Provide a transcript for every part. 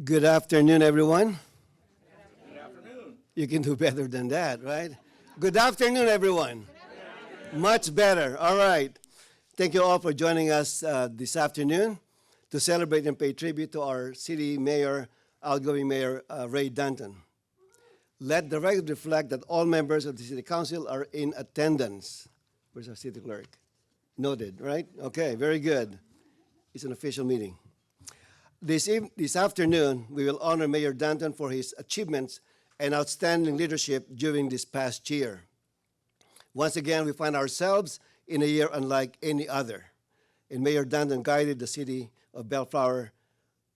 Good afternoon, everyone. Good afternoon. You can do better than that, right? Good afternoon, everyone. Much better. All right. Thank you all for joining us this afternoon to celebrate and pay tribute to our city mayor, outgoing mayor Ray Danton. Let the record reflect that all members of the city council are in attendance. Where's our city clerk? Noted, right? Okay, very good. It's an official meeting. This afternoon, we will honor Mayor Danton for his achievements and outstanding leadership during this past year. Once again, we find ourselves in a year unlike any other. And Mayor Danton guided the city of Bellflower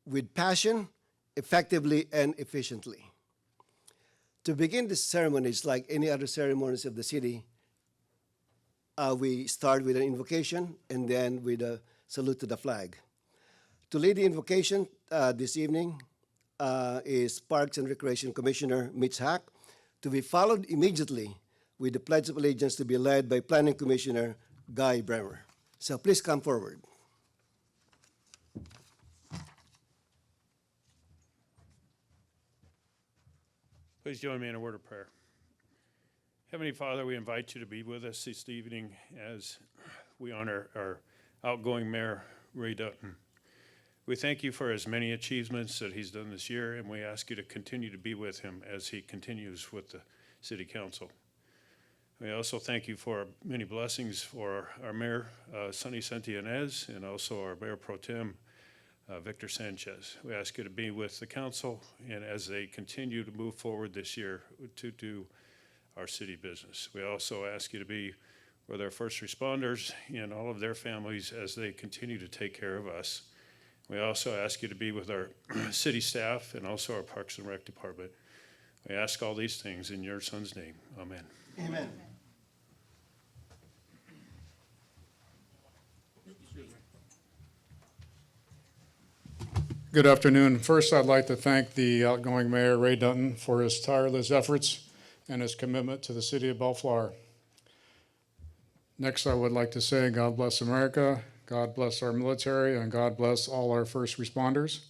with passion, effectively, and efficiently. To begin this ceremonies, like any other ceremonies of the city, we start with an invocation and then with a salute to the flag. To lead the invocation this evening is Parks and Recreation Commissioner Mitch Hack, to be followed immediately with the Pledge of Allegiance to be led by Planning Commissioner Guy Bremer. So please come forward. Please join me in a word of prayer. Heavenly Father, we invite you to be with us this evening as we honor our outgoing Mayor, Ray Danton. We thank you for his many achievements that he's done this year, and we ask you to continue to be with him as he continues with the City Council. We also thank you for many blessings for our Mayor, Sonny Santillanez, and also our Mayor Pro Tem, Victor Sanchez. We ask you to be with the council and as they continue to move forward this year to do our city business. We also ask you to be with our first responders and all of their families as they continue to take care of us. We also ask you to be with our city staff and also our Parks and Rec Department. We ask all these things in your Son's name. Amen. Amen. Good afternoon. First, I'd like to thank the outgoing Mayor, Ray Danton, for his tireless efforts and his commitment to the city of Bellflower. Next, I would like to say God bless America, God bless our military, and God bless all our first responders.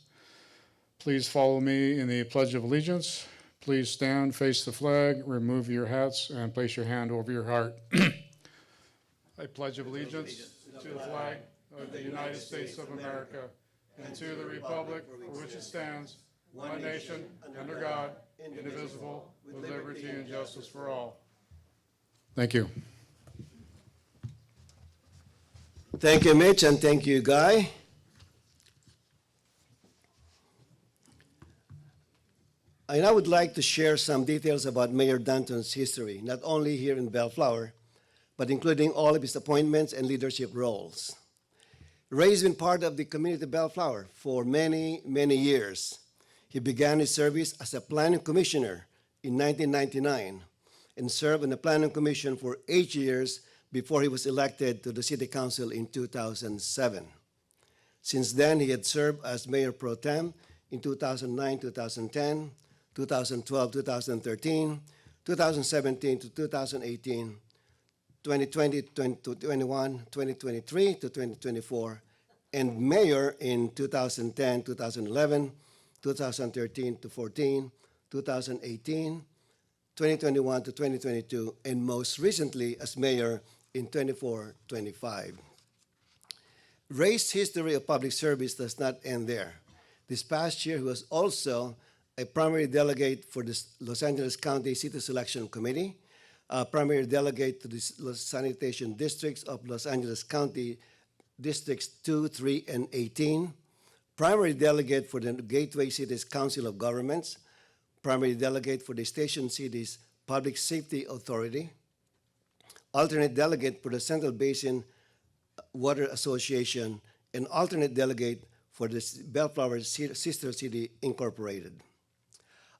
Please follow me in the Pledge of Allegiance. Please stand, face the flag, remove your hats, and place your hand over your heart. I pledge allegiance to the flag of the United States of America and to the republic for which it stands, one nation, under God, indivisible, with liberty and justice for all. Thank you. Thank you, Mitch, and thank you, Guy. I now would like to share some details about Mayor Danton's history, not only here in Bellflower, but including all of his appointments and leadership roles. Ray has been part of the community of Bellflower for many, many years. He began his service as a planning commissioner in 1999 and served on the planning commission for 8 years before he was elected to the city council in 2007. Since then, he had served as mayor pro tem in 2009, 2010, 2012, 2013, 2017 to 2018, 2020 to 2021, 2023 to 2024, and mayor in 2010, 2011, 2013 to 14, 2018, 2021 to 2022, and most recently as mayor in 24-25. Ray's history of public service does not end there. This past year, he was also a primary delegate for the Los Angeles County City Selection Committee, a primary delegate to the sanitation districts of Los Angeles County Districts 2, 3, and 18, primary delegate for the Gateway Cities Council of Governments, primary delegate for the Station Cities Public Safety Authority, alternate delegate for the Central Basin Water Association, and alternate delegate for the Bellflower Sister City Incorporated.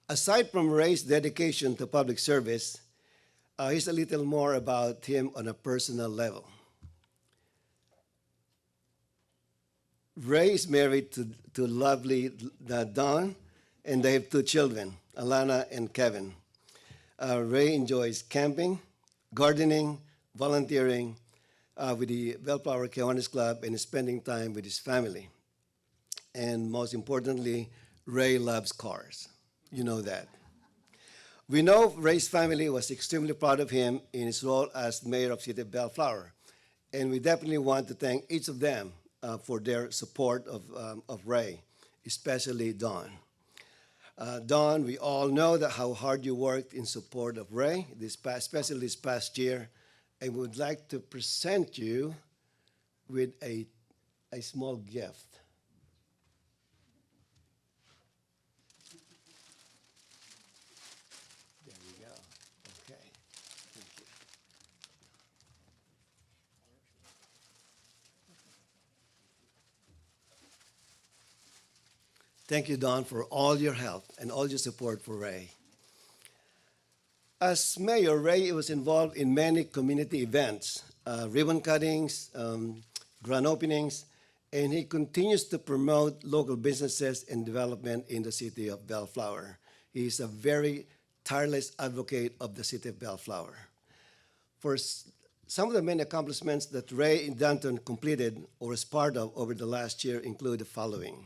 Aside from Ray's dedication to public service, here's a little more about him on a personal level. Ray is married to lovely Dawn, and they have 2 children, Alana and Kevin. Ray enjoys camping, gardening, volunteering with the Bellflower Kiwanis Club, and spending time with his family. And most importantly, Ray loves cars. You know that. We know Ray's family was extremely proud of him in his role as mayor of City of Bellflower, and we definitely want to thank each of them for their support of Ray, especially Don. Don, we all know that how hard you worked in support of Ray, especially this past year, and we would like to present you with a small gift. There we go. Okay. Thank you. Thank you, Don, for all your help and all your support for Ray. As mayor, Ray was involved in many community events, ribbon cuttings, grand openings, and he continues to promote local businesses and development in the city of Bellflower. He is a very tireless advocate of the city of Bellflower. For some of the many accomplishments that Ray Danton completed or was part of over the last year include the following: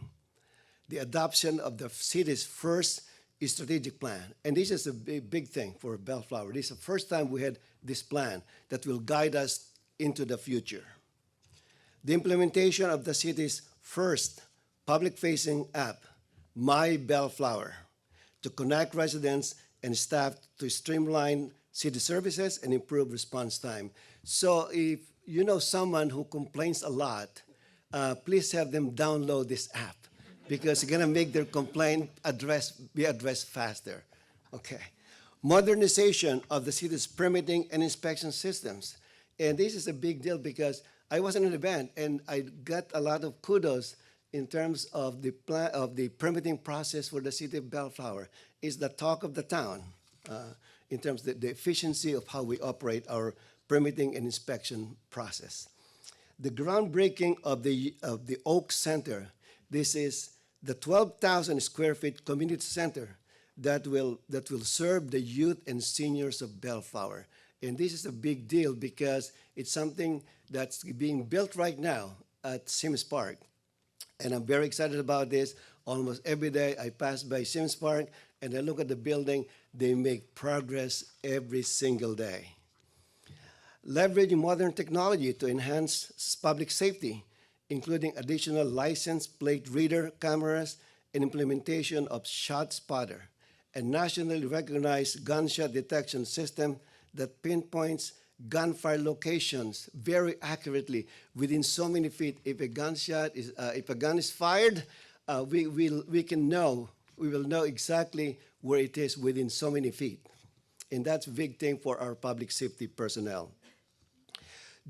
the adoption of the city's first strategic plan. And this is a big thing for Bellflower. This is the first time we had this plan that will guide us into the future. The implementation of the city's first public-facing app, My Bellflower, to connect residents and staff to streamline city services and improve response time. So if you know someone who complains a lot, please have them download this app, because it's going to make their complaint be addressed faster. Okay. Modernization of the city's permitting and inspection systems. And this is a big deal because I was in an event and I got a lot of kudos in terms of the permitting process for the city of Bellflower. It's the talk of the town in terms of the efficiency of how we operate our permitting and inspection process. The groundbreaking of the Oak Center. This is the 12,000 square feet community center that will serve the youth and seniors of Bellflower. And this is a big deal because it's something that's being built right now at Sims Park. And I'm very excited about this. Almost every day I pass by Sims Park and I look at the building. They make progress every single day. Leveraging modern technology to enhance public safety, including additional license plate reader cameras and implementation of Shot Spotter, a nationally recognized gunshot detection system that pinpoints gunfire locations very accurately within so many feet. If a gun is fired, we will know exactly where it is within so many feet. And that's a big thing for our public safety personnel.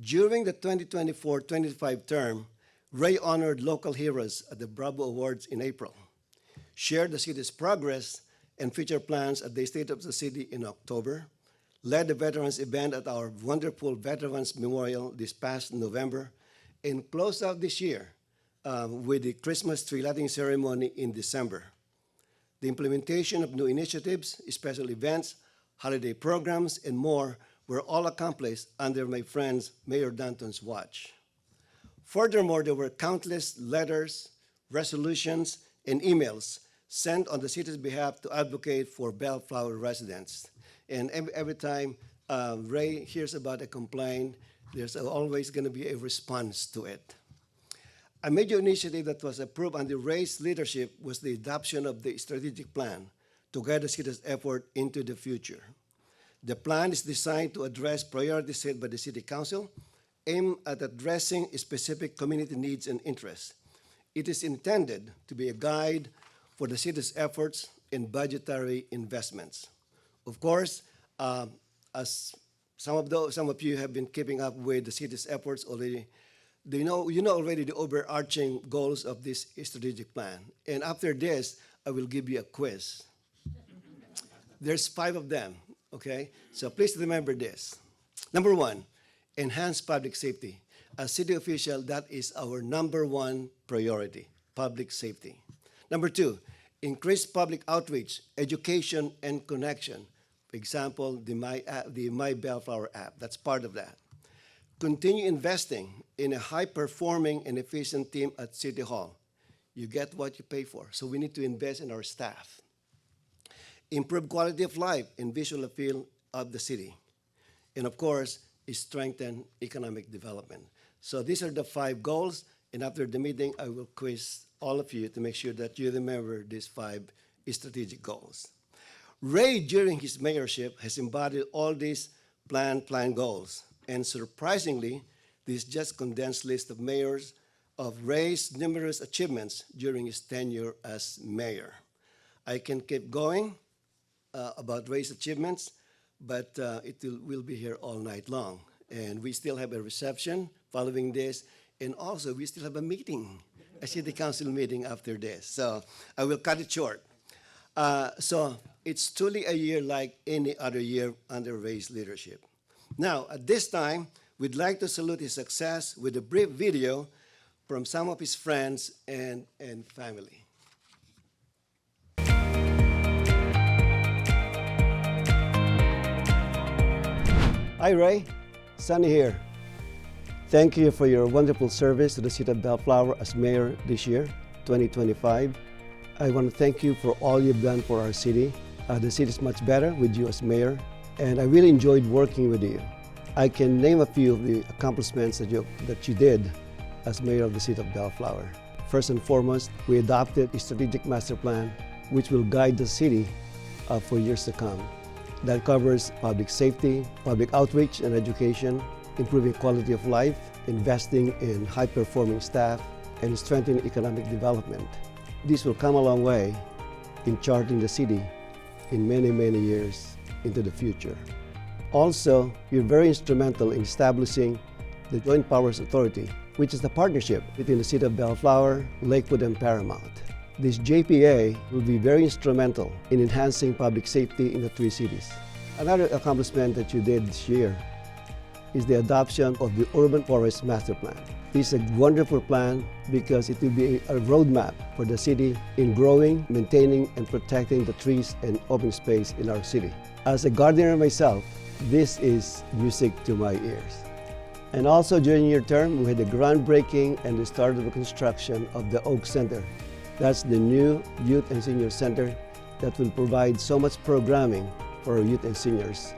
During the 2024-25 term, Ray honored local heroes at the Bravo Awards in April, shared the city's progress and future plans at the State of the City in October, led the Veterans event at our wonderful Veterans Memorial this past November, and closed out this year with the Christmas tree lighting ceremony in December. The implementation of new initiatives, special events, holiday programs, and more were all accomplished under my friend Mayor Danton's watch. Furthermore, there were countless letters, resolutions, and emails sent on the city's behalf to advocate for Bellflower residents. And every time Ray hears about a complaint, there's always going to be a response to it. A major initiative that was approved under Ray's leadership was the adoption of the strategic plan to guide the city's effort into the future. The plan is designed to address priorities set by the City Council, aimed at addressing specific community needs and interests. It is intended to be a guide for the city's efforts in budgetary investments. Of course, as some of you have been keeping up with the city's efforts already, you know already the overarching goals of this strategic plan. And after this, I will give you a quiz. There's 5 of them, okay? So please remember this. Number 1, enhance public safety. As city official, that is our number 1 priority, public safety. Number 2, increase public outreach, education, and connection. For example, the My Bellflower app, that's part of that. Continue investing in a high-performing and efficient team at City Hall. You get what you pay for. So we need to invest in our staff. Improve quality of life and visual appeal of the city. And of course, strengthen economic development. So these are the 5 goals. And after the meeting, I will quiz all of you to make sure that you remember these 5 strategic goals. Ray, during his mayorship, has embodied all these plan goals. And surprisingly, this just condensed list of mayors of Ray's numerous achievements during his tenure as mayor. I can keep going about Ray's achievements, but it will be here all night long. And we still have a reception following this, and also we still have a meeting, a city council meeting after this. So I will cut it short. So it's truly a year like any other year under Ray's leadership. Now, at this time, we'd like to salute his success with a brief video from some of his friends and family. Hi, Ray. Sunny here. Thank you for your wonderful service to the city of Bellflower as mayor this year, 2025. I want to thank you for all you've done for our city. The city is much better with you as mayor, and I really enjoyed working with you. I can name a few of the accomplishments that you did as mayor of the city of Bellflower. First and foremost, we adopted a strategic master plan which will guide the city for years to come. That covers public safety, public outreach and education, improving quality of life, investing in high-performing staff, and strengthening economic development. This will come a long way in charting the city in many, many years into the future. Also, you're very instrumental in establishing the Joint Powers Authority, which is the partnership between the city of Bellflower, Lakewood, and Paramount. This JPA will be very instrumental in enhancing public safety in the 3 cities. Another accomplishment that you did this year is the adoption of the Urban Forest Master Plan. This is a wonderful plan because it will be a roadmap for the city in growing, maintaining, and protecting the trees and open space in our city. As a gardener myself, this is music to my ears. And also during your term, we had the groundbreaking and the start of the construction of the Oak Center. That's the new youth and senior center that will provide so much programming for our youth and seniors.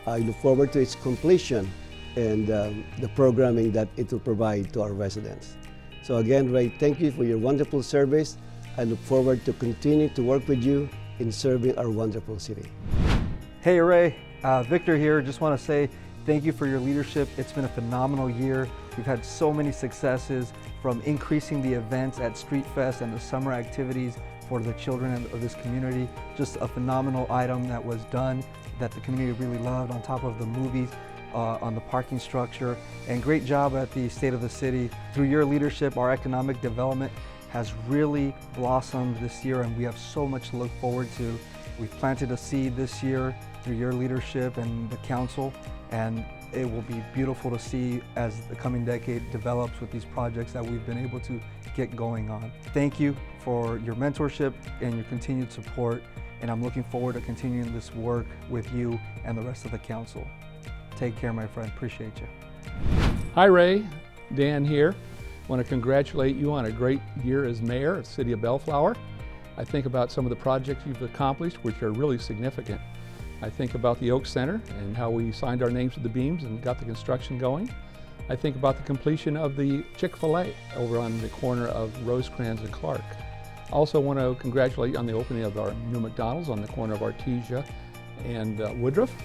I look forward to its completion and the programming that it will provide to our residents. So again, Ray, thank you for your wonderful service. I look forward to continue to work with you in serving our wonderful city. Hey Ray, Victor here. Just want to say thank you for your leadership. It's been a phenomenal year. We've had so many successes, from increasing the events at Street Fest and the summer activities for the children of this community. Just a phenomenal item that was done that the community really loved, on top of the movies, on the parking structure, and great job at the State of the City. Through your leadership, our economic development has really blossomed this year, and we have so much to look forward to. We've planted a seed this year through your leadership and the council, and it will be beautiful to see as the coming decade develops with these projects that we've been able to get going on. Thank you for your mentorship and your continued support, and I'm looking forward to continuing this work with you and the rest of the council. Take care, my friend. Appreciate you. Hi, Ray. Dan here. Want to congratulate you on a great year as mayor of the city of Bellflower. I think about some of the projects you've accomplished, which are really significant. I think about the Oak Center and how we signed our names to the beams and got the construction going. I think about the completion of the Chick-fil-A over on the corner of Rosecrans and Clark. I also want to congratulate you on the opening of our new McDonald's on the corner of Artesia and Woodruff.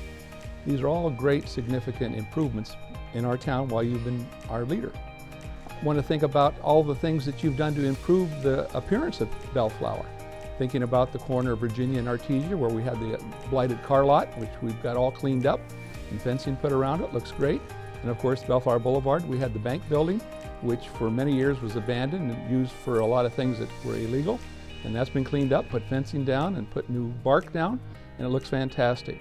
These are all great, significant improvements in our town while you've been our leader. I want to think about all the things that you've done to improve the appearance of Bellflower. Thinking about the corner of Virginia and Artesia, where we had the blighted car lot, which we've got all cleaned up and fencing put around it, looks great. And of course, Bellflower Boulevard, we had the bank building, which for many years was abandoned and used for a lot of things that were illegal. And that's been cleaned up, put fencing down and put new bark down, and it looks fantastic.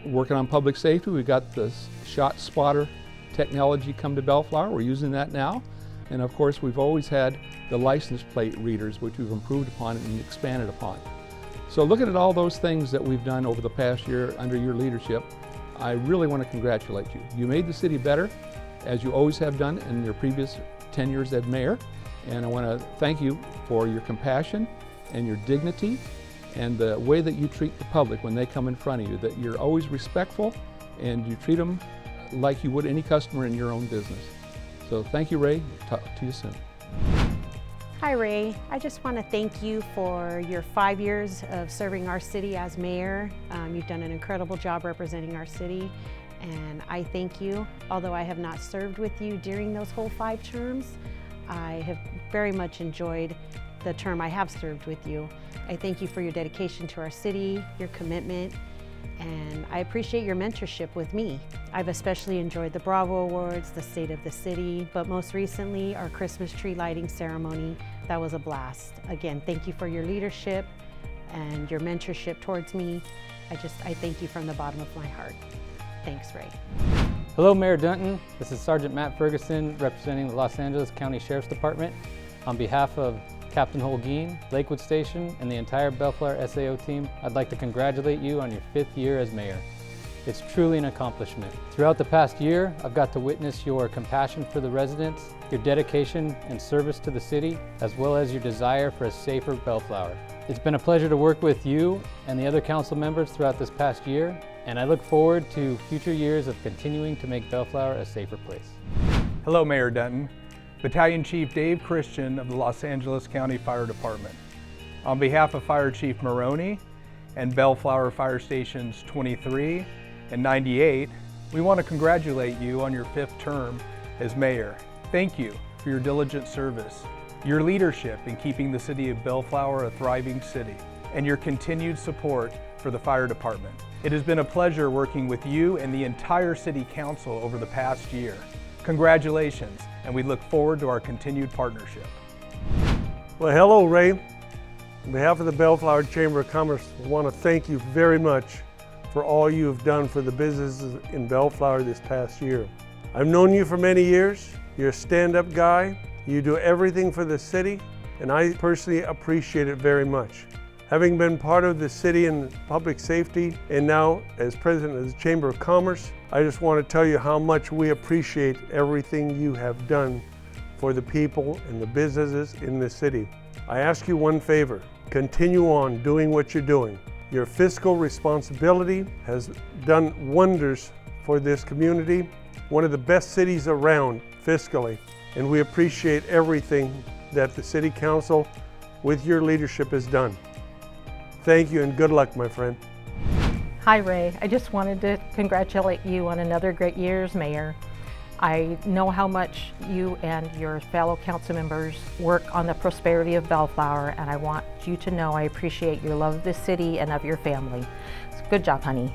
Working on public safety, we've got the shot spotter technology come to Bellflower. We're using that now. And of course, we've always had the license plate readers, which we've improved upon and expanded upon. So looking at all those things that we've done over the past year under your leadership, I really want to congratulate you. You made the city better, as you always have done in your previous 10 years as mayor, and I want to thank you for your compassion and your dignity and the way that you treat the public when they come in front of you, that you're always respectful and you treat them like you would any customer in your own business. So thank you, Ray. Talk to you soon. Hi Ray, I just want to thank you for your 5 years of serving our city as mayor. You've done an incredible job representing our city, and I thank you. Although I have not served with you during those whole 5 terms, I have very much enjoyed the term I have served with you. I thank you for your dedication to our city, your commitment, and I appreciate your mentorship with me. I've especially enjoyed the Bravo Awards, the State of the City, but most recently our Christmas tree lighting ceremony. That was a blast. Again, thank you for your leadership and your mentorship towards me. I thank you from the bottom of my heart. Thanks, Ray. Hello, Mayor Dunton. This is Sergeant Matt Ferguson representing the Los Angeles County Sheriff's Department. On behalf of Captain Holguin, Lakewood Station, and the entire Bellflower SAO team, I'd like to congratulate you on your 5th year as mayor. It's truly an accomplishment. Throughout the past year, I've got to witness your compassion for the residents, your dedication and service to the city, as well as your desire for a safer Bellflower. It's been a pleasure to work with you and the other council members throughout this past year, and I look forward to future years of continuing to make Bellflower a safer place. Hello, Mayor Dunton. Battalion Chief Dave Christian of the Los Angeles County Fire Department. On behalf of Fire Chief Maroney and Bellflower Fire Stations 23 and 98, we want to congratulate you on your 5th term as mayor. Thank you for your diligent service, your leadership in keeping the city of Bellflower a thriving city, and your continued support for the fire department. It has been a pleasure working with you and the entire city council over the past year. Congratulations, and we look forward to our continued partnership. Well, hello, Ray. On behalf of the Bellflower Chamber of Commerce, I want to thank you very much for all you have done for the businesses in Bellflower this past year. I've known you for many years. You're a stand-up guy. You do everything for the city, and I personally appreciate it very much. Having been part of the city and public safety, and now as president of the Chamber of Commerce, I just want to tell you how much we appreciate everything you have done for the people and the businesses in the city. I ask you one favor: continue on doing what you're doing. Your fiscal responsibility has done wonders for this community, one of the best cities around fiscally, and we appreciate everything that the City Council with your leadership has done. Thank you and good luck, my friend. Hi Ray, I just wanted to congratulate you on another great year as mayor. I know how much you and your fellow council members work on the prosperity of Bellflower, and I want you to know I appreciate your love of this city and of your family. Good job, honey.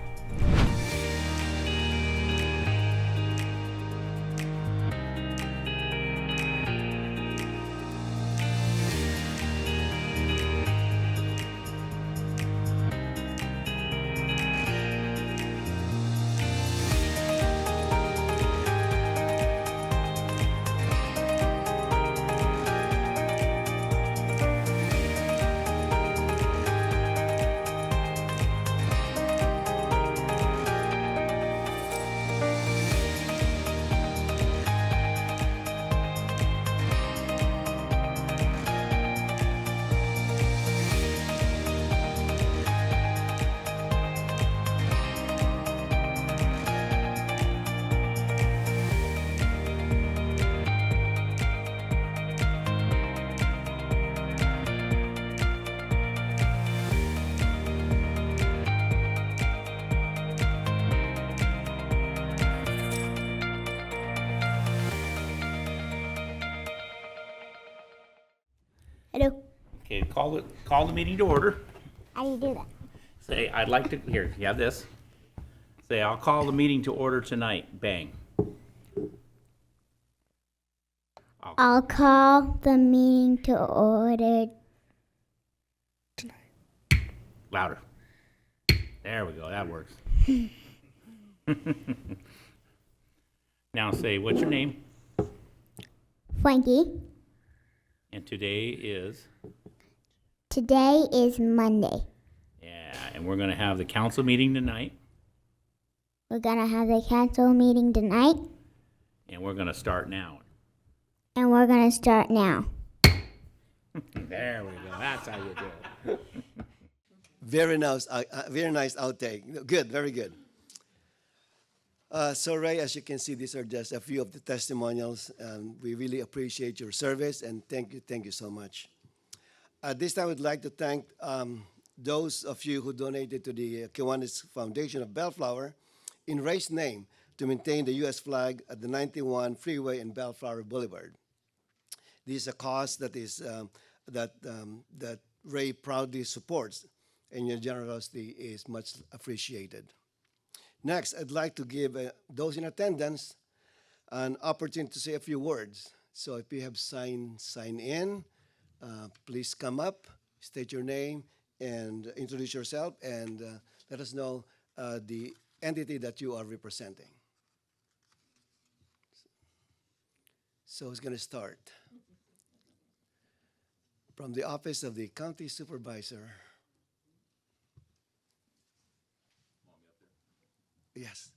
Hello. Okay, call the meeting to order. How do you do that? Say, I'd like to, here, you have this. Say, I'll call the meeting to order tonight. Bang. I'll call the meeting to order. Louder. There we go, that works. Now say, what's your name? Frankie. And today is? Today is Monday. Yeah, and we're gonna have the council meeting tonight. We're gonna have the council meeting tonight. And we're gonna start now. and we're going to start now. There we go. That's how you do it. Very nice outtake. Good, very good. So Ray, as you can see, these are just a few of the testimonials. We really appreciate your service, and thank you so much. At this time, I would like to thank those of you who donated to the Kiwanis Foundation of Bellflower in Ray's name to maintain the U.S. flag at the 91 Freeway and Bellflower Boulevard. This is a cause that that Ray proudly supports, and your generosity is much appreciated. Next, I'd like to give those in attendance an opportunity to say a few words. So if you have sign in, please come up, state your name, and introduce yourself, and let us know the entity that you are representing. So who's going to start? From the office of the county supervisor. Yes.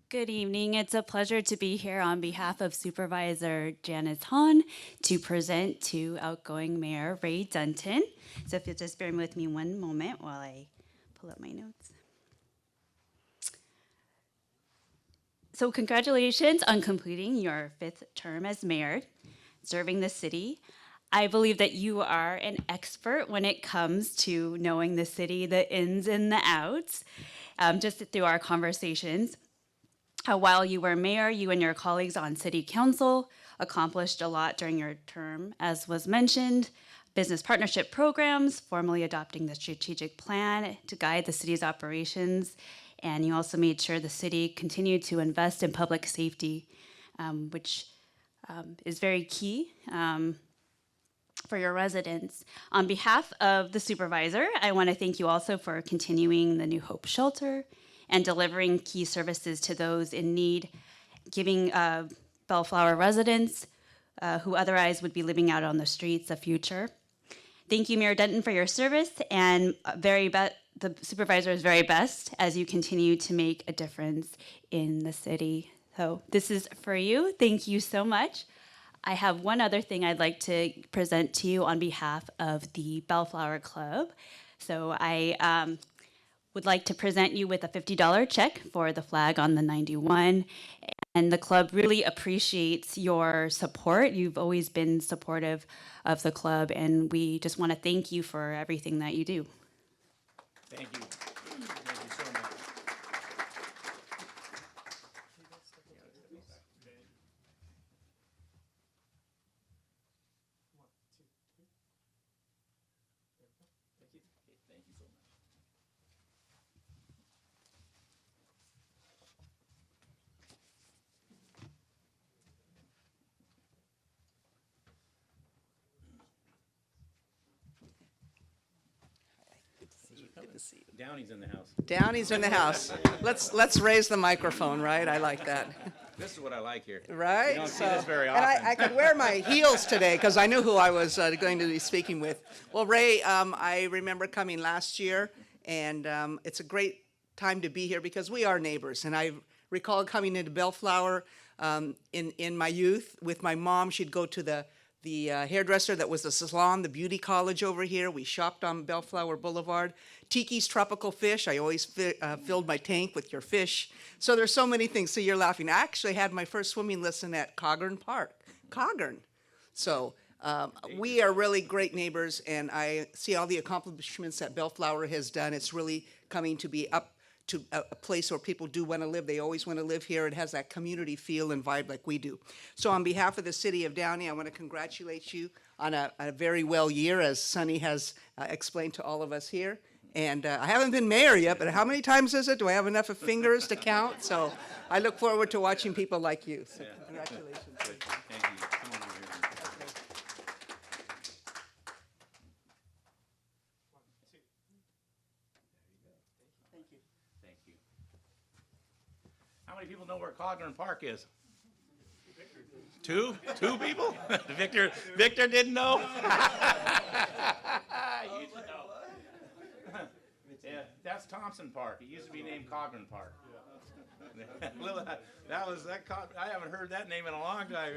Good evening. It's a pleasure to be here on behalf of Supervisor Janice Hahn to present to outgoing Mayor Ray Dunton. So if you'll just bear with me one moment while I pull up my notes. So congratulations on completing your 5th term as mayor, serving the city. I believe that you are an expert when it comes to knowing the city, the ins and the outs, just through our conversations. While you were mayor, you and your colleagues on city council accomplished a lot during your term, as was mentioned. Business partnership programs, formally adopting the strategic plan to guide the city's operations. And you also made sure the city continued to invest in public safety, which is very key for your residents. On behalf of the supervisor, I want to thank you also for continuing the New Hope Shelter and delivering key services to those in need, giving Bellflower residents who otherwise would be living out on the streets a future. Thank you, Mayor Dunton, for your service, and the supervisor's very best as you continue to make a difference in the city. So this is for you. Thank you so much. I have one other thing I'd like to present to you on behalf of the Bellflower Club. So I would like to present you with a $50 check for the flag on the 91. And the club really appreciates your support. You've always been supportive of the club, and we just want to thank you for everything that you do. Thank you. Thank you so much. Thank you so much. Downey's in the house. Downey's in the house. Let's raise the microphone, right? I like that. This is what I like here. Right? You don't see this very often. And I could wear my heels today because I knew who I was going to be speaking with. Well, Ray, I remember coming last year, and it's a great time to be here because we are neighbors. And I recall coming into Bellflower in my youth with my mom. She'd go to the hairdresser that was the salon, the beauty college over here. We shopped on Bellflower Boulevard. Tiki's Tropical Fish. I always filled my tank with your fish. So there's so many things. So you're laughing. I actually had my first swimming lesson at Cogburn Park. Cogburn. So we are really great neighbors, and I see all the accomplishments that Bellflower has done. It's really coming to be up to a place where people do want to live. They always want to live here. It has that community feel and vibe like we do. So on behalf of the city of Downey, I want to congratulate you on a very well year, as Sunny has explained to all of us here. And I haven't been mayor yet, but how many times is it? Do I have enough of fingers to count? So I look forward to watching people like you. So congratulations. Good. Thank you. Come on over here. Thank you. How many people know where Cogburn Park is? Two people? Victor didn't know? You should know. Yeah, that's Thompson Park. It used to be named Cogburn Park. I haven't heard that name in a long time.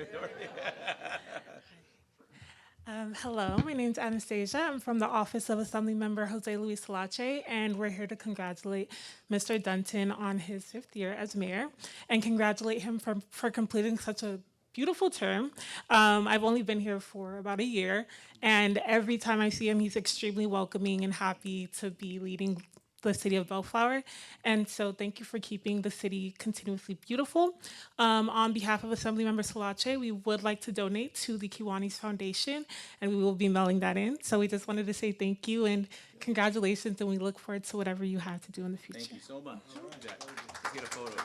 Hello, my name is Anastasia. I'm from the Office of Assemblymember Jose Luis Salache, and we're here to congratulate Mr. Dunton on his 5th year as mayor and congratulate him for completing such a beautiful term. I've only been here for about a year, and every time I see him, he's extremely welcoming and happy to be leading the city of Bellflower. And so thank you for keeping the city continuously beautiful. On behalf of Assemblymember Salache, we would like to donate to the Kiwanis Foundation, and we will be mailing that in. So we just wanted to say thank you and congratulations, and we look forward to whatever you have to do in the future. Thank you so much. Let's get a photo here.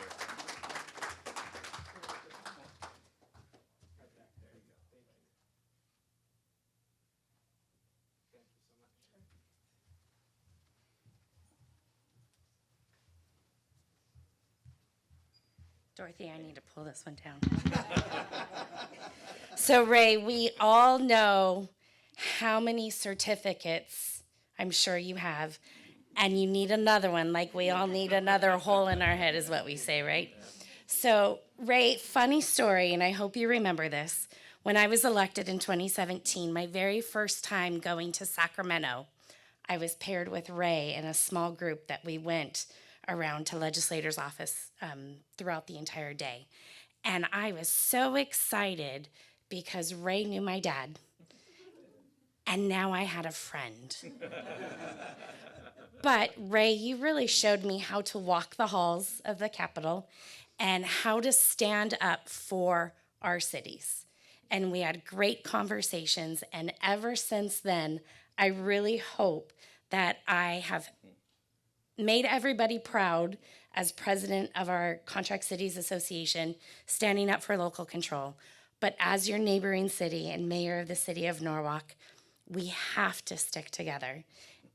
Dorothy, I need to pull this one down. So, Ray, we all know how many certificates I'm sure you have, and you need another one, like we all need another hole in our head, is what we say, right? So, Ray, funny story, and I hope you remember this. When I was elected in 2017, my very first time going to Sacramento, I was paired with Ray in a small group that we went around to legislators' office throughout the entire day. And I was so excited because Ray knew my dad. And now I had a friend. But Ray, you really showed me how to walk the halls of the Capitol and how to stand up for our cities. And we had great conversations. And ever since then, I really hope that I have made everybody proud as president of our Contract Cities Association, standing up for local control. But as your neighboring city and mayor of the city of Norwalk, we have to stick together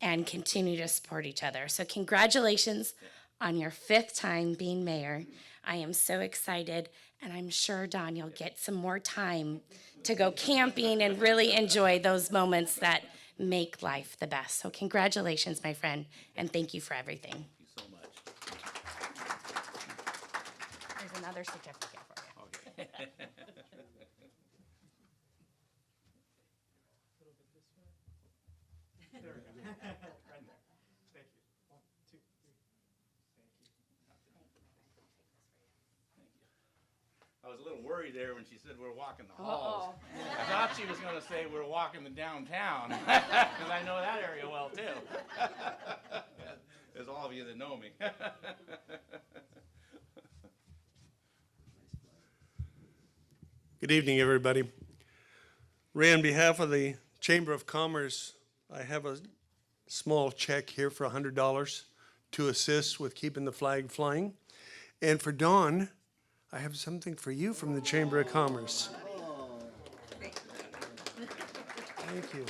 and continue to support each other. So congratulations on your 5th time being mayor. I am so excited, and I'm sure, Don, you'll get some more time to go camping and really enjoy those moments that make life the best. So congratulations, my friend, and thank you for everything. Thank you so much. There's another certificate for you. Okay. I was a little worried there when she said we're walking the halls. I thought she was going to say we're walking the downtown, because I know that area well, too. There's all of you that know me. Good evening, everybody. Ray, on behalf of the Chamber of Commerce, I have a small check here for $100 to assist with keeping the flag flying. And for Dawn, I have something for you from the Chamber of Commerce. Thank you.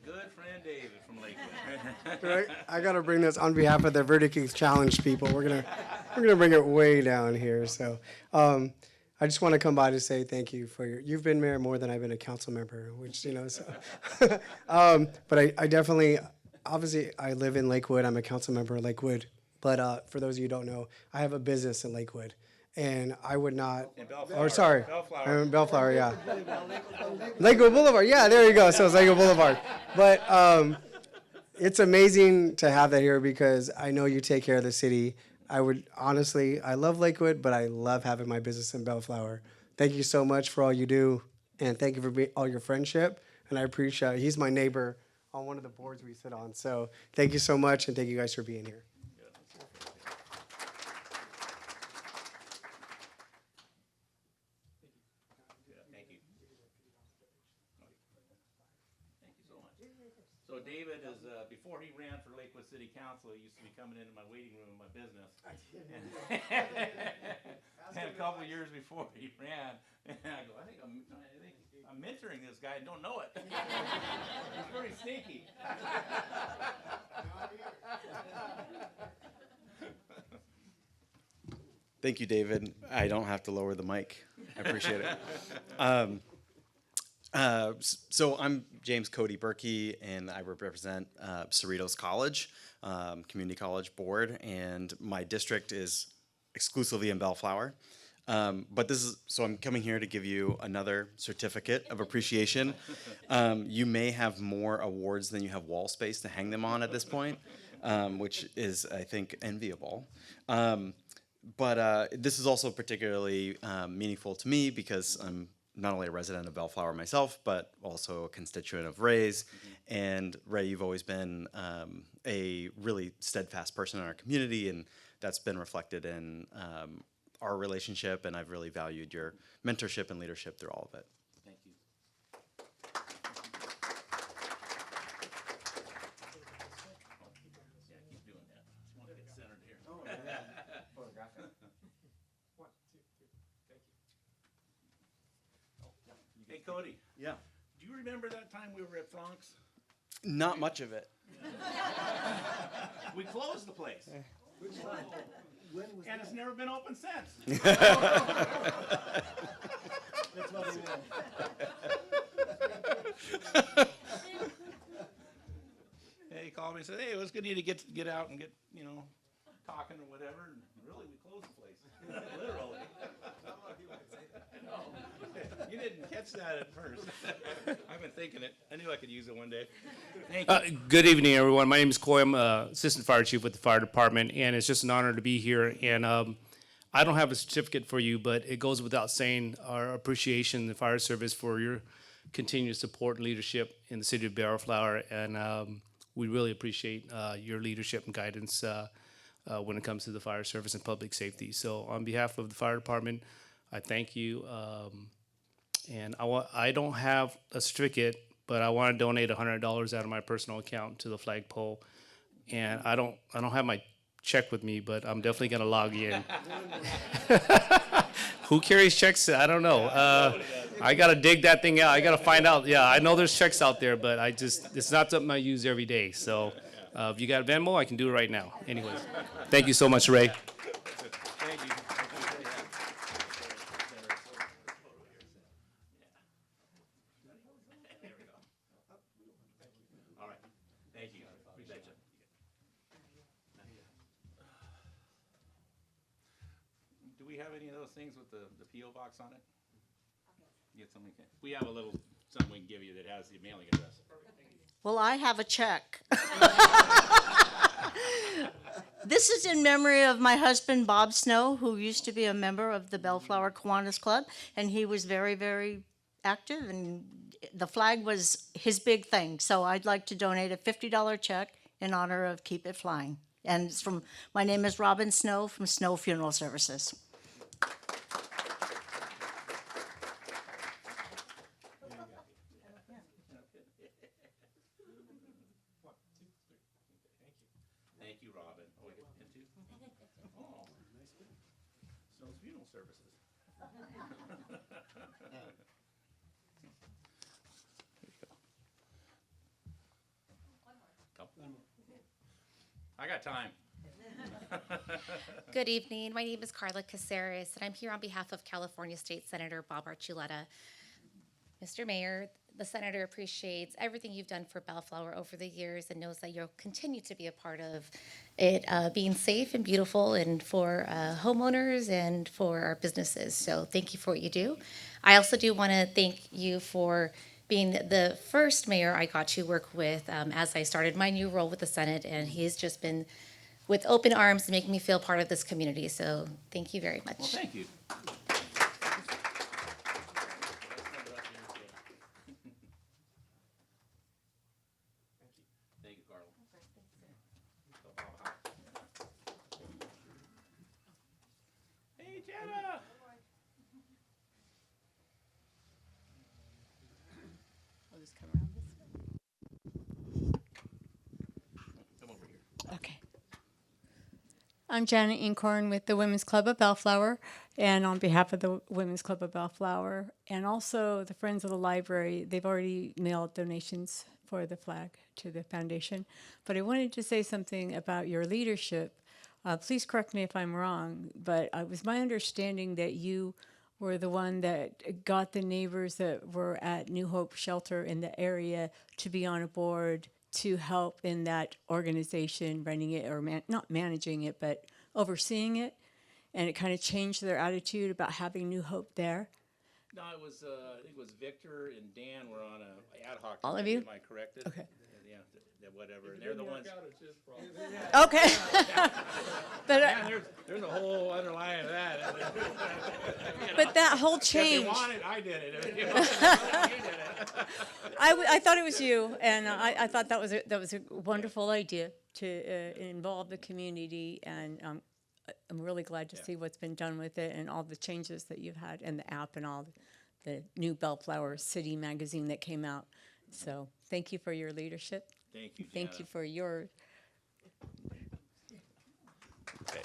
Good friend David from Lakewood. Right, I got to bring this on behalf of the Verticals Challenge people. We're gonna bring it way down here. So I just want to come by to say thank you for you've been mayor more than I've been a council member, which so. But I definitely, obviously, I live in Lakewood. I'm a council member of Lakewood. But for those of you who don't know, I have a business in Lakewood. And I would not, Bellflower. or sorry, Bellflower. I'm in Bellflower, yeah. Lakewood Boulevard, yeah, there you go. So it's Lakewood Boulevard. But it's amazing to have that here because I know you take care of the city. I love Lakewood, but I love having my business in Bellflower. Thank you so much for all you do, and thank you for all your friendship. And I appreciate it. He's my neighbor on one of the boards we sit on. So thank you so much, and thank you guys for being here. So David council used to be coming into my waiting room in my business. And a couple of years before he ran, and I go, I think I'm mentoring this guy and don't know it. He's pretty sneaky. Thank you, David. I don't have to lower the mic. I appreciate it. So I'm James Cody Berkey, and I represent Cerritos College, Community College Board, and my district is exclusively in Bellflower. But so I'm coming here to give you another certificate of appreciation. You may have more awards than you have wall space to hang them on at this point, which is, I think, enviable. But this is also particularly meaningful to me because I'm not only a resident of Bellflower myself, but also a constituent of Ray's. And Ray, you've always been a really steadfast person in our community, and that's been reflected in our relationship, and I've really valued your mentorship and leadership through all of it. Thank you. Yeah, keep doing that. Just want to get centered here. Hey, Cody. Yeah. Do you remember that time we were at Flonk's? Not much of it. We closed the place. And it's never been open since. That's what we want. Hey, he called me and said, hey, it was good to get out and get, talking or whatever. And really, we closed the place. Literally. No, you didn't catch that at first. I've been thinking it. I knew I could use it one day. Thank you. Good evening, everyone. My name is Coy. I'm Assistant Fire Chief with the Fire Department, and it's just an honor to be here. And I don't have a certificate for you, but it goes without saying our appreciation in the fire service for your continued support and leadership in the city of Bellflower. And we really appreciate your leadership and guidance when it comes to the fire service and public safety. So on behalf of the fire department, I thank you. And I don't have a certificate, but I want to donate $100 out of my personal account to the flagpole. And I don't have my check with me, but I'm definitely going to log in. Who carries checks? I don't know. I got to dig that thing out. I got to find out. Yeah, I know there's checks out there, but it's not something I use every day. So if you got Venmo, I can do it right now. Anyways, thank you so much, Ray. Thank you. There we go. All right. Thank you. Appreciate you. Do we have any of those things with the P.O. box on it? Get something. We have a little something we can give you that has the mailing address. Well, I have a check. This is in memory of my husband, Bob Snow, who used to be a member of the Bellflower Kiwanis Club, and he was very, very active, and the flag was his big thing. So I'd like to donate a $50 check in honor of Keep It Flying. And it's from, my name is Robin Snow from Snow Funeral Services. Thank you, Robin. Oh, we get him too? Oh, Snow's Funeral Services. I got time. Good evening. My name is Carla Caceres, and I'm here on behalf of California State Senator Bob Archuleta. Mr. Mayor, the senator appreciates everything you've done for Bellflower over the years and knows that you'll continue to be a part of it being safe and beautiful, and for homeowners and for our businesses. So thank you for what you do. I also do want to thank you for being the first mayor I got to work with as I started my new role with the Senate, and he's just been with open arms making me feel part of this community. So thank you very much. Well, thank you. Thank you, Carla. Hey, Jenna. I'll just come around this way. Come over here. Okay. I'm Janet Incorn with the Women's Club of Bellflower, and on behalf of the Women's Club of Bellflower, and also the Friends of the Library, they've already mailed donations for the flag to the foundation. But I wanted to say something about your leadership. Please correct me if I'm wrong, but it was my understanding that you were the one that got the neighbors that were at New Hope Shelter in the area to be on a board to help in that organization running it, or not managing it, but overseeing it. And it kind of changed their attitude about having New Hope there. No, it was, I think it was Victor and Dan were on a ad hoc. All of you? Am I corrected? Okay. Yeah, whatever. And they're the ones. Okay. But Man, there's a whole underlying of that. But that whole If change. you want it, I did it. If you want it, you did it. I thought it was you, and I thought that was a wonderful idea to involve the community, and I'm really glad to see what's been done with it and all the changes that you've had, and the app and all the new Bellflower City magazine that came out. So thank you for your leadership. Thank you, Thank you for your. Okay.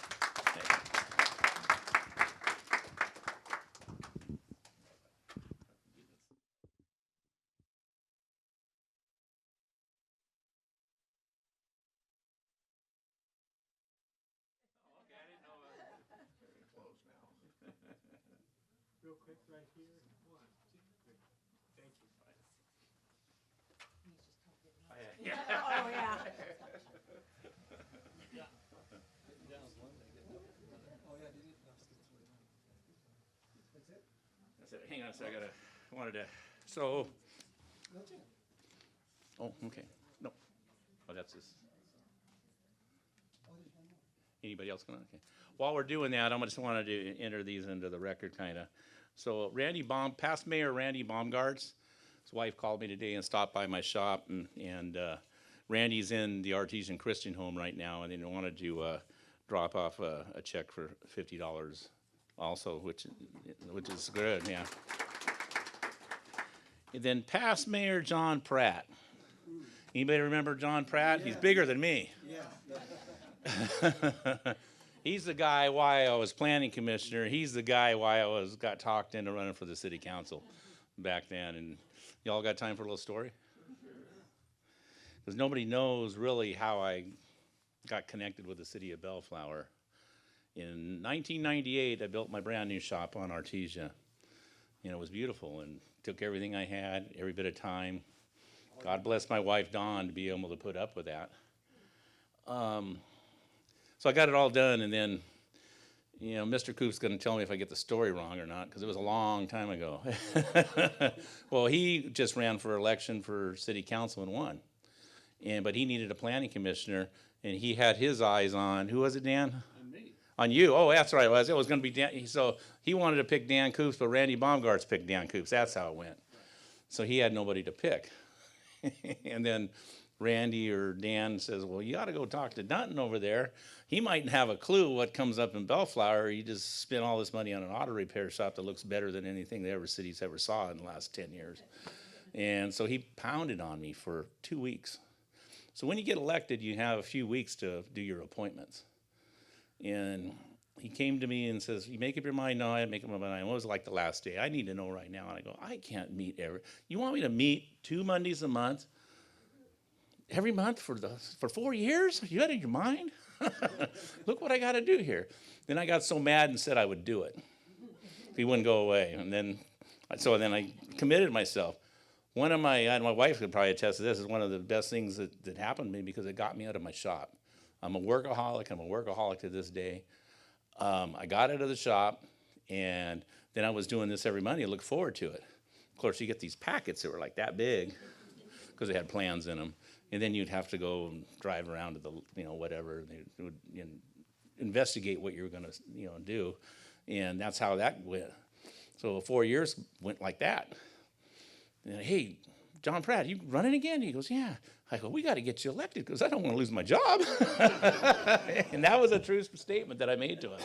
Real quick, right here. 1, 2, 3. Thank you. Oh, yeah. I said, hang on a second, I wanted to, so. Oh, okay, no. Oh, that's this. Anybody else going? Okay. While we're doing that, I just wanted to enter these into the record, kind of. So past Mayor Randy Baumgart's wife called me today and stopped by my shop, and Randy's in the Artesian Christian Home right now, and they wanted to drop off a check for $50 also, which is good, yeah. And then past Mayor John Pratt. Anybody remember John Pratt? Yeah. He's bigger than me. Yeah. He's the guy why I was planning commissioner. He's the guy why I got talked into running for the city council back then. And y'all got time for a little story? Because nobody knows really how I got connected with the city of Bellflower. In 1998, I built my brand new shop on Artesia. And it was beautiful and took everything I had, every bit of time. God bless my wife, Dawn, to be able to put up with that. So I got it all done, and then, Mr. Coop's going to tell me if I get the story wrong or not, because it was a long time ago. Well, he just ran for election for city council and won. But he needed a planning commissioner, and he had his eyes on, who was it, Dan? On me. On you. Oh, that's right. It was going to be Dan. So he wanted to pick Dan Coops, but Randy Baumgart's picked Dan Coops. That's how it went. So he had nobody to pick. And then Randy or Dan says, well, you ought to go talk to Dunton over there. He might have a clue what comes up in Bellflower. You just spent all this money on an auto repair shop that looks better than anything the city's ever saw in the last 10 years. And so he pounded on me for 2 weeks. So when you get elected, you have a few weeks to do your appointments. And he came to me and says, you make up your mind? No, I didn't make up my mind. What was it like the last day? I need to know right now. And I go, I can't meet you want me to meet 2 Mondays a month? Every month for 4 years? Are you out of your mind? Look what I got to do here. Then I got so mad and said I would do it. He wouldn't go away. And then I committed myself. My wife could probably attest to this, is one of the best things that happened to me, because it got me out of my shop. I'm a workaholic. I'm a workaholic to this day. I got out of the shop, and then I was doing this every Monday. I looked forward to it. Of course, you get these packets that were like that big, because they had plans in them. And then you'd have to go and drive around to the, whatever. They would investigate what you were going to, do. And that's how that went. So 4 years went like that. And, hey, John Pratt, you running again? He goes, yeah. I go, we got to get you elected, because I don't want to lose my job. And that was a true statement that I made to him.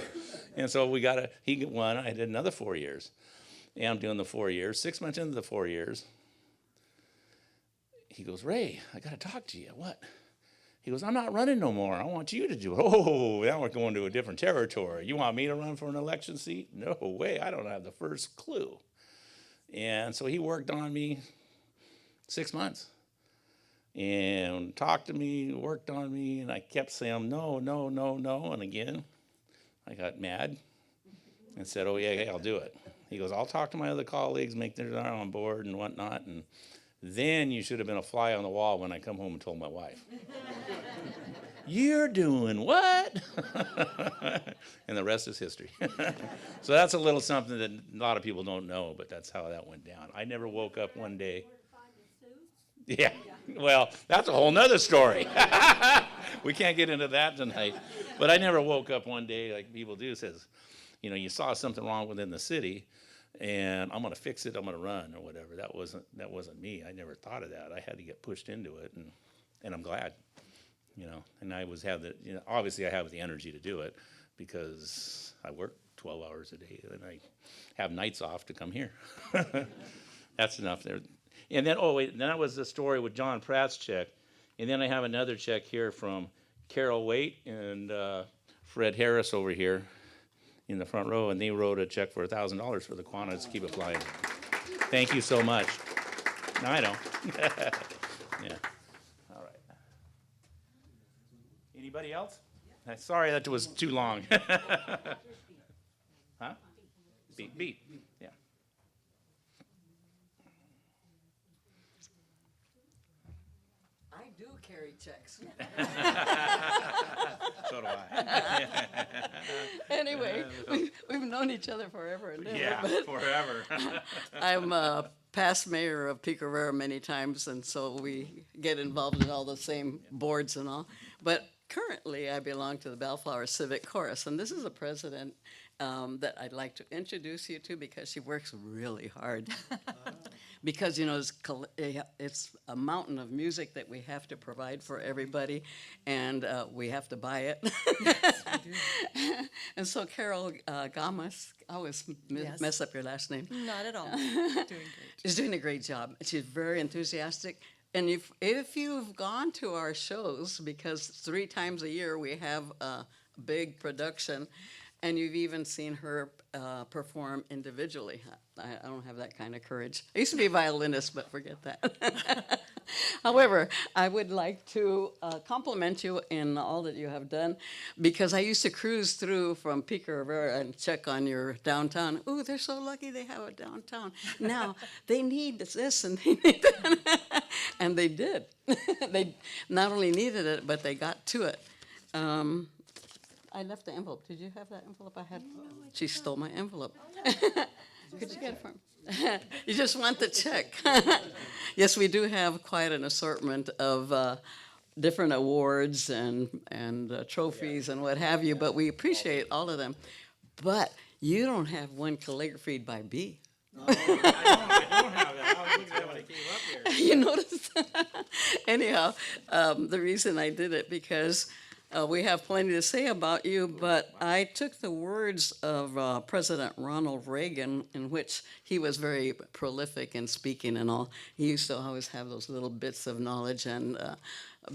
And so he won. I did another 4 years. And I'm doing the 4 years. 6 months into the 4 years, he goes, Ray, I got to talk to you. What? He goes, I'm not running no more. I want you to do it. Oh, now we're going to a different territory. You want me to run for an election seat? No way. I don't have the first clue. And so he worked on me 6 months and talked to me, worked on me, and I kept saying no, no, no, no. And again, I got mad and said, oh, yeah, I'll do it. He goes, I'll talk to my other colleagues, make sure they're on board and whatnot. And then you should have been a fly on the wall when I come home and told my wife. You're doing what? And the rest is history. So that's a little something that a lot of people don't know, but that's how that went down. I never woke up one day. Yeah, well, that's a whole nother story. We can't get into that tonight. But I never woke up one day like people do, says, you know, you saw something wrong within the city, and I'm going to fix it, I'm going to run, or whatever. That wasn't me. I never thought of that. I had to get pushed into it, and I'm glad, you know. And I obviously I have the energy to do it because I work 12 hours a day, and I have nights off to come here. That's enough there. And then, then that was the story with John Pratt's check. And then I have another check here from Carol Waite and Fred Harris over here in the front row, and they wrote a check for $1,000 for the Kiwanis to keep it flying. Thank you so much. No, I know. Yeah. All right. Anybody else? Sorry that was too long. Huh? Beat. Yeah. I do carry checks. So do I. Anyway, we've known each other forever and ever. Yeah, forever. I'm past mayor of Pico Rivera many times, and so we get involved in all the same boards and all. But currently, I belong to the Bellflower Civic Chorus, and this is a president that I'd like to introduce you to because she works really hard. Because, you know, it's a mountain of music that we have to provide for everybody, and we have to buy it. Yes, we do. And so Carol Gamas, I always mess up your last name. Not at all. Doing great. She's doing a great job. She's very enthusiastic. And if you've gone to our shows, because 3 times a year we have a big production, and you've even seen her perform individually. I don't have that kind of courage. I used to be a violinist, but forget that. However, I would like to compliment you in all that you have done, because I used to cruise through from Pico Rivera and check on your downtown. Ooh, they're so lucky they have a downtown. Now, they need this and they need that. And they did. They not only needed it, but they got to it. I left the envelope. Did you have that envelope I had? She stole my envelope. Could you get it for me? You just want the check. Yes, we do have quite an assortment of different awards and trophies and what have you, but we appreciate all of them. But you don't have one calligraphied by B. No, I don't have that. I was looking at when I came up here. You noticed? Anyhow, the reason I did it because we have plenty to say about you, but I took the words of President Ronald Reagan, in which he was very prolific in speaking and all. He used to always have those little bits of knowledge and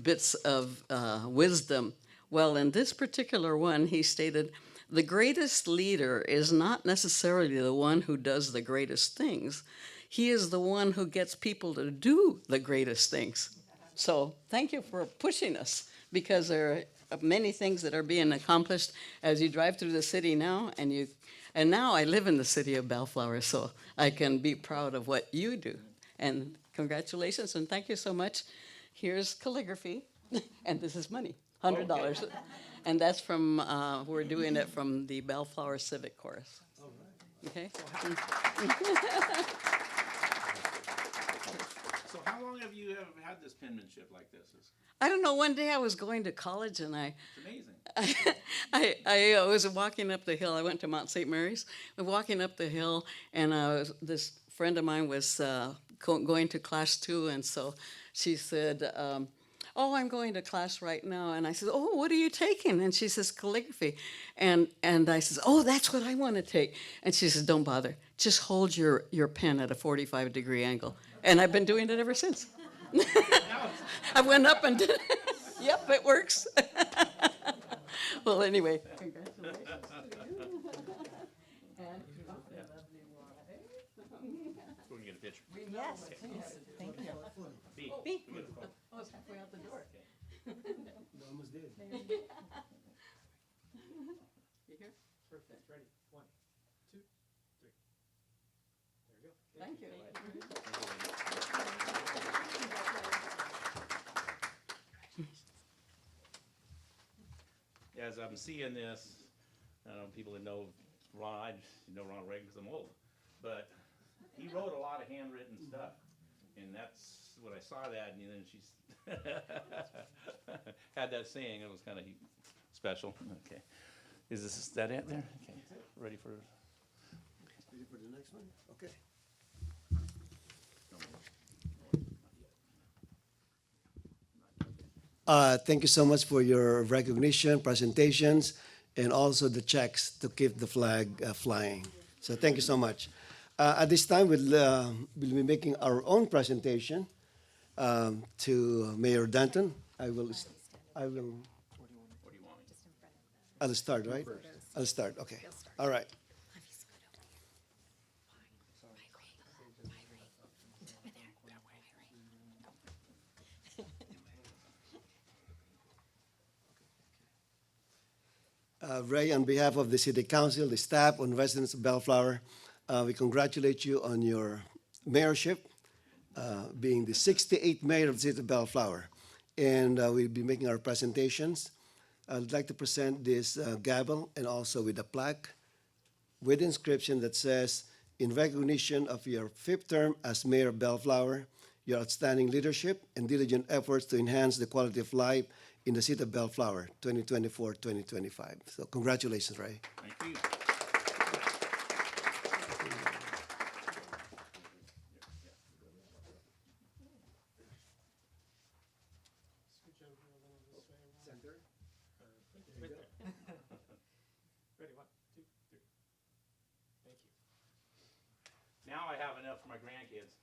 bits of wisdom. Well, in this particular one, he stated, "The greatest leader is not necessarily the one who does the greatest things. He is the one who gets people to do the greatest things." So thank you for pushing us, because there are many things that are being accomplished as you drive through the city now, and now I live in the city of Bellflower, so I can be proud of what you do. And congratulations, and thank you so much. Here's calligraphy, and this is money, $100. Okay. And that's from, we're doing it from the Bellflower Civic Chorus. All right. Okay? So how long have you had this penmanship like this? I don't know. One day I was going to college, and It's amazing. I was walking up the hill. I went to Mount St. Mary's. I was walking up the hill, and this friend of mine was going to class too, and so she said, "Oh, I'm going to class right now." And I said, "Oh, what are you taking?" And she says, "Calligraphy." And I said, "Oh, that's what I want to take." And she says, "Don't bother. Just hold your pen at a 45-degree angle." And I've been doing it ever since. I went up and did it. Yep, it works. Well, anyway, congratulations to you. And lovely wife. We're gonna get a picture. Yes, yes, thank you. B. B. Oh, it's halfway out the door. Almost did. You here? Perfect. Ready? 1, 2, 3. There you go. Thank you. As I'm seeing this, I don't know people that know Ron, I know Ronald Reagan because I'm old, but he wrote a lot of handwritten stuff, and that's when I saw that, and then she's had that saying. It was kind of special. Okay, is that it there? Okay, ready for? Ready for the next one? Okay. Thank you so much for your recognition, presentations, and also the checks to keep the flag flying. So thank you so much. At this time, we'll be making our own presentation to Mayor Danton. I'll start, right? I'll start, okay. All right. Ray, on behalf of the City Council, the staff, and residents of Bellflower, we congratulate you on your mayorship, being the 68th mayor of the City of Bellflower. And we'll be making our presentations. I'd like to present this gavel and also with a plaque with inscription that says, in recognition of your 5th term as mayor of Bellflower, your outstanding leadership and diligent efforts to enhance the quality of life in the City of Bellflower, 2024-2025. So congratulations, Ray. Thank you. Ready? 1, 2, 3. Thank you. Now I have enough for my grandkids.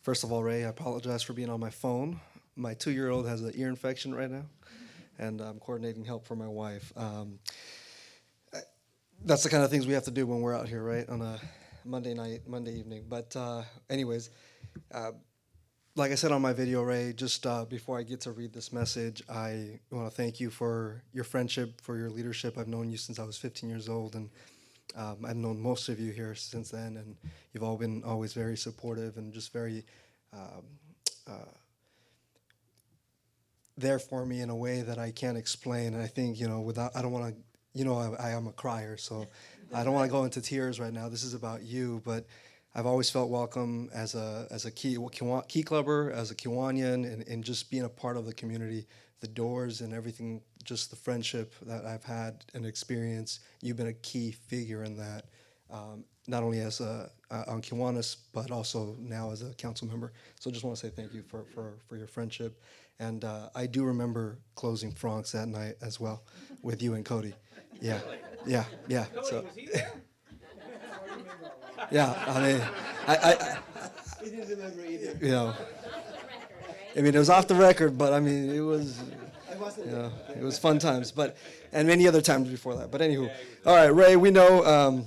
First of all, Ray, I apologize for being on my phone. My 2-year-old has an ear infection right now, and I'm coordinating help for my wife. That's the kind of things we have to do when we're out here, right, on a Monday evening. But anyways, like I said on my video, Ray, just before I get to read this message, I want to thank you for your friendship, for your leadership. I've known you since I was 15 years old, and I've known most of you here since then, and you've all been always very supportive and just very there for me in a way that I can't explain. And I think, without, I don't want to, I am a crier, so I don't want to go into tears right now. This is about you, but I've always felt welcome as a Key Clubber, as a Kiwanian, and just being a part of the community, the doors and everything, just the friendship that I've had and experienced. You've been a key figure in that, not only as on Kiwanis, but also now as a council member. So I just want to say thank you for your friendship. And I do remember closing Franck's that night as well with you and Cody. Yeah, yeah. So, yeah, I mean, I He didn't remember either. I mean, it was off the record, but I mean, it was, it was fun times, and many other times before that. But anywho, all right, Ray, we know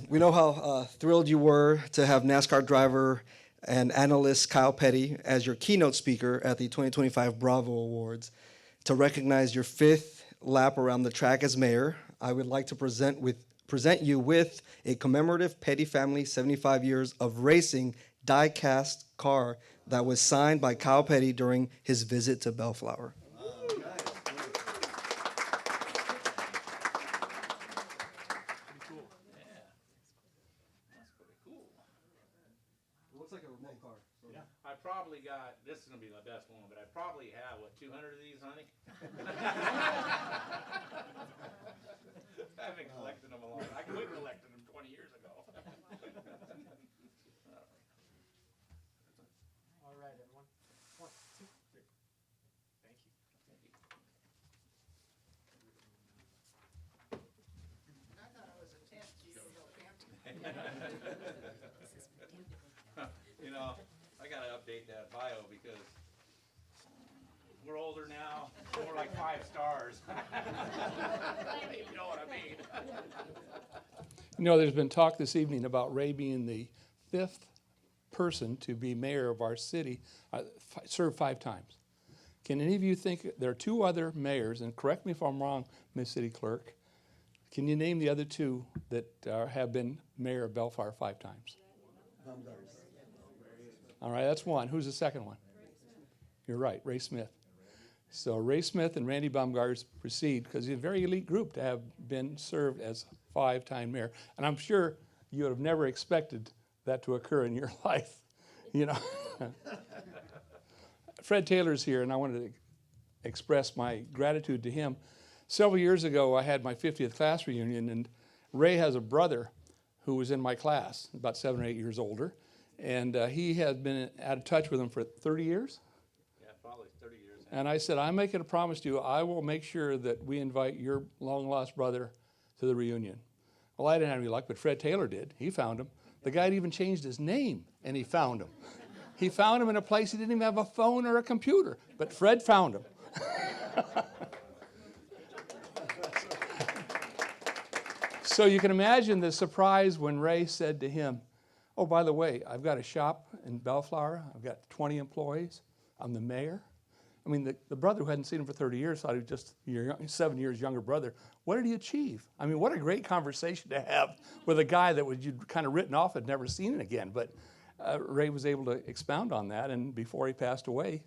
how thrilled you were to have NASCAR driver and analyst Kyle Petty as your keynote speaker at the 2025 Bravo Awards. To recognize your 5th lap around the track as mayor, I would like to present you with a commemorative Petty family 75 years of racing die-cast car that was signed by Kyle Petty during his visit to Bellflower. Looks like a remote car. So. Yeah. I probably got, this is going to be the best one, but I probably have, 200 of these, honey? I've been collecting them a long time. I quit collecting them 20 years ago. All right, everyone. 1, 2, 3. Thank you. You know, I gotta update that bio because we're older now, more like 5 stars. You know what I mean? You know, there's been talk this evening about Ray being the 5th person to be mayor of our city, served 5 times. Can any of you think, there are 2 other mayors, and correct me if I'm wrong, Ms. City Clerk, can you name the other 2 that have been mayor of Bellflower 5 times? All right, that's one. Who's the second one? You're right, Ray Smith. So Ray Smith and Randy Baumgardner proceed, because he's a very elite group to have been served as 5-time mayor. And I'm sure you would have never expected that to occur in your life, you know. Fred Taylor's here, and I wanted to express my gratitude to him. Several years ago, I had my 50th class reunion, and Ray has a brother who was in my class, about 7 or 8 years older, and he had been out of touch with him for 30 years. Yeah, probably 30 years. And I said, I'm making a promise to you, I will make sure that we invite your long-lost brother to the reunion. Well, I didn't have any luck, but Fred Taylor did. He found him. The guy had even changed his name, and he found him. He found him in a place he didn't even have a phone or a computer, but Fred found him. So you can imagine the surprise when Ray said to him, oh, by the way, I've got a shop in Bellflower. I've got 20 employees. I'm the mayor. I mean, the brother who hadn't seen him for 30 years thought he was just your 7 years younger brother. What did he achieve? I mean, what a great conversation to have with a guy that you'd kind of written off and never seen it again. But Ray was able to expound on that, and before he passed away,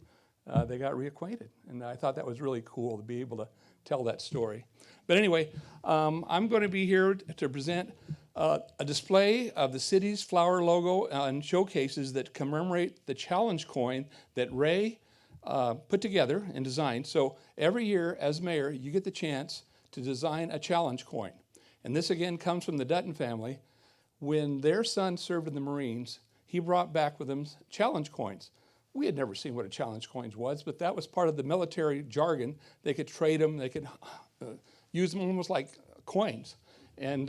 they got reacquainted. And I thought that was really cool to be able to tell that story. But anyway, I'm going to be here to present a display of the city's flower logo and showcases that commemorate the challenge coin that Ray put together and designed. So every year as mayor, you get the chance to design a challenge coin. And this again comes from the Dutton family. When their son served in the Marines, he brought back with him challenge coins. We had never seen what a challenge coin was, but that was part of the military jargon. They could trade them, they could use them almost like coins. And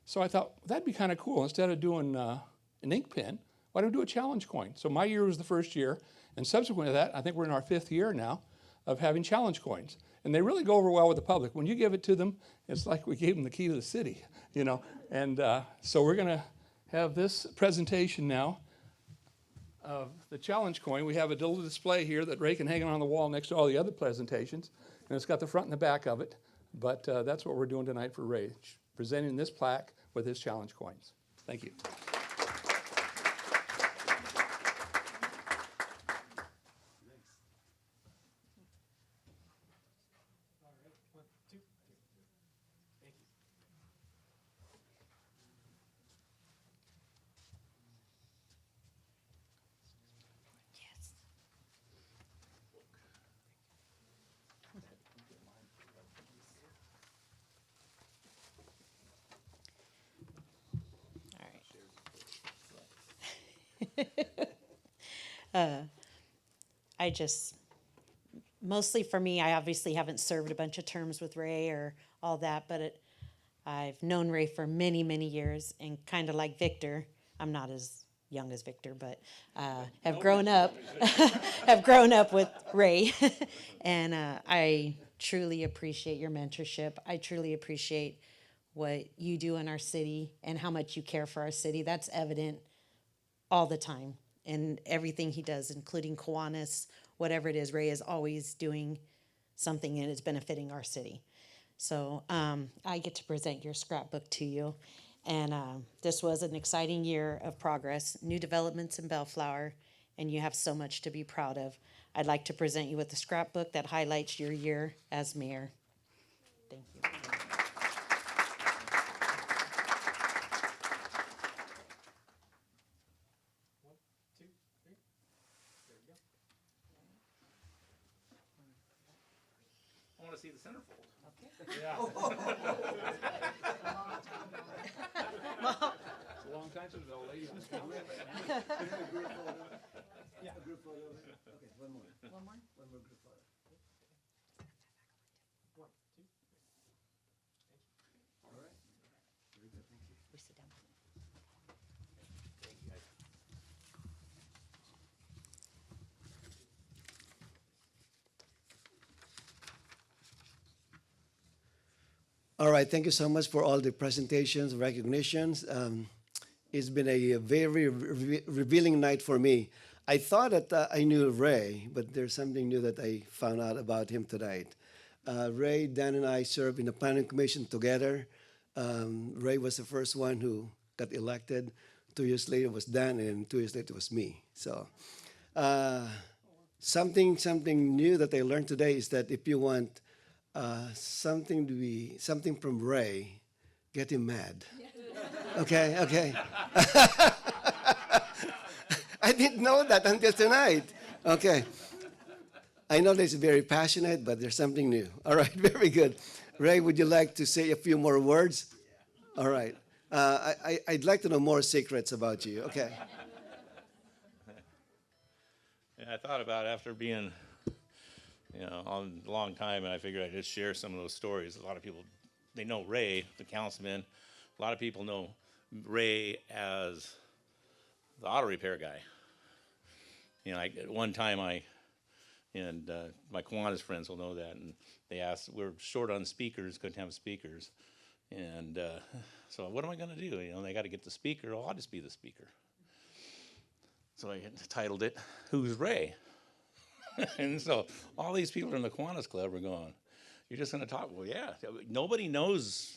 so I thought, that'd be kind of cool. Instead of doing an ink pen, why don't we do a challenge coin? So my year was the first year, and subsequent to that, I think we're in our 5th year now of having challenge coins. And they really go over well with the public. When you give it to them, it's like we gave them the key to the city, you know. And so we're going to have this presentation now of the challenge coin. We have a little display here that Ray can hang on the wall next to all the other presentations. And it's got the front and the back of it. But that's what we're doing tonight for Ray, presenting this plaque with his challenge coins. Thank you. I just, mostly for me, I obviously haven't served a bunch of terms with Ray or all that, but I've known Ray for many, many years, and kind of like Victor, I'm not as young as Victor, but have grown up with Ray. And I truly appreciate your mentorship. I truly appreciate what you do in our city and how much you care for our city. That's evident all the time in everything he does, including Kiwanis, whatever it is. Ray is always doing something and it's benefiting our city. So I get to present your scrapbook to you. And this was an exciting year of progress, new developments in Bellflower, and you have so much to be proud of. I'd like to present you with a scrapbook that highlights your year as mayor. Thank you. I want to see the centerfold. Okay. Yeah. It's a long time since the old lady was coming. Yeah. A group photo. Okay, one more. One more? One more group photo. 1, 2, 3. All right. Very good, thank you. We sit down. All right, thank you so much for all the presentations, recognitions. It's been a very revealing night for me. I thought that I knew Ray, but there's something new that I found out about him tonight. Ray, Dan, and I served in the planning commission together. Ray was the first one who got elected. 2 years later was Dan, and 2 years later was me. So something new that I learned today is that if you want something from Ray, get him mad. Okay, okay. I didn't know that until tonight. Okay. I know that he's very passionate, but there's something new. All right, very good. Ray, would you like to say a few more words? All right. I'd like to know more secrets about you. Okay. Yeah, I thought about it after being, on a long time, and I figured I'd just share some of those stories. A lot of people, they know Ray, the councilman. A lot of people know Ray as the auto repair guy. At one time my Kiwanis friends will know that, and they asked, we're short on speakers, couldn't have speakers. And so what am I going to do? They got to get the speaker. I'll just be the speaker. So I titled it, Who's Ray? And so all these people in the Kiwanis Club are going, you're just going to talk? Well, yeah. Nobody knows,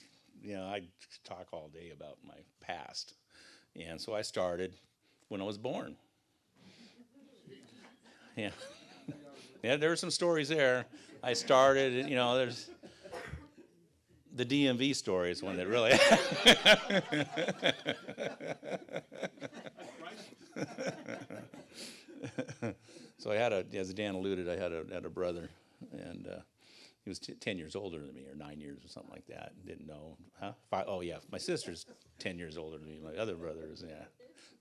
I talk all day about my past. And so I started when I was born. Yeah. Yeah, there were some stories there. I started, there's the DMV story is one that really. So I had as Dan alluded, I had a brother, and he was 10 years older than me, or 9 years or something like that. Didn't know, huh? Oh yeah, my sister's 10 years older than me. My other brother is,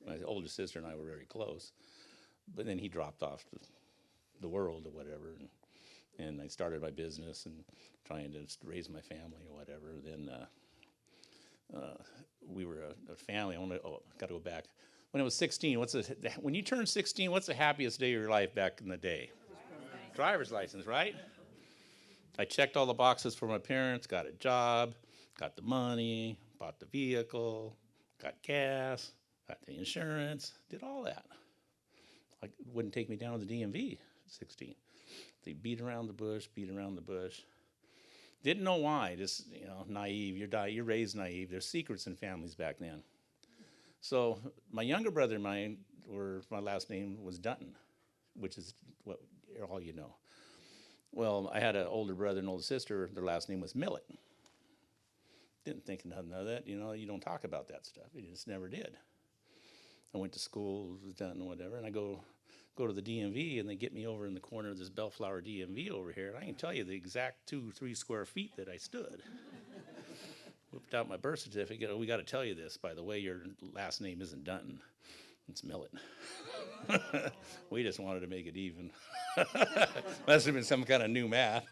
my older sister and I were very close, but then he dropped off the world or whatever, and I started my business and trying to raise my family or whatever. Then we were a family. Got to go back. When I was 16, when you turn 16, what's the happiest day of your life back in the day? Driver's license, right? I checked all the boxes for my parents, got a job, got the money, bought the vehicle, got gas, got the insurance, did all that. It wouldn't take me down to the DMV at 16. They beat around the bush. Didn't know why, just, naive. You're raised naive. There's secrets in families back then. So my younger brother and mine, my last name was Dutton, which is what all you know. Well, I had an older brother and older sister. Their last name was Millet. Didn't think nothing of that. You don't talk about that stuff. You just never did. I went to school, was done and whatever, and I go to the DMV, and they get me over in the corner of this Bellflower DMV over here, and I can tell you the exact 2-3 square feet that I stood. Whipped out my birth certificate. We got to tell you this, by the way, your last name isn't Dutton. It's Millet. We just wanted to make it even. Must have been some kind of new math.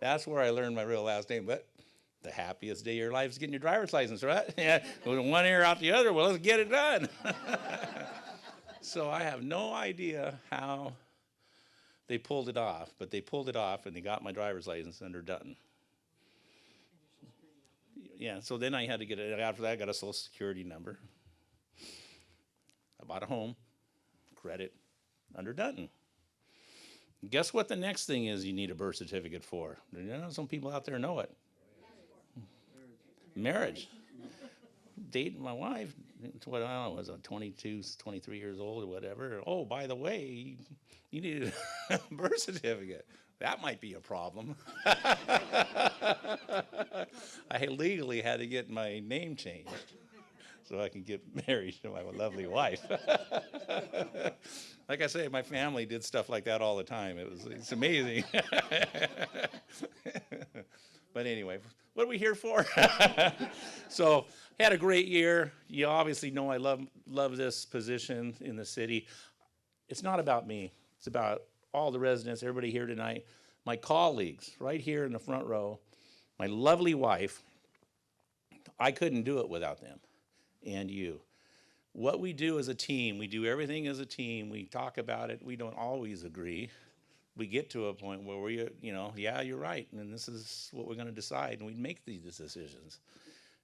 That's where I learned my real last name. But the happiest day of your life is getting your driver's license, right? Yeah, with one ear out the other. Well, let's get it done. So I have no idea how they pulled it off, but they pulled it off, and they got my driver's license under Dutton. Yeah, so then I had to get it. After that, I got a Social Security number. I bought a home, credit, under Dutton. Guess what the next thing is you need a birth certificate for? Some people out there know it. Marriage. Dating my wife, what I don't know, was 22, 23 years old or whatever. Oh, by the way, you need a birth certificate. That might be a problem. I legally had to get my name changed so I can get married to my lovely wife. Like I say, my family did stuff like that all the time. It's amazing. But anyway, what are we here for? So, had a great year. You obviously know I love this position in the city. It's not about me. It's about all the residents, everybody here tonight, my colleagues right here in the front row, my lovely wife. I couldn't do it without them, and you. What we do as a team, we do everything as a team. We talk about it. We don't always agree, we get to a point where yeah, you're right, and this is what we're going to decide, and we'd make these decisions.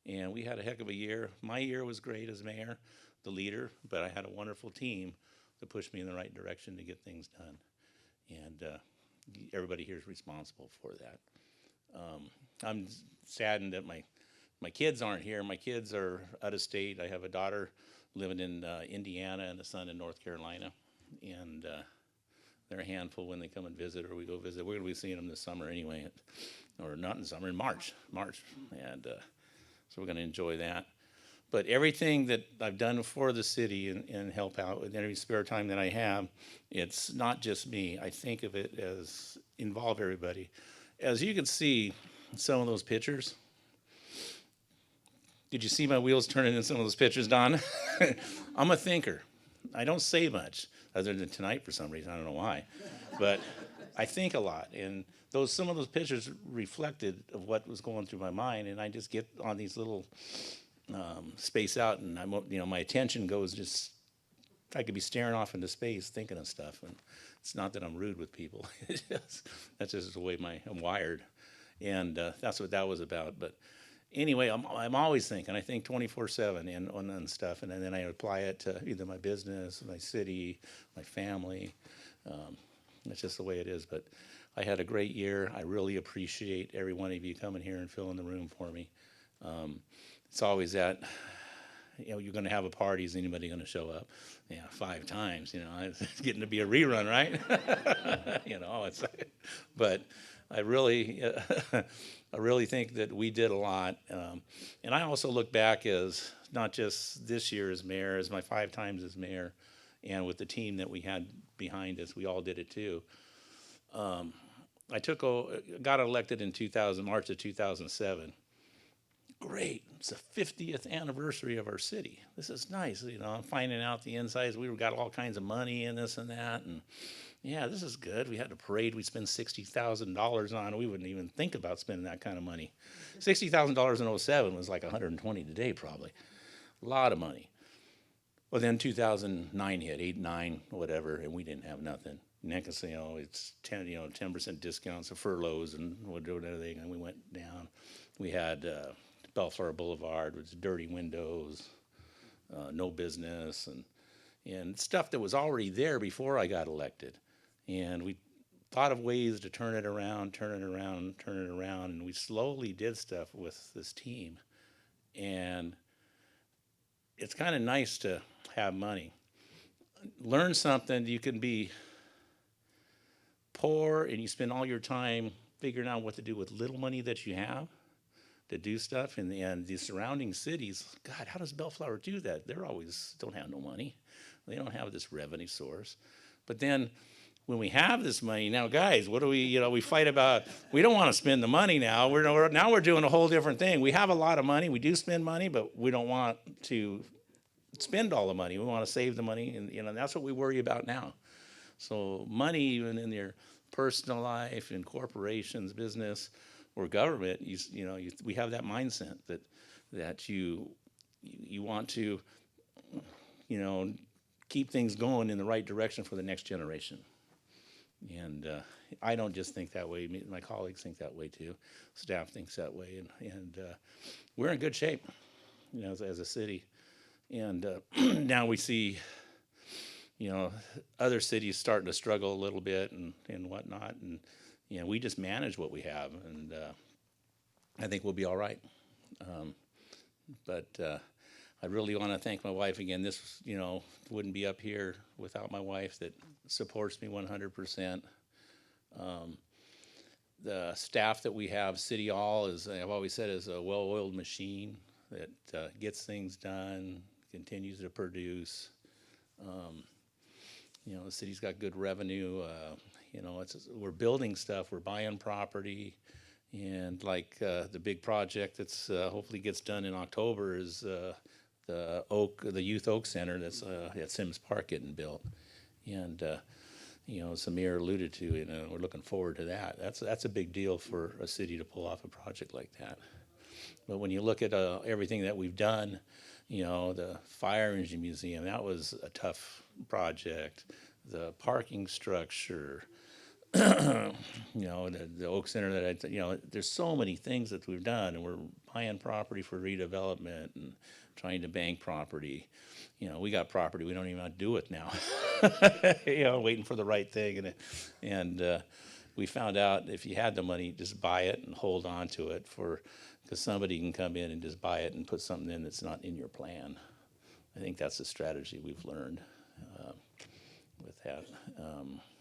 And we had a heck of a year. My year was great as mayor, the leader, but I had a wonderful team to push me in the right direction to get things done. And everybody here is responsible for that. I'm saddened that my kids aren't here. My kids are out of state. I have a daughter living in Indiana and a son in North Carolina. And they're a handful when they come and visit or we go visit. We're going to be seeing them this summer anyway, or not in summer, in March. And so we're going to enjoy that. But everything that I've done for the city and help out with every spare time that I have, it's not just me. I think of it as involve everybody. As you can see, some of those pictures. Did you see my wheels turning in some of those pictures, Don? I'm a thinker. I don't say much, other than tonight for some reason. I don't know why. But I think a lot. And some of those pictures reflected of what was going through my mind. And I just get on these little space out, and my attention goes just. I could be staring off into space thinking of stuff, and it's not that I'm rude with people. That's just the way I'm wired, and that's what that was about. But anyway, I'm always thinking. I think 24/7 and on stuff, and then I apply it to either my business, my city, my family. That's just the way it is. But I had a great year. I really appreciate every one of you coming here and filling the room for me. It's always that, you're going to have a party. Is anybody going to show up? Yeah, 5 times. It's getting to be a rerun, right? But I really, I really think that we did a lot. And I also look back as not just this year as mayor, as my 5 times as mayor, and with the team that we had behind us, we all did it too. I got elected in March of 2007. Great, it's the 50th anniversary of our city. This is nice, I'm finding out the insides. We got all kinds of money and this and that, and yeah, this is good. We had a parade we spent $60,000 on. We wouldn't even think about spending that kind of money. $60,000 in 07 was like 120 today probably. A lot of money. Well, then 2009 hit, 8, 9, whatever, and we didn't have nothing. Next, it's 10% discounts of furloughs and whatever, and we went down. We had Bellflower Boulevard with dirty windows, no business, and stuff that was already there before I got elected. And we thought of ways to turn it around, and we slowly did stuff with this team. And it's kind of nice to have money. Learn something. You can be poor and you spend all your time figuring out what to do with little money that you have to do stuff. And the surrounding cities, God, how does Bellflower do that? They're always don't have no money. They don't have this revenue source. But then when we have this money, now guys, what do we fight about? We don't want to spend the money now. Now we're doing a whole different thing. We have a lot of money. We do spend money, but we don't want to spend all the money. We want to save the money, and that's what we worry about now. So money, even in your personal life, in corporations, business, or government, we have that mindset that you want to, keep things going in the right direction for the next generation. And I don't just think that way. My colleagues think that way too. Staff thinks that way, and we're in good shape, as a city. And now we see, other cities starting to struggle a little bit and whatnot, and we just manage what we have, and I think we'll be all right. But I really want to thank my wife again. This, wouldn't be up here without my wife that supports me 100%. The staff that we have, City Hall, I've always said, is a well-oiled machine that gets things done, continues to produce. The city's got good revenue. We're building stuff. We're buying property. And like the big project that's hopefully gets done in October is the Youth Oak Center that's at Sims Park getting built. And Samir alluded to, we're looking forward to that. That's a big deal for a city to pull off a project like that. But when you look at everything that we've done, the Fire Engine Museum, that was a tough project. The parking structure, you know, the Oak Center that you know, there's so many things that we've done, and we're buying property for redevelopment and trying to bank property. You know, we got property we don't even know how to do it now. You know, waiting for the right thing, and we found out if you had the money, just buy it and hold on to it because somebody can come in and just buy it and put something in that's not in your plan. I think that's the strategy we've learned with that.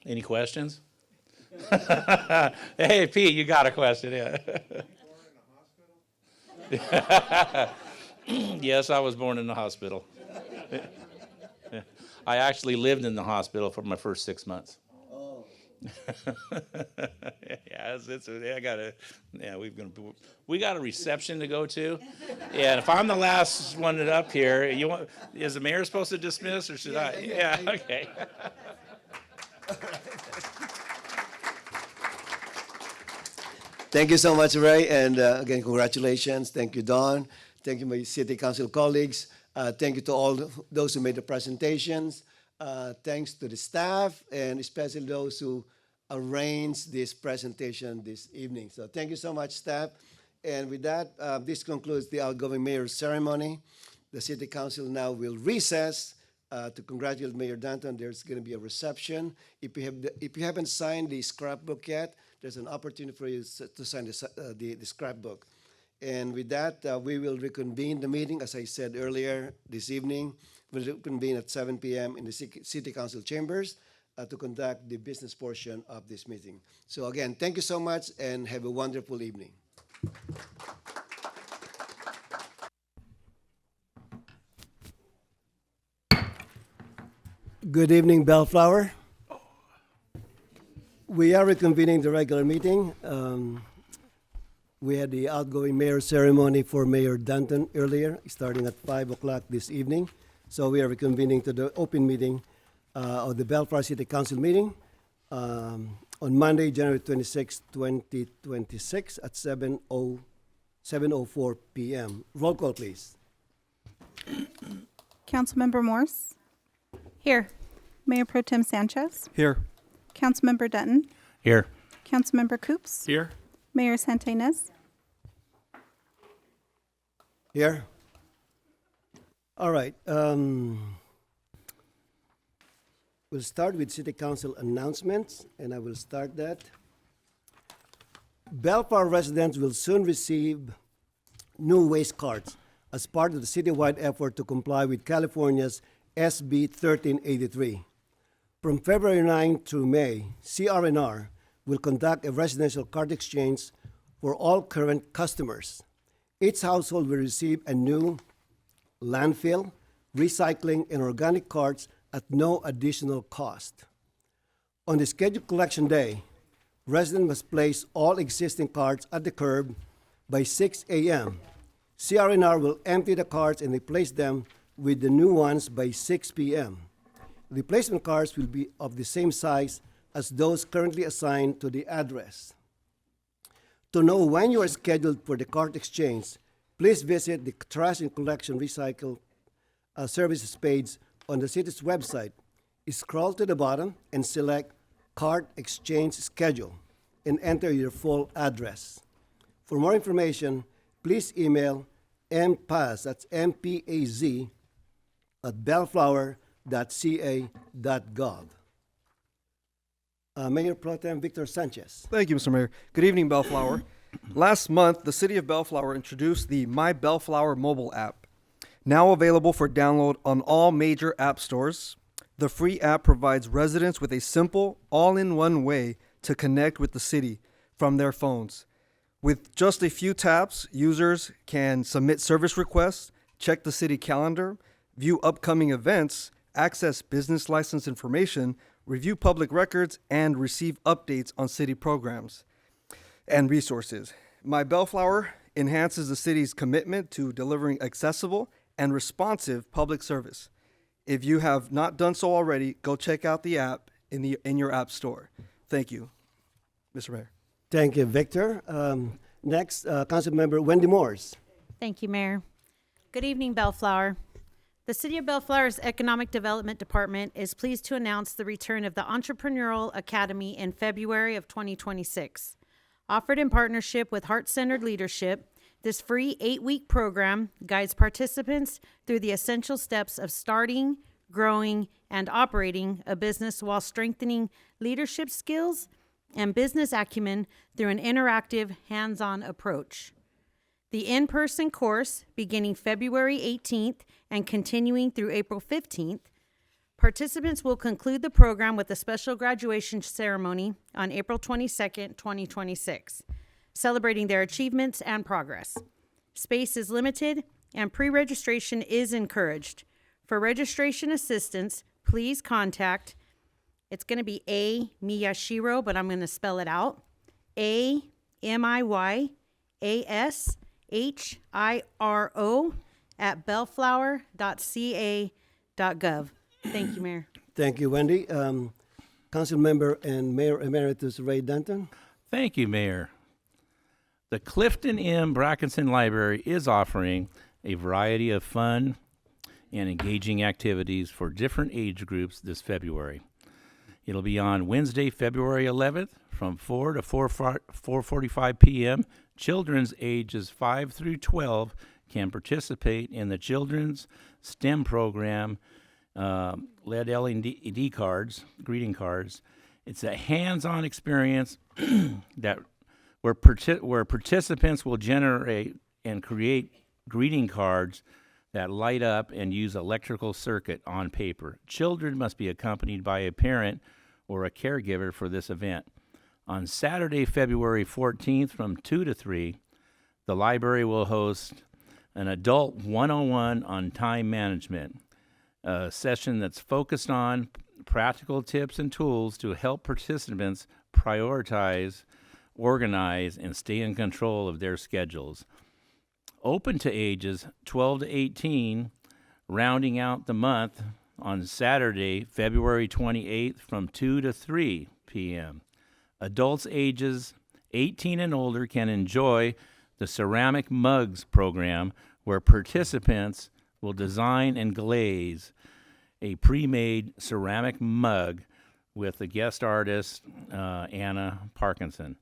Any questions? Hey, Pete, you got a question? Yeah. Yes, I was born in the hospital. I actually lived in the hospital for my first 6 months. Oh. Yeah, we got a reception to go to. Yeah, and if I'm the last one up here, is the mayor supposed to dismiss or should I? Yeah, okay. Thank you so much, Ray, and again, congratulations. Thank you, Don. Thank you, my city council colleagues. Thank you to all those who made the presentations. Thanks to the staff, and especially those who arranged this presentation this evening. So thank you so much, staff. And with that, this concludes the outgoing mayor's ceremony. The city council now will recess to congratulate Mayor Danton. There's going to be a reception. If you haven't signed the scrapbook yet, there's an opportunity for you to sign the scrapbook. And with that, we will reconvene the meeting, as I said earlier this evening. We'll reconvene at 7 p.m. in the City Council chambers to conduct the business portion of this meeting. So again, thank you so much and have a wonderful evening. Good evening, Bellflower. We are reconvening the regular meeting. We had the outgoing mayor ceremony for Mayor Danton earlier, starting at 5 o'clock this evening. So we are reconvening to the open meeting of the Bellflower City Council meeting on Monday, January 26, 2026 at 7:04 p.m. Roll call, please. Councilmember Morse? Here. Mayor Pro Tem Sanchez? Here. Councilmember Dutton? Here. Councilmember Coops? Here. Mayor Santinez? Here. All right. We'll start with City Council announcements, and I will start that. Bellflower residents will soon receive new waste cards as part of the citywide effort to comply with California's SB 1383. From February 9 through May, CRNR will conduct a residential card exchange for all current customers. Each household will receive a new landfill, recycling, and organic cards at no additional cost. On the scheduled collection day, residents must place all existing cards at the curb by 6 a.m. CRNR will empty the cards and replace them with the new ones by 6 p.m. Replacement cards will be of the same size as those currently assigned to the address. To know when you are scheduled for the card exchange, please visit the Trash and Collection Recycle Services page on the city's website. Scroll to the bottom and select Card Exchange Schedule and enter your full address. For more information, please email mpaz, that's M-P-A-Z, at bellflower.ca.gov. Mayor Pro Tem Victor Sanchez. Thank you, Mr. Mayor. Good evening, Bellflower. Last month, the City of Bellflower introduced the My Bellflower mobile app. Now available for download on all major app stores, the free app provides residents with a simple, all-in-one way to connect with the city from their phones. With just a few taps, users can submit service requests, check the city calendar, view upcoming events, access business license information, review public records, and receive updates on city programs and resources. My Bellflower enhances the city's commitment to delivering accessible and responsive public service. If you have not done so already, go check out the app in your app store. Thank you, Mr. Mayor. Thank you, Victor. Next, Councilmember Wendy Morse. Thank you, Mayor. Good evening, Bellflower. The City of Bellflower's Economic Development Department is pleased to announce the return of the Entrepreneurial Academy in February of 2026. Offered in partnership with Heart-Centered Leadership, this free 8-week program guides participants through the essential steps of starting, growing, and operating a business while strengthening leadership skills and business acumen through an interactive, hands-on approach. The in-person course, beginning February 18th and continuing through April 15th, participants will conclude the program with a special graduation ceremony on April 22nd, 2026, celebrating their achievements and progress. Space is limited and pre-registration is encouraged. For registration assistance, please contact, it's going to be A. Miyashiro, but I'm going to spell it out, AMIYASHIRO @bellflower.ca.gov. Thank you, Mayor. Thank you, Wendy. Council Member and Mayor Emeritus Ray Dunton. Thank you, Mayor. The Clifton M. Brackenson Library is offering a variety of fun and engaging activities for different age groups this February. It'll be on Wednesday, February 11th from 4 to 4:45 p.m. Children's ages 5 through 12 can participate in the Children's STEM program, LED LED cards, greeting cards. It's a hands-on experience where participants will generate and create greeting cards that light up and use electrical circuit on paper. Children must be accompanied by a parent or a caregiver for this event. On Saturday, February 14th from 2 to 3, the library will host an adult 101 on time management, a session that's focused on practical tips and tools to help participants prioritize, organize, and stay in control of their schedules. Open to ages 12 to 18, rounding out the month on Saturday, February 28th from 2 to 3 p.m. Adults ages 18 and older can enjoy the Ceramic Mugs program, where participants will design and glaze a pre-made ceramic mug with the guest artist, Anna Parkinson.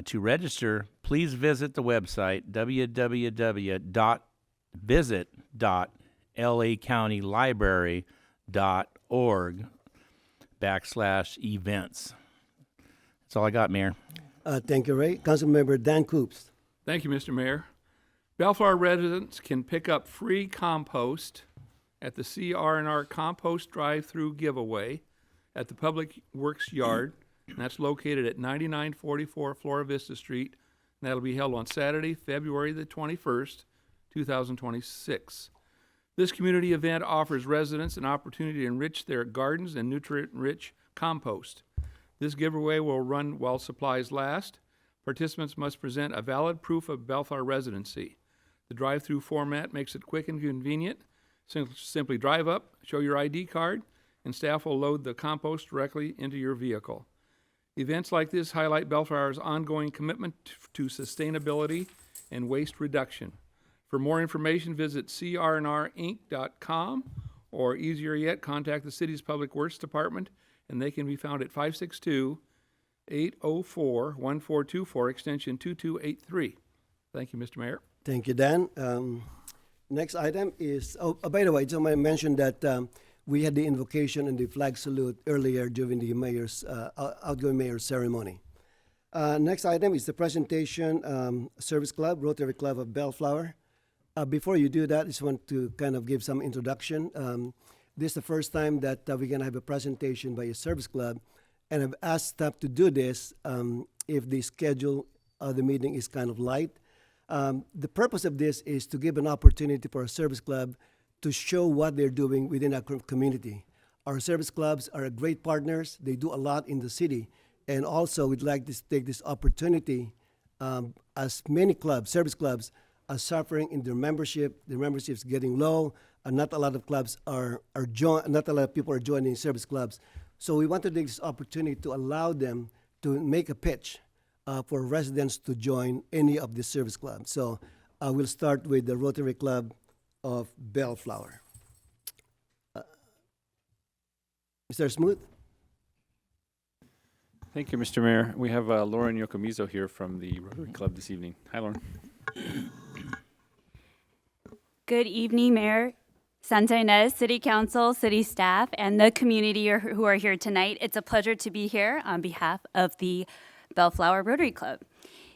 To register, please visit the website visit.lacountylibrary.org/events. That's all I got, Mayor. Thank you, Ray. Councilmember Dan Coops. Thank you, Mr. Mayor. Bellflower residents can pick up free compost at the CR&R Compost Drive-Through Giveaway at the Public Works Yard, and that's located at 9944 Flora Vista Street, and that'll be held on Saturday, February the 21st, 2026. This community event offers residents an opportunity to enrich their gardens and nutrient-rich compost. This giveaway will run while supplies last. Participants must present a valid proof of Bellflower residency. The drive-through format makes it quick and convenient. Simply drive up, show your ID card, and staff will load the compost directly into your vehicle. Events like this highlight Bellflower's ongoing commitment to sustainability and waste reduction. For more information, visit crnrinc.com, or easier yet, contact the city's Public Works Department, and they can be found at 562-804-1424, extension 2283. Thank you, Mr. Mayor. Thank you, Dan. Next item is, by the way, somebody mentioned that we had the invocation and the flag salute earlier during the mayor's outgoing mayor's ceremony. Next item is the presentation, Service Club, Rotary Club of Bellflower. Before you do that, I just want to kind of give some introduction. This is the first time that we're going to have a presentation by a service club, and I've asked staff to do this if the schedule of the meeting is kind of light. The purpose of this is to give an opportunity for a service club to show what they're doing within our community. Our service clubs are great partners. They do a lot in the city. And also, we'd like to take this opportunity, as many clubs, service clubs, are suffering in their membership. The membership's getting low, and not a lot of clubs not a lot of people are joining service clubs. So we want to take this opportunity to allow them to make a pitch for residents to join any of the service clubs. So we'll start with the Rotary Club of Bellflower. Mr. Smooth? Thank you, Mr. Mayor. We have Lauren Yokomizo here from the Rotary Club this evening. Hi, Lauren. Good evening, Mayor, Santa Ynez, City Council, City staff, and the community who are here tonight. It's a pleasure to be here on behalf of the Bellflower Rotary Club.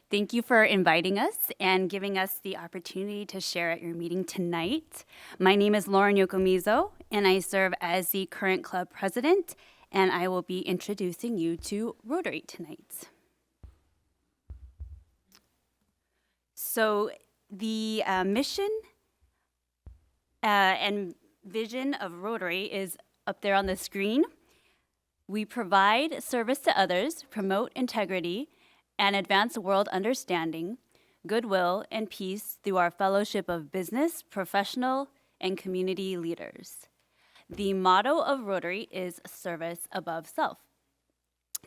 Thank you for inviting us and giving us the opportunity to share at your meeting tonight. My name is Lauren Yokomizo, and I serve as the current club president, and I will be introducing you to Rotary tonight. So the mission and vision of Rotary is up there on the screen. We provide service to others, promote integrity, and advance world understanding, goodwill, and peace through our fellowship of business, professional, and community leaders. The motto of Rotary is service above self.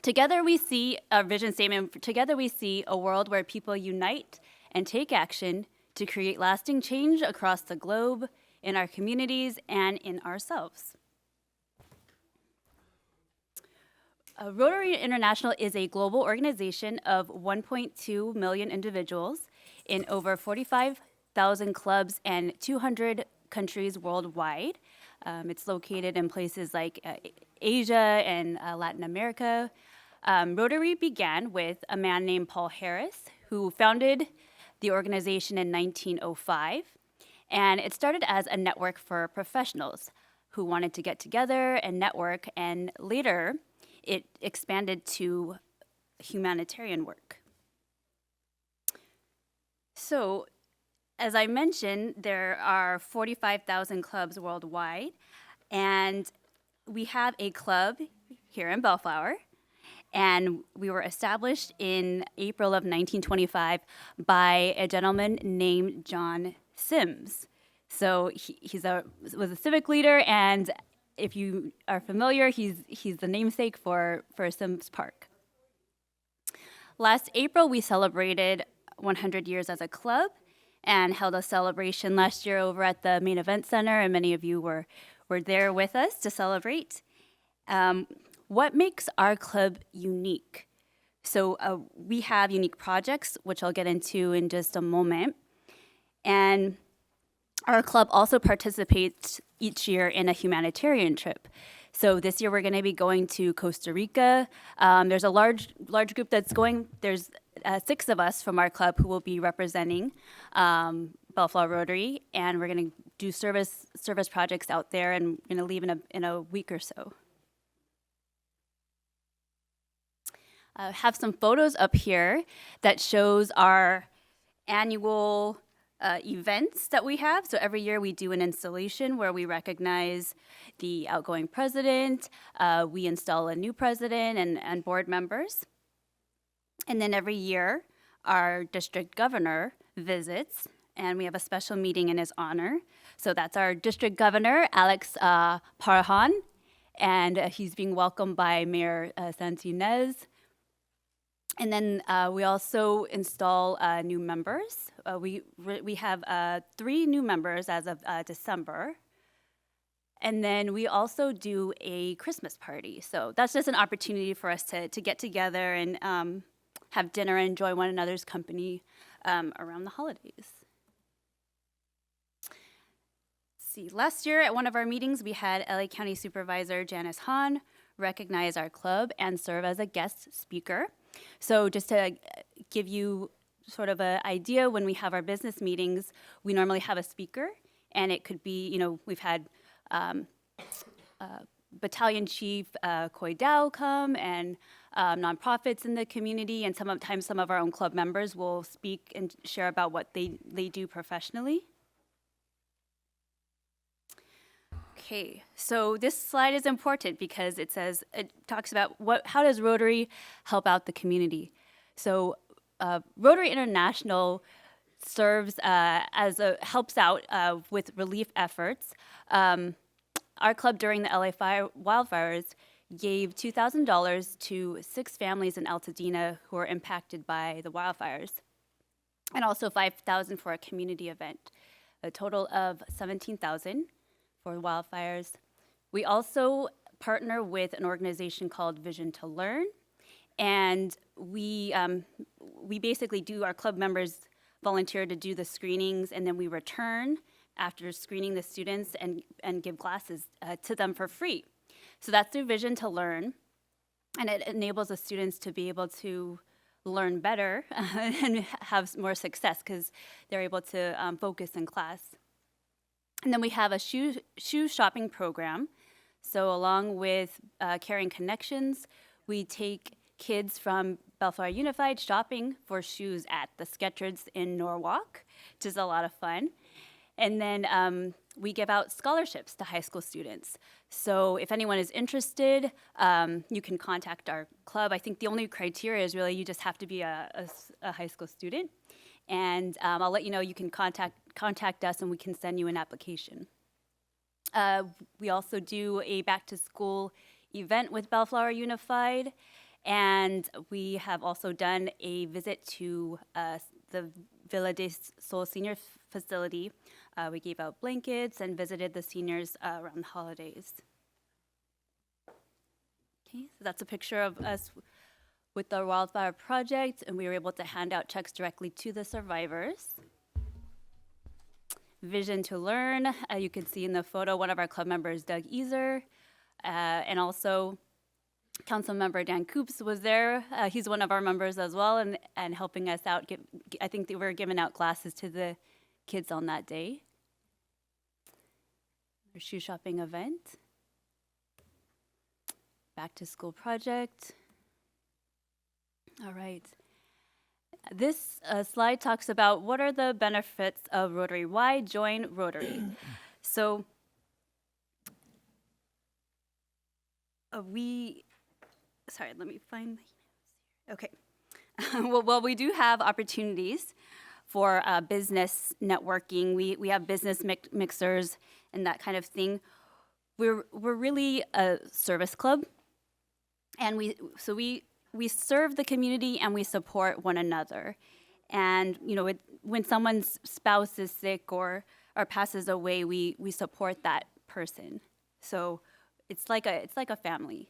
Together we see our vision statement, together we see a world where people unite and take action to create lasting change across the globe, in our communities, and in ourselves. Rotary International is a global organization of 1.2 million individuals in over 45,000 clubs and 200 countries worldwide. It's located in places like Asia and Latin America. Rotary began with a man named Paul Harris, who founded the organization in 1905. And it started as a network for professionals who wanted to get together and network, and later it expanded to humanitarian work. So, as I mentioned, there are 45,000 clubs worldwide, and we have a club here in Bellflower, and we were established in April of 1925 by a gentleman named John Sims. So he was a civic leader, and if you are familiar, he's the namesake for Sims Park. Last April, we celebrated 100 years as a club and held a celebration last year over at the Main Event Center, and many of you were there with us to celebrate. What makes our club unique? So we have unique projects, which I'll get into in just a moment. And our club also participates each year in a humanitarian trip. So this year we're going to be going to Costa Rica. There's a large group that's going. There's 6 of us from our club who will be representing Bellflower Rotary, and we're going to do service projects out there, and we're going to leave in a week or so. Have some photos up here that shows our annual events that we have. So every year we do an installation where we recognize the outgoing president, we install a new president and board members. And then every year our district governor visits, and we have a special meeting in his honor. So that's our district governor, Alex Parahan, and he's being welcomed by Mayor Santa Ynez. And then we also install new members. We have 3 new members as of December. And then we also do a Christmas party. So that's just an opportunity for us to get together and have dinner and enjoy one another's company around the holidays. See, last year at one of our meetings, we had LA County Supervisor Janice Hahn recognize our club and serve as a guest speaker. So just to give you sort of an idea, when we have our business meetings, we normally have a speaker, and it could be, we've had Battalion Chief Coy Dow come, and nonprofits in the community, and sometimes some of our own club members will speak and share about what they do professionally. Okay, so this slide is important because it talks about how does Rotary help out the community. So Rotary International serves helps out with relief efforts. Our club during the LA wildfires gave $2,000 to 6 families in Altadena who were impacted by the wildfires, and also $5,000 for a community event, a total of $17,000 for wildfires. We also partner with an organization called Vision to Learn. And we basically our club members volunteer to do the screenings, and then we return after screening the students and give classes to them for free. So that's through Vision to Learn, and it enables the students to be able to learn better and have more success because they're able to focus in class. And then we have a shoe shopping program. So along with Caring Connections, we take kids from Bellflower Unified shopping for shoes at the Skechers in Norwalk, which is a lot of fun. And then we give out scholarships to high school students. So if anyone is interested, you can contact our club. I think the only criteria is really you just have to be a high school student. And I'll let you know, you can contact us and we can send you an application. We also do a back to school event with Bellflower Unified. And we have also done a visit to the Villa de Sol Senior Facility. We gave out blankets and visited the seniors around the holidays. Okay, so that's a picture of us with the Wildfire Project, and we were able to hand out checks directly to the survivors. Vision to Learn, you can see in the photo one of our club members, Doug Easer, and also Councilmember Dan Coops was there. He's one of our members as well, and helping us out. I think they were giving out glasses to the kids on that day. Our shoe shopping event. Back to school project. All right. This slide talks about what are the benefits of Rotary. Why join Rotary? So sorry, let me find my notes here. Okay. well, we do have opportunities for business networking. We have business mixers and that kind of thing. We're really a service club, and we serve the community and we support one another. And when someone's spouse is sick or passes away, we support that person. So it's like a family.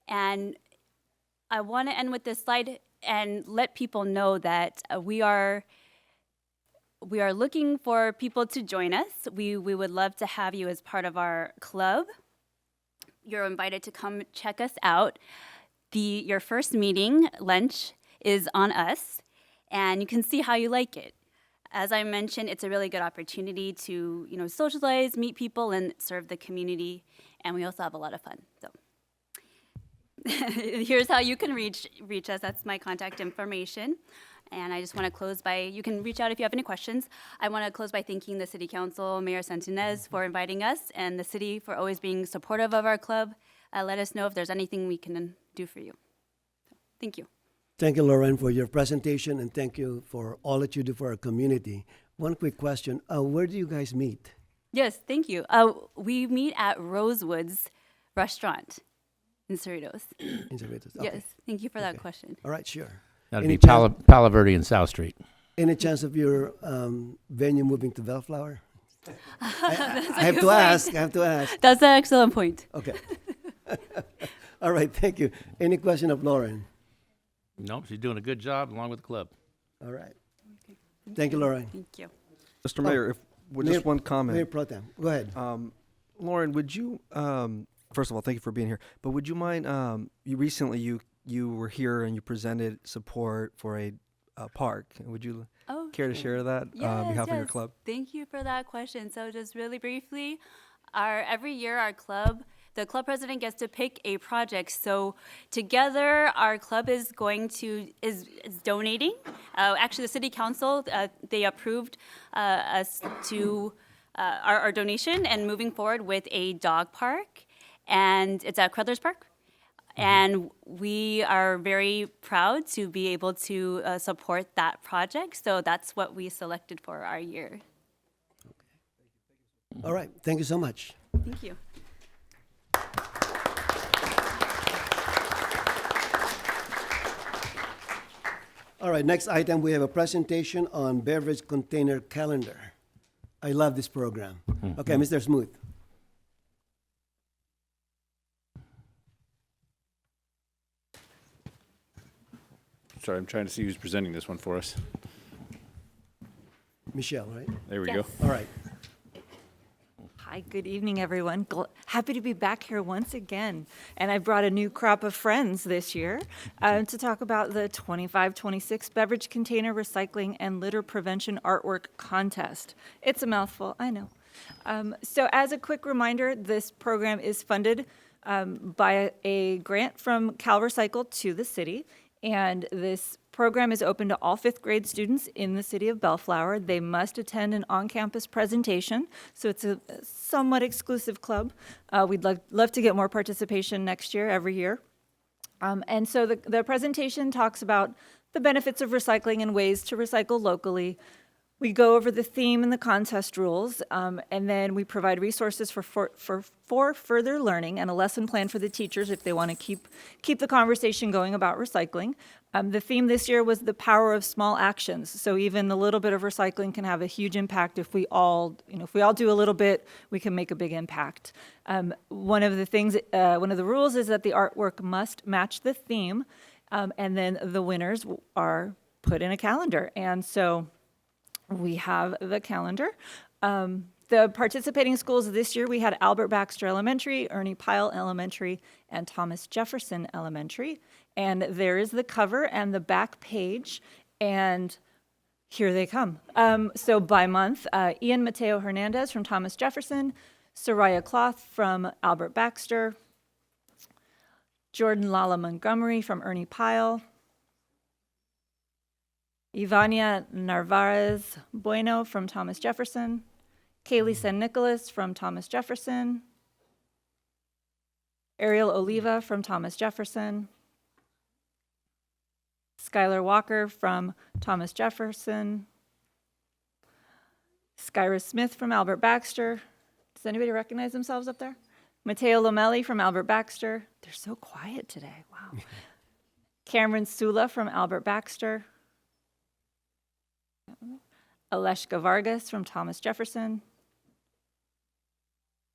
And I want to end with this slide and let people know that we are looking for people to join us. We would love to have you as part of our club. You're invited to come check us out. Your first meeting, lunch, is on us, and you can see how you like it. As I mentioned, it's a really good opportunity to socialize, meet people, and serve the community, and we also have a lot of fun. So here's how you can reach us. That's my contact information. And I just want to close by, you can reach out if you have any questions. I want to close by thanking the City Council, Mayor Santinez, for inviting us, and the city for always being supportive of our club. Let us know if there's anything we can do for you. So, thank you. Thank you, Lauren, for your presentation, and thank you for all that you do for our community. One quick question. Where do you guys meet? Yes, thank you. We meet at Rosewood's restaurant in Cerritos. In Cerritos, okay. Yes, thank you for that question. All right, sure. That'd be Palo Verde and South Street. Any chance of your venue moving to Bellflower? I have to ask. That's an excellent point. Okay. All right, thank you. Any question of Lauren? No, she's doing a good job along with the club. All right. Thank you, Lauren. Thank you. Mr. Mayor, with just one comment. Mayor Pro Tem, go ahead. Lauren, would you, first of all, thank you for being here, but would you mind, you were here and you presented support for a park. Would you care to share that on behalf of your club? Thank you for that question. So just really briefly, every year the club president gets to pick a project. So together, our club is donating. Actually, the city council, they approved us to our donation and moving forward with a dog park, and it's at Crothers Park. And we are very proud to be able to support that project. So that's what we selected for our year. All right. Thank you so much. Thank you. All right. Next item, we have a presentation on beverage container calendar. I love this program. Okay, Mr. Smooth. sorry, I'm trying to see who's presenting this one for us. Michelle, right? There we Yes. go. All right. Hi, good evening, everyone. Happy to be back here once again. And I brought a new crop of friends this year to talk about the 25-26 Beverage Container Recycling and Litter Prevention Artwork Contest. It's a mouthful, I know. So as a quick reminder, this program is funded by a grant from Cal Recycle to the city. And this program is open to all fifth grade students in the city of Bellflower. They must attend an on-campus presentation, so it's a somewhat exclusive club. We'd love to get more participation next year, every year. And so the presentation talks about the benefits of recycling and ways to recycle locally. We go over the theme and the contest rules, and then we provide resources for further learning and a lesson plan for the teachers if they want to keep the conversation going about recycling. The theme this year was the power of small actions. So even a little bit of recycling can have a huge impact. If we all do a little bit, we can make a big impact. One of the rules is that the artwork must match the theme, and then the winners are put in a calendar. And so we have the calendar. The participating schools this year, we had Albert Baxter Elementary, Ernie Pyle Elementary, and Thomas Jefferson Elementary. And there is the cover and the back page, and here they come. So by month, Ian Mateo Hernandez from Thomas Jefferson, Soraya Cloth from Albert Baxter, Jordan Lala Montgomery from Ernie Pyle, Ivania Narvaez Bueno from Thomas Jefferson, Kaylee San Nicolas from Thomas Jefferson, Ariel Oliva from Thomas Jefferson, Skylar Walker from Thomas Jefferson, Skyra Smith from Albert Baxter. Does anybody recognize themselves up there? Mateo Lomelli from Albert Baxter. They're so quiet today, wow. Cameron Sula from Albert Baxter. Aleshka Vargas from Thomas Jefferson,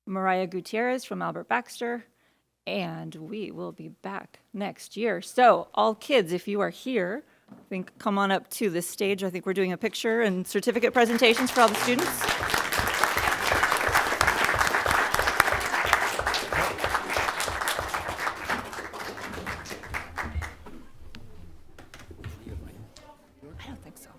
Mariah Gutierrez from Albert Baxter, and we will be back next year. So all kids, if you are here, I think come on up to this stage. I think we're doing a picture and certificate presentations for all the students. I don't think so.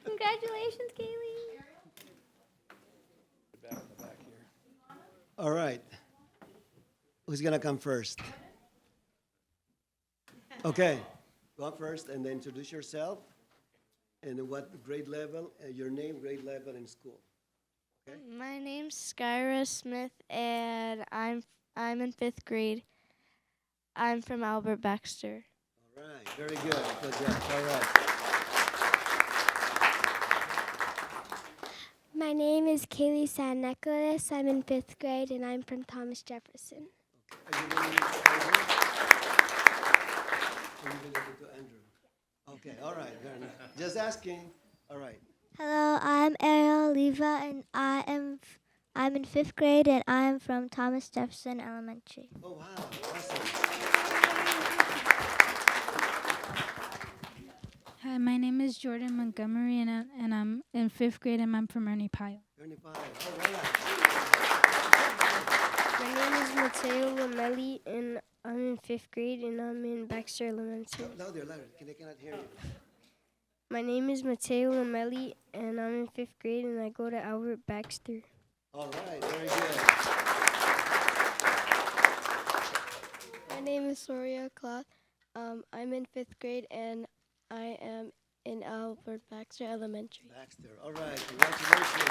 Congratulations, Kaylee. All right. Who's going to come first? Okay. Go up first and then introduce yourself and what grade level, your name, grade level, and school. Okay? My name's Skyra Smith, and I'm in 5th grade. I'm from Albert Baxter. All right. Very good. Good job. All right. My name is Kaylee San Nicolas. I'm in 5th grade, and I'm from Thomas Jefferson. Are you related to Andrew? Are you related to Andrew? Okay. All right. Very nice. Just asking. All right. Hello, I'm Ariel Oliva, and I'm in 5th grade, and I'm from Thomas Jefferson Elementary. Oh, wow. Awesome. Hi, my name is Jordan Montgomery, and I'm in 5th grade, and I'm from Ernie Pyle. Ernie Pyle. All right. My name is Mateo Lomelli, and I'm in 5th grade, and I'm in Baxter Elementary. Louder, louder. They cannot hear you. My name is Mateo Lomelli, and I'm in 5th grade, and I go to Albert Baxter. All right. Very good. My name is Soria Cloth. I'm in 5th grade, and I am in Albert Baxter Elementary. Baxter. All right. Congratulations.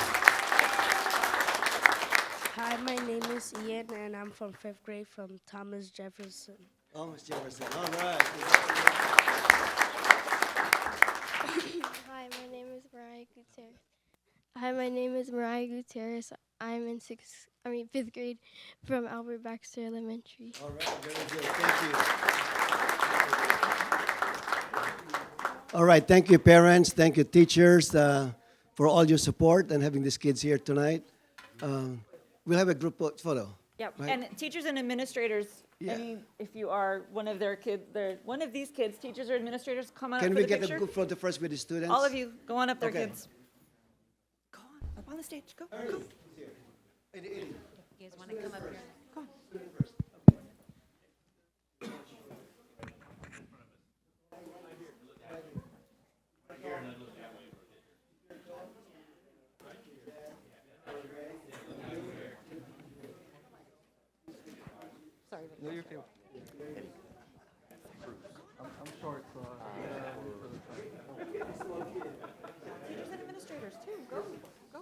Hi, my name is Ian, and I'm from 5th grade from Thomas Jefferson. Thomas Jefferson. All right. Hi, my name is Mariah Gutierrez. I'm in fifth grade from Albert Baxter Elementary. All right, very good. Thank you. All right, thank you, parents. Thank you, teachers, for all your support and having these kids here tonight. We'll have a group photo. Yep. Right? And teachers and administrators. Yeah. If you are one of their kids, one of these kids, teachers or administrators, come on Can up we for the get picture. a group photo first with the students? All of you, go on up there, Okay. kids. Go on, up on the stage. Go. Go. You guys want to come up here? Come on. Sorry. No, you're okay. I'm short, so. Teachers and administrators too. Go. Go.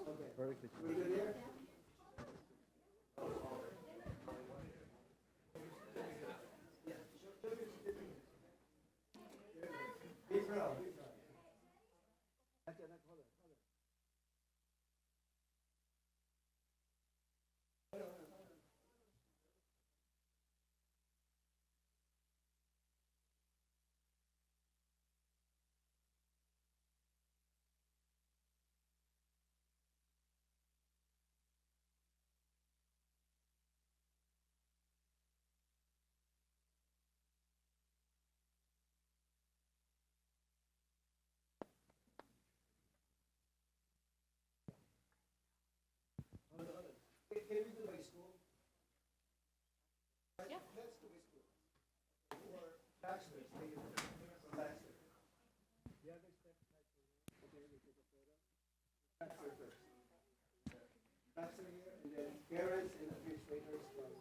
Parents and administrators from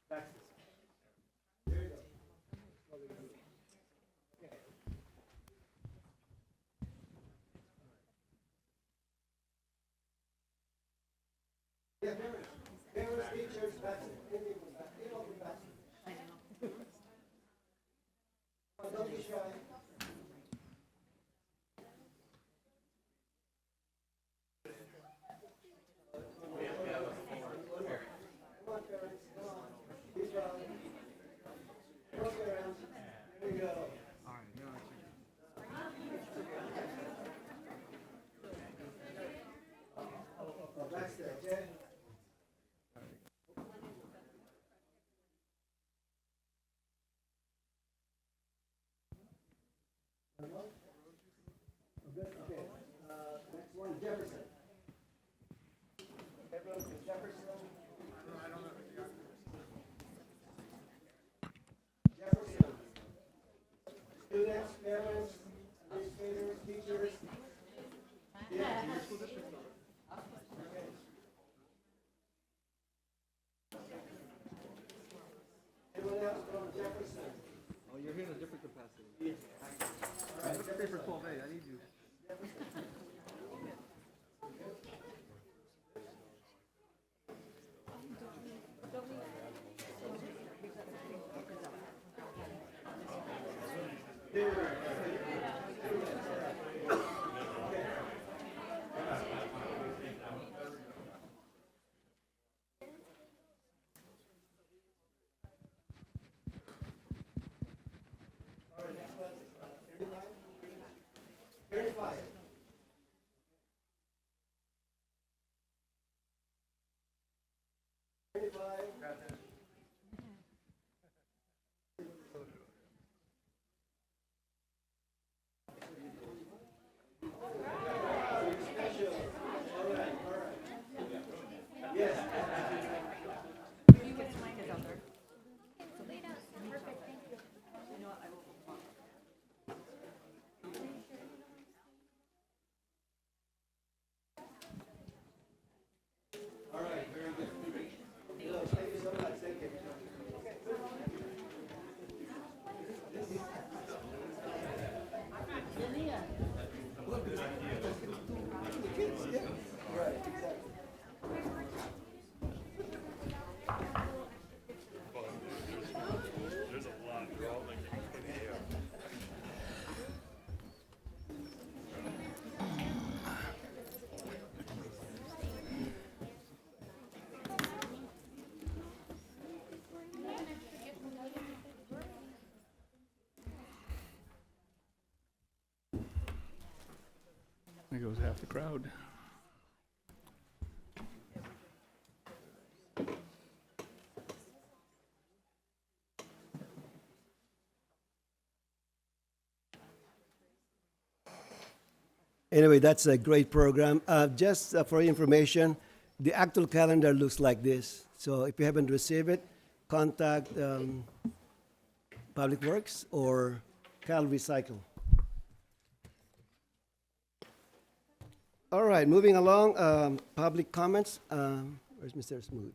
Baxter. Parents, teachers, Baxter. Don't be shy. Next one, Jefferson. Everyone to Jefferson. Jefferson. Students, parents, administrators, teachers. Yeah. Anyone else from Jefferson? Oh, you're here in a different capacity. Yeah. I'm stay for 12A. I need you. There goes half the crowd. Anyway, that's a great program. Just for your information, the actual calendar looks like this. So if you haven't received it, contact Public Works or Cal Recycle. All right, moving along, public comments. Where's Mr. Smooth?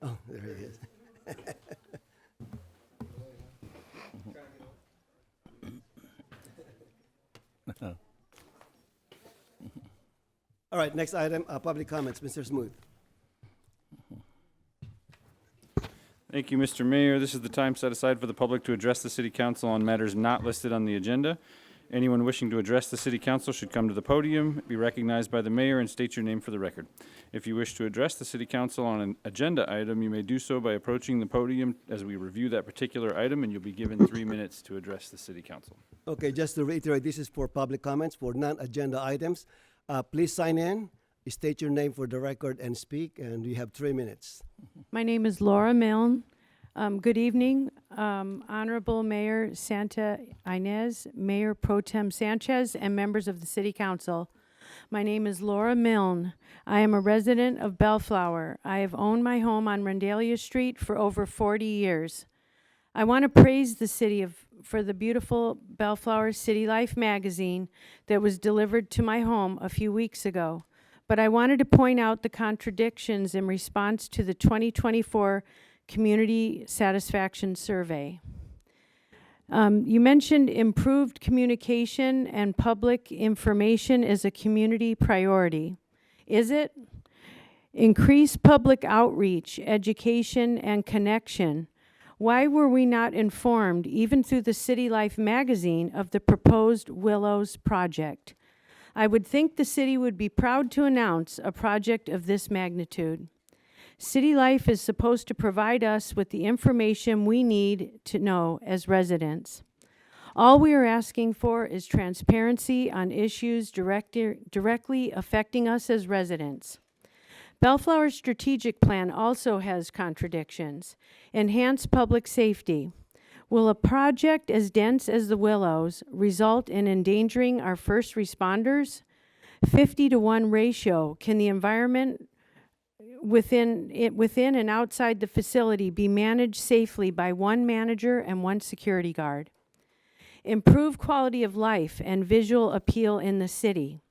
Oh, there he is. All right, next item, public comments. Mr. Smooth. Thank you, Mr. Mayor. This is the time set aside for the public to address the City Council on matters not listed on the agenda. Anyone wishing to address the City Council should come to the podium, be recognized by the mayor, and state your name for the record. If you wish to address the City Council on an agenda item, you may do so by approaching the podium as we review that particular item, and you'll be given 3 minutes to address the City Council. Okay, just to reiterate, this is for public comments for non-agenda items. Please sign in, state your name for the record, and speak, and you have 3 minutes. My name is Laura Milne. Good evening, Honorable Mayor Santa Inez, Mayor Pro Tem Sanchez, and members of the City Council. My name is Laura Milne. I am a resident of Bellflower. I have owned my home on Rendalia Street for over 40 years. I want to praise the city for the beautiful Bellflower City Life magazine that was delivered to my home a few weeks ago. But I wanted to point out the contradictions in response to the 2024 Community Satisfaction Survey. You mentioned improved communication and public information is a community priority. Is it? Increase public outreach, education, and connection. Why were we not informed, even through the City Life magazine, of the proposed Willows project? I would think the city would be proud to announce a project of this magnitude. City Life is supposed to provide us with the information we need to know as residents. All we are asking for is transparency on issues directly affecting us as residents. Bellflower's strategic plan also has contradictions. Enhance public safety. Will a project as dense as the Willows result in endangering our first responders? 50-to-1 ratio. Can the environment within and outside the facility be managed safely by one manager and one security guard? Improve quality of life and visual appeal in the city.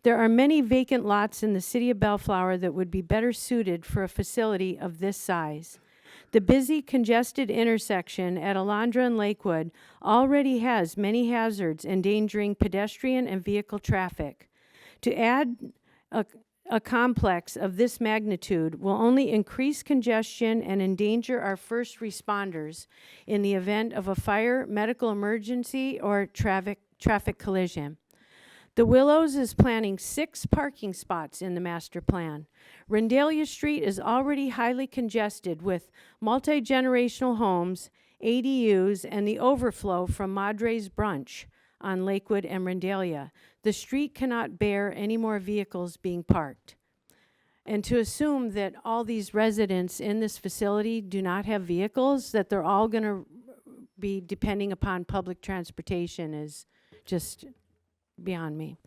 There are many vacant lots in the city of Bellflower that would be better suited for a facility of this size. The busy, congested intersection at Alondra and Lakewood already has many hazards endangering pedestrian and vehicle traffic. To add a complex of this magnitude will only increase congestion and endanger our first responders in the event of a fire, medical emergency, or traffic collision. The Willows is planning 6 parking spots in the master plan. Rendalia Street is already highly congested with multi-generational homes, ADUs, and the overflow from Madre's Brunch on Lakewood and Rendalia. The street cannot bear any more vehicles being parked. And to assume that all these residents in this facility do not have vehicles, that they're all going to be depending upon public transportation is just beyond me.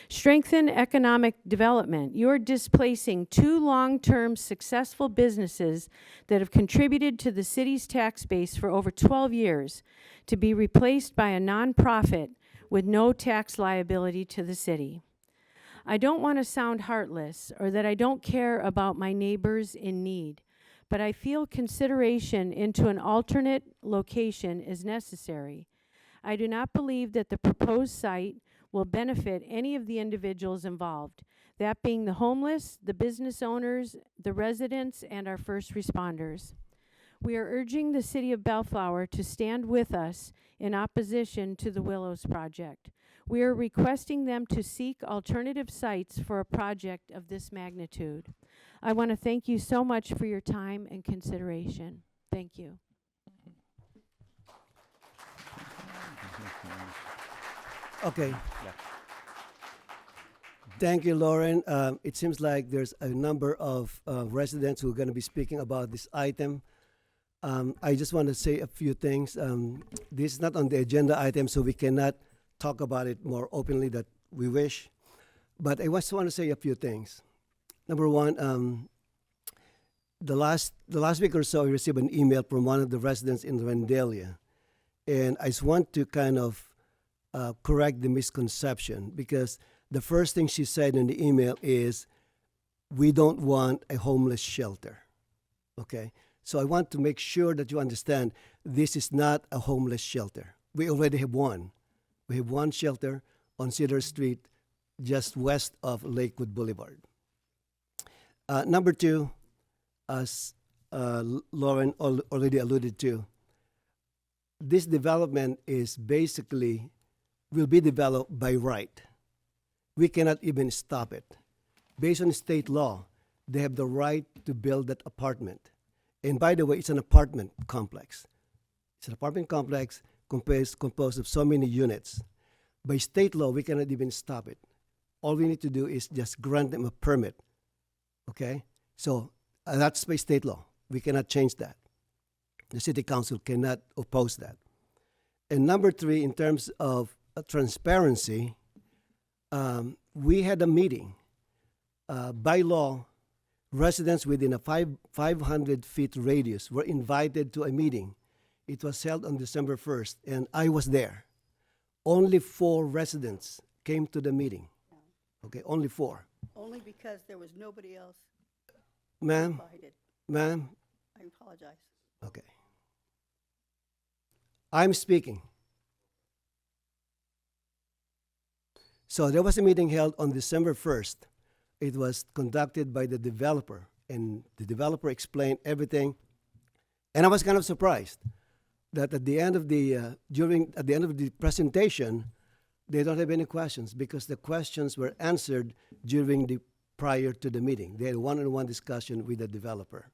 Strengthen economic development. You're displacing 2 long-term successful businesses that have contributed to the city's tax base for over 12 years to be replaced by a nonprofit with no tax liability to the city. I don't want to sound heartless or that I don't care about my neighbors in need, but I feel consideration into an alternate location is necessary. I do not believe that the proposed site will benefit any of the individuals involved, that being the homeless, the business owners, the residents, and our first responders. We are urging the City of Bellflower to stand with us in opposition to the Willows project. We are requesting them to seek alternative sites for a project of this magnitude. I want to thank you so much for your time and consideration. Thank you. Okay. Thank you, Lauren. It seems like there's a number of residents who are going to be speaking about this item. I just want to say a few things. This is not on the agenda item, so we cannot talk about it more openly that we wish. But I just want to say a few things. Number one, the last week or so, I received an email from one of the residents in Vandalia, and I just want to kind of correct the misconception, because the first thing she said in the email is, "We don't want a homeless shelter." Okay, so I want to make sure that you understand this is not a homeless shelter. We already have one. We have one shelter on Cedar Street, just west of Lakewood Boulevard. Number two, as Lauren already alluded to, this development is basically will be developed by right. We cannot even stop it. Based on state law, they have the right to build that apartment. And by the way, it's an apartment complex. It's an apartment complex composed of so many units. By state law, we cannot even stop it. All we need to do is just grant them a permit. Okay? So that's by state law. We cannot change that. The city council cannot oppose that. And number three, in terms of transparency, we had a meeting. By law, residents within a 500 feet radius were invited to a meeting. It was held on December 1st, and I was there. Only 4 residents came to the meeting. Okay, only 4. Only because there was nobody else Ma'am, invited. ma'am, I apologize. okay. I'm speaking. So there was a meeting held on December 1st. It was conducted by the developer, and the developer explained everything. And I was kind of surprised that at the end of the presentation, they don't have any questions, because the questions were answered prior to the meeting. They had a one-on-one discussion with the developer.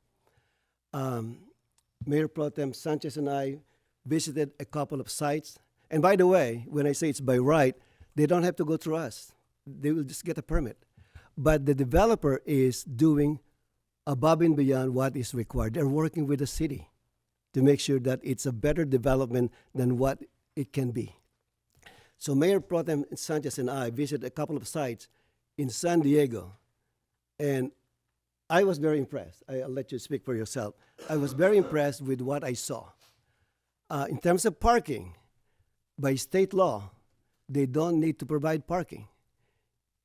Mayor Pro Tem Sanchez and I visited a couple of sites. And by the way, when I say it's by right, they don't have to go through us. They will just get a permit. But the developer is doing above and beyond what is required. They're working with the city to make sure that it's a better development than what it can be. So Mayor Pro Tem Sanchez and I visited a couple of sites in San Diego, and I was very impressed. I'll let you speak for yourself. I was very impressed with what I saw. In terms of parking, by state law, they don't need to provide parking.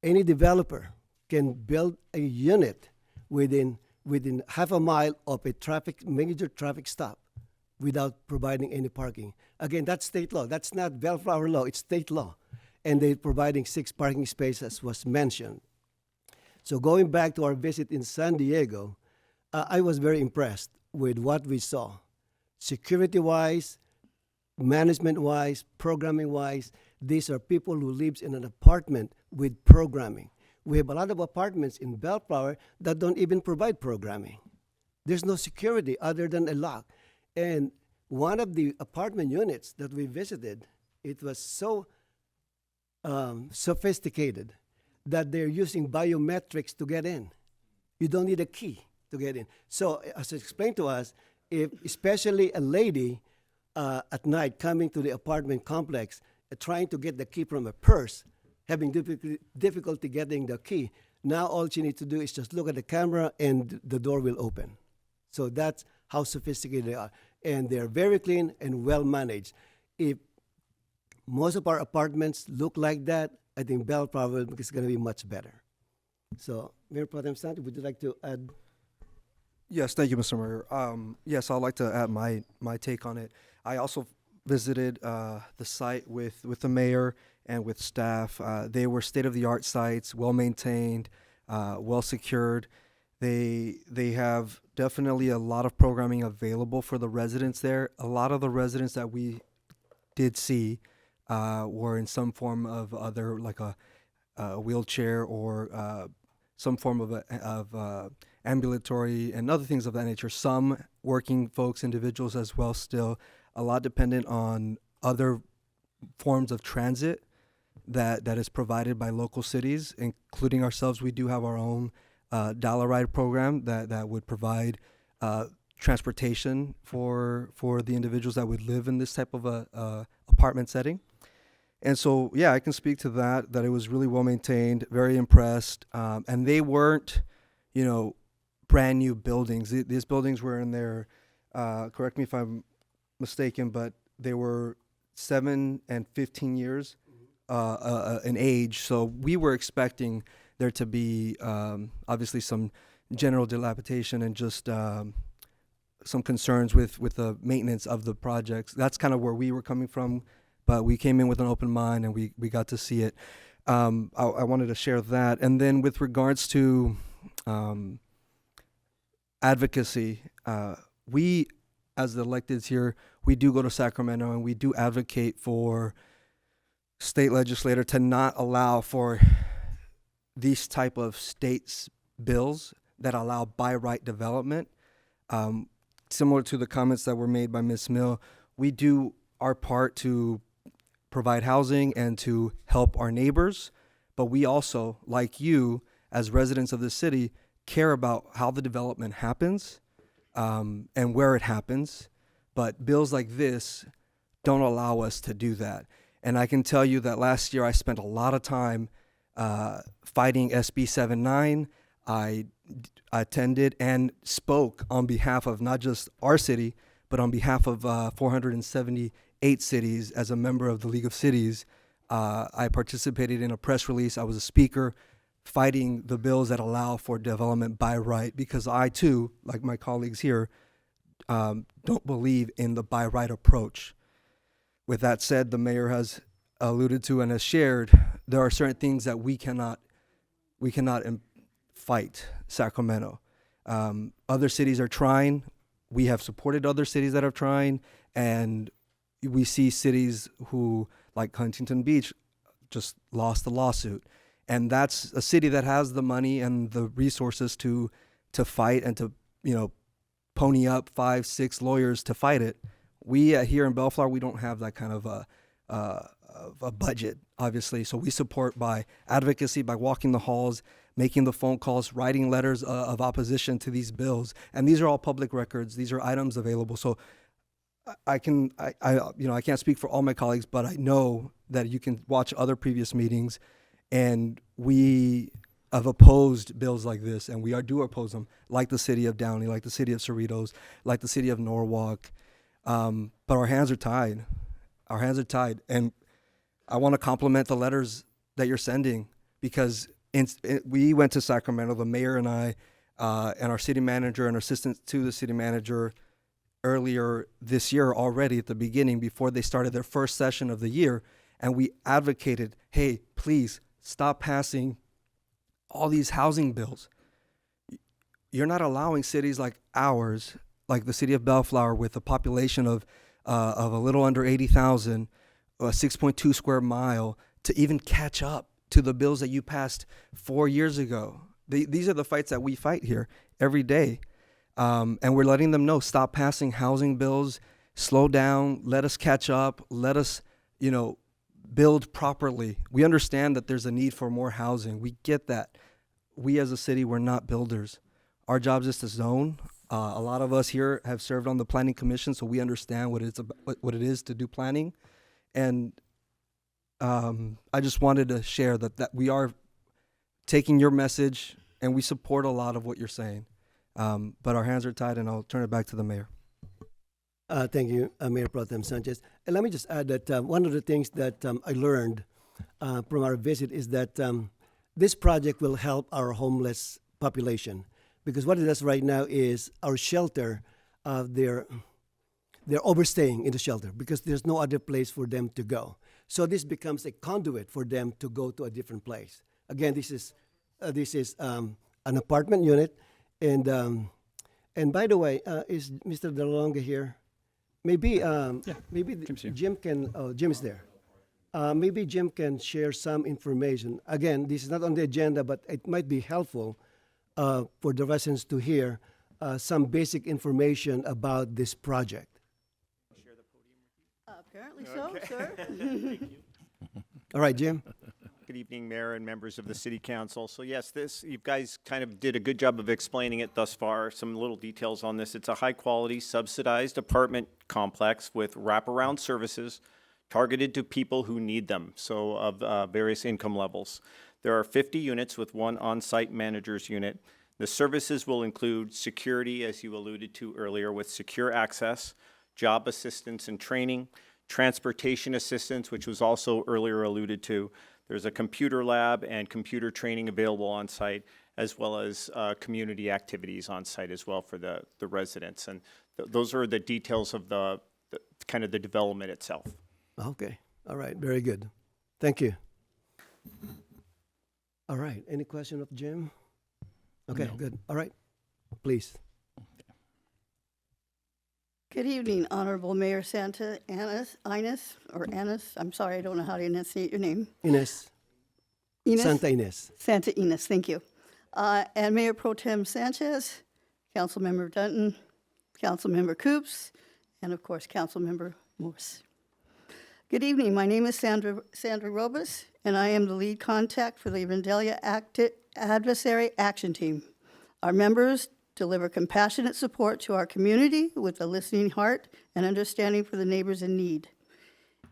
Any developer can build a unit within half a mile of a major traffic stop without providing any parking. Again, that's state law. That's not Bellflower law. It's state law. And they're providing 6 parking spaces, as was mentioned. So going back to our visit in San Diego, I was very impressed with what we saw. Security-wise, management-wise, programming-wise, these are people who live in an apartment with programming. We have a lot of apartments in Bellflower that don't even provide programming. There's no security other than a lock. And one of the apartment units that we visited, it was so sophisticated that they're using biometrics to get in. You don't need a key to get in. So as explained to us, if especially a lady at night coming to the apartment complex, trying to get the key from a purse, having difficulty getting the key, now all she needs to do is just look at the camera and the door will open. So that's how sophisticated they are. And they're very clean and well managed. If most of our apartments look like that, I think Bellflower is going to be much better. So, Mayor Pro Tem Santi, would you like to add? Yes, thank you, Mr. Mayor. Yes, I'd like to add my take on it. I also visited the site with the mayor and with staff. They were state-of-the-art sites, well-maintained, well-secured. They have definitely a lot of programming available for the residents there. A lot of the residents that we did see were in some form of other, like a wheelchair or some form of ambulatory and other things of that nature. Some working folks, individuals as well still. A lot dependent on other forms of transit that is provided by local cities, including ourselves. We do have our own dollar ride program that would provide transportation for the individuals that would live in this type of a apartment setting. And so, yeah, I can speak to that it was really well maintained, very impressed. And they weren't, brand new buildings. These buildings were in their, correct me if I'm mistaken, but they were 7 and 15 years in age. So we were expecting there to be obviously some general dilapidation and just some concerns with the maintenance of the projects. That's kind of where we were coming from, but we came in with an open mind and we got to see it. I wanted to share that. And then with regards to advocacy, we as the electeds here, we do go to Sacramento and we do advocate for state legislator to not allow for these type of states bills that allow by right development. Similar to the comments that were made by Ms. Mill, we do our part to provide housing and to help our neighbors, but we also, like you, as residents of the city, care about how the development happens and where it happens. But bills like this don't allow us to do that. And I can tell you that last year I spent a lot of time fighting SB 79. I attended and spoke on behalf of not just our city, but on behalf of 478 cities as a member of the League of Cities. I participated in a press release. I was a speaker fighting the bills that allow for development by right, because I too, like my colleagues here, don't believe in the by right approach. With that said, the mayor has alluded to and has shared, there are certain things that we cannot fight Sacramento. Other cities are trying. We have supported other cities that are trying, and we see cities who, like Huntington Beach, just lost the lawsuit. And that's a city that has the money and the resources to fight and to, pony up 5, 6 lawyers to fight it. We here in Bellflower, we don't have that kind of a budget, obviously. So we support by advocacy, by walking the halls, making the phone calls, writing letters of opposition to these bills. And these are all public records. These are items available. So I can't speak for all my colleagues, but I know that you can watch other previous meetings, and we have opposed bills like this, and we do oppose them, like the city of Downey, like the city of Cerritos, like the city of Norwalk. But our hands are tied. Our hands are tied. And I want to compliment the letters that you're sending, because we went to Sacramento, the mayor and I, and our city manager and assistant to the city manager earlier this year already at the beginning, before they started their first session of the year. And we advocated, hey, please stop passing all these housing bills. You're not allowing cities like ours, like the city of Bellflower, with a population of a little under 80,000, a 6.2 square mile, to even catch up to the bills that you passed 4 years ago. These are the fights that we fight here every day. And we're letting them know, stop passing housing bills, slow down, let us catch up, let us, build properly. We understand that there's a need for more housing. We get that. We as a city, we're not builders. Our job is to zone. A lot of us here have served on the planning commission, so we understand what it is to do planning. And I just wanted to share that we are taking your message, and we support a lot of what you're saying. But our hands are tied, and I'll turn it back to the mayor. Thank you, Mayor Pro Tem Sanchez. And let me just add that one of the things that I learned from our visit is that this project will help our homeless population, because what it does right now is our shelter, they're overstaying in the shelter because there's no other place for them to go. So this becomes a conduit for them to go to a different place. Again, this is an apartment unit, and by the way, is Mr. De Longa here? Maybe Jim can. Oh, Jim is there. Maybe Jim can share some information. Again, this is not on the agenda, but it might be helpful for the residents to hear some basic information about this project. Apparently so, sir. All right, Jim. Good evening, Mayor and members of the City Council. So yes, you guys kind of did a good job of explaining it thus far. Some little details on this. It's a high-quality, subsidized apartment complex with wraparound services targeted to people who need them, so of various income levels. There are 50 units with one on-site manager's unit. The services will include security, as you alluded to earlier, with secure access, job assistance and training, transportation assistance, which was also earlier alluded to. There's a computer lab and computer training available on site, as well as community activities on site as well for the residents. And those are the details of the kind of the development itself. Okay. All right. Very good. Thank you. All right. Any question of Jim? Okay, No. good. All right. Please. Good evening, Honorable Mayor Santa Ines, I'm sorry, I don't know how to enunciate your name. Ines. Ines? Santa Ines. Santa Ines, thank you. And Mayor Pro Tem Sanchez, Councilmember Dutton, Councilmember Coops, and of course, Councilmember Morse. Good evening, my name is Sandra Robas, and I am the lead contact for the Vandalia Adversary Action Team. Our members deliver compassionate support to our community with a listening heart and understanding for the neighbors in need.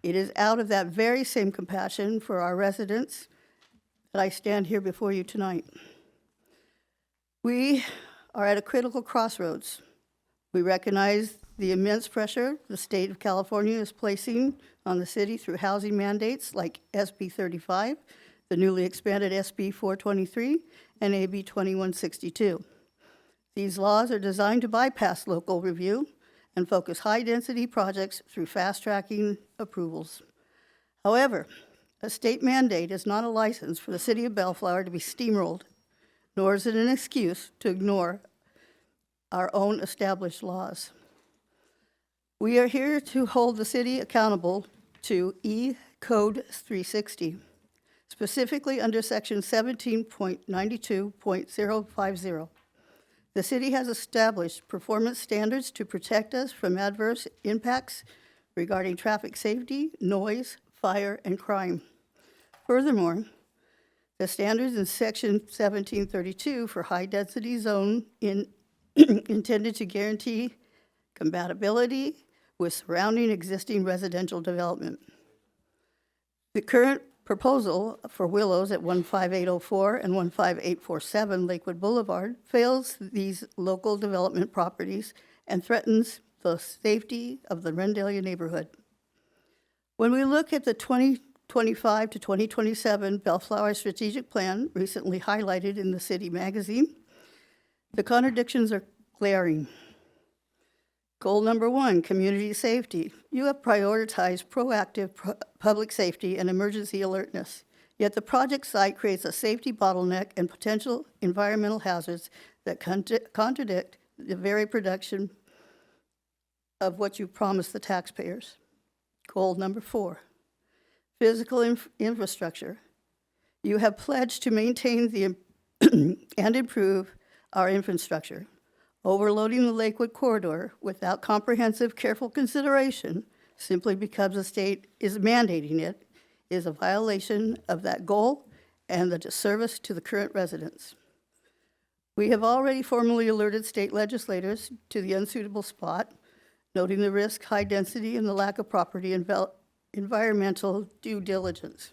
It is out of that very same compassion for our residents that I stand here before you tonight. We are at a critical crossroads. We recognize the immense pressure the state of California is placing on the city through housing mandates like SB 35, the newly expanded SB 423, and AB 2162. These laws are designed to bypass local review and focus high-density projects through fast-tracking approvals. However, a state mandate is not a license for the city of Bellflower to be steamrolled, nor is it an excuse to ignore our own established laws. We are here to hold the city accountable to E-Code 360, specifically under Section 17.92.050. The city has established performance standards to protect us from adverse impacts regarding traffic safety, noise, fire, and crime. Furthermore, the standards in Section 1732 for high-density zone intended to guarantee compatibility with surrounding existing residential development. The current proposal for Willows at 15804 and 15847 Lakewood Boulevard fails these local development properties and threatens the safety of the Vandalia neighborhood. When we look at the 2025 to 2027 Bellflower Strategic Plan, recently highlighted in the City Magazine, the contradictions are glaring. Goal number 1, community safety. You have prioritized proactive public safety and emergency alertness, yet the project site creates a safety bottleneck and potential environmental hazards that contradict the very production of what you promised the taxpayers. Goal number 4, physical infrastructure. You have pledged to maintain and improve our infrastructure. Overloading the Lakewood corridor without comprehensive, careful consideration, simply because the state is mandating it, is a violation of that goal and the disservice to the current residents. We have already formally alerted state legislators to the unsuitable spot, noting the risk, high density, and the lack of property environmental due diligence,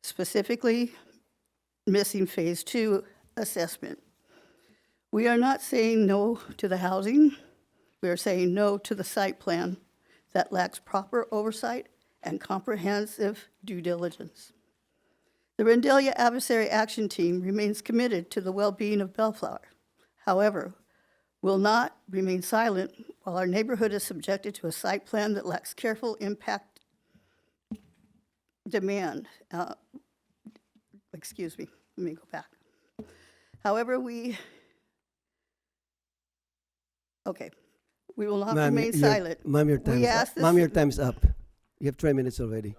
specifically missing Phase 2 assessment. We are not saying no to the housing. We are saying no to the site plan that lacks proper oversight and comprehensive due diligence. The Vandalia Adversary Action Team remains committed to the well-being of Bellflower. However, will not remain silent while our neighborhood is subjected to a site plan that lacks careful impact demand. Excuse me, let me go back. However, we will not remain silent. Ma'am, your time's up. Ma'am, your time's up. You have 3 minutes already.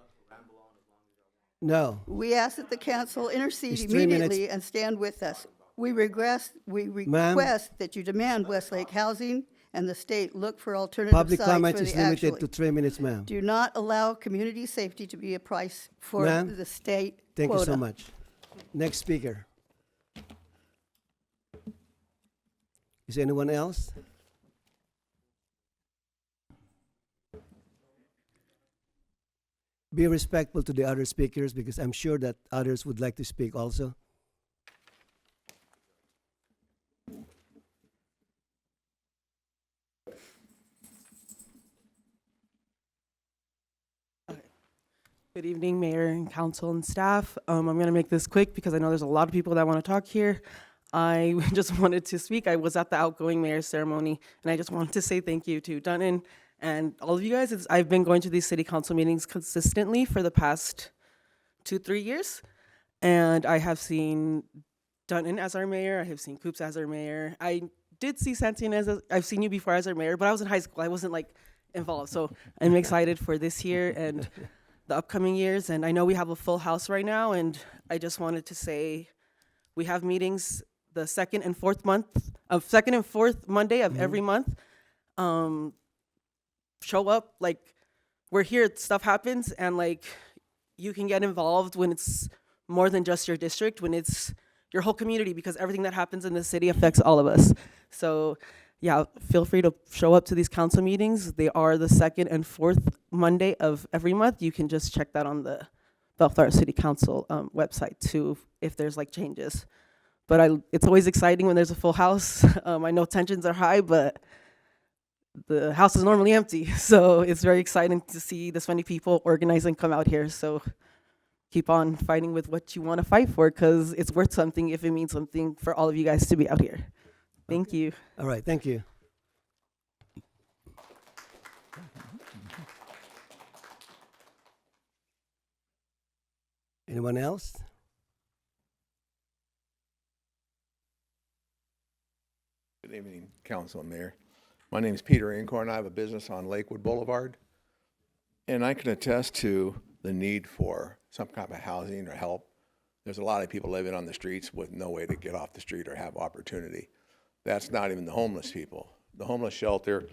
No. We ask that the council intercede It's 3 immediately minutes. and stand with us. We request that you demand Westlake housing and the state look for alternative Public sites comment for is the limited actually. to 3 minutes, ma'am. Do not allow community safety to be a price for Ma'am, the state Thank you so quota. much. Next speaker. Is there anyone else? Be respectful to the other speakers because I'm sure that others would like to speak also. Good evening, Mayor and Council and staff. I'm going to make this quick because I know there's a lot of people that want to talk here. I just wanted to speak. I was at the outgoing mayor's ceremony, and I just wanted to say thank you to Dunnan and all of you guys. I've been going to these city council meetings consistently for the past 2-3 years, and I have seen Dunnan as our mayor. I have seen Coops as our mayor. I did see Santiana I've seen you before as our mayor, but I was in high school. I wasn't like involved, so I'm excited for this year and the upcoming years. And I know we have a full house right now, and I just wanted to say we have meetings the second and fourth Monday of every month. Show up, like, we're here, stuff happens, and like you can get involved when it's more than just your district, when it's your whole community, because everything that happens in the city affects all of us. So yeah, feel free to show up to these council meetings. They are the second and fourth Monday of every month. You can just check that on the Bellflower City Council website too, if there's like changes. But it's always exciting when there's a full house. I know tensions are high, but the house is normally empty. So it's very exciting to see this many people organize and come out here. So keep on fighting with what you want to fight for, because it's worth something if it means something for all of you guys to be out here. Thank you. All right, thank you. Anyone else? Good evening, Council and Mayor. My name is Peter Incorn. I have a business on Lakewood Boulevard, and I can attest to the need for some kind of housing or help. There's a lot of people living on the streets with no way to get off the street or have opportunity. That's not even the homeless people. The homeless shelter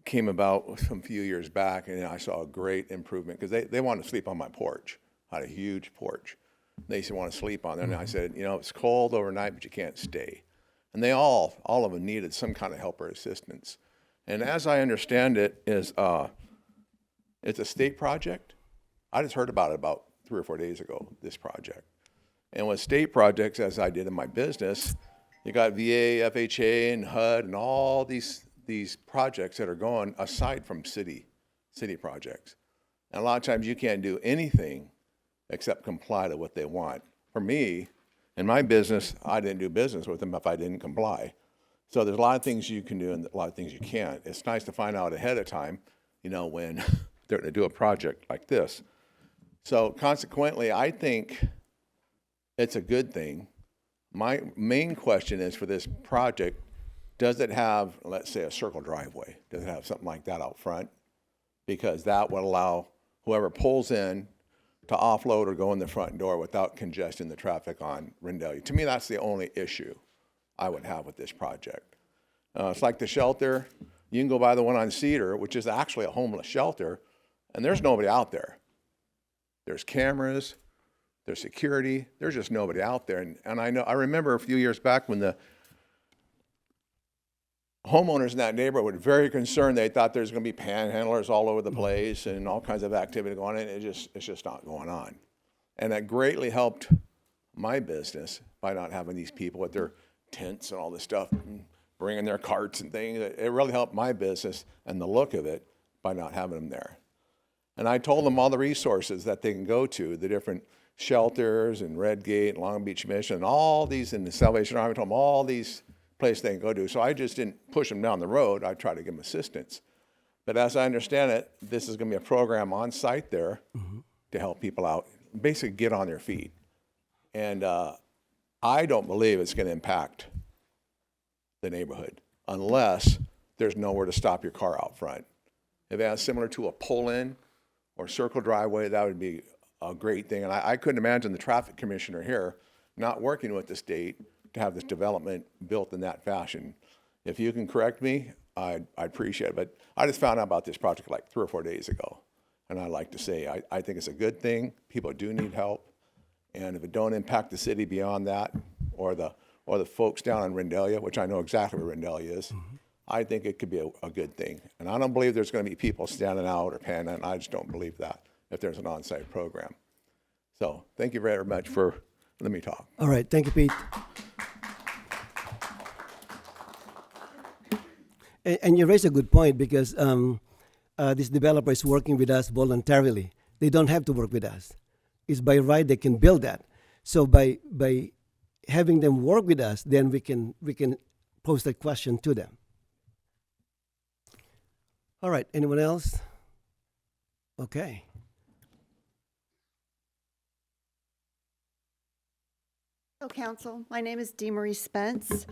came about some few years back, and I saw a great improvement because they want to sleep on my porch. I had a huge porch. They used to want to sleep on there, and I said, you know, it's cold overnight, but you can't stay. And they all of them needed some kind of help or assistance. And as I understand it, it's a state project. I just heard about it about 3 or 4 days ago, this project. And with state projects, as I did in my business, you got VA, FHA, and HUD, and all these projects that are going aside from city projects. And a lot of times you can't do anything except comply to what they want. For me, in my business, I didn't do business with them if I didn't comply. So there's a lot of things you can do and a lot of things you can't. It's nice to find out ahead of time, you know, when they're going to do a project like this. So consequently, I think it's a good thing. My main question is for this project, does it have, let's say, a circle driveway? Does it have something like that out front? Because that would allow whoever pulls in to offload or go in the front door without congesting the traffic on Rendell. To me, that's the only issue I would have with this project. It's like the shelter. You can go by the one on Cedar, which is actually a homeless shelter, and there's nobody out there. There's cameras, there's security, there's just nobody out there. And I remember a few years back when the homeowners in that neighborhood were very concerned. They thought there's going to be panhandlers all over the place and all kinds of activity going on. It's just not going on. And that greatly helped my business by not having these people with their tents and all this stuff, and bringing their carts and things. It really helped my business and the look of it by not having them there. And I told them all the resources that they can go to, the different shelters and Redgate and Long Beach Mission, and all these in the Salvation Army. I told them all these places they can go to. So I just didn't push them down the road. I tried to give them assistance. But as I understand it, this is going to be a program on site there to help people out, basically get on their feet. And I don't believe it's going to impact the neighborhood unless there's nowhere to stop your car out front. If it's similar to a pull-in or circle driveway, that would be a great thing. And I couldn't imagine the traffic commissioner here not working with the state to have this development built in that fashion. If you can correct me, I'd appreciate it. But I just found out about this project like 3 or 4 days ago. And I'd like to say, I think it's a good thing. People do need help. And if it don't impact the city beyond that, or the folks down in Rendelia, which I know exactly where Rendelia is, I think it could be a good thing. And I don't believe there's going to be people standing out or panning. I just don't believe that if there's an on-site program. So thank you very much for letting me talk. All right, thank you, Pete. And you raise a good point because this developer is working with us voluntarily. They don't have to work with us. It's by right they can build that. So by having them work with us, then we can pose that question to them. All right, anyone else? Okay. Hello, Council. My name is Dee Marie Spence.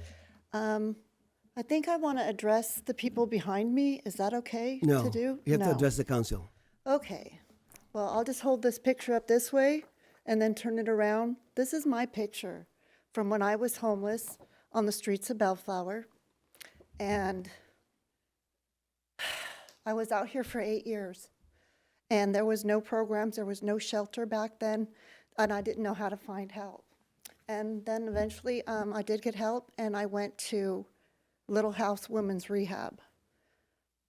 I think I want to address the people behind me. Is that okay No, to do? you have to No. address the council. Okay. Well, I'll just hold this picture up this way and then turn it around. This is my picture from when I was homeless on the streets of Bellflower. And I was out here for 8 years. And there was no programs, there was no shelter back then, and I didn't know how to find help. And then eventually I did get help, and I went to Little House Women's Rehab.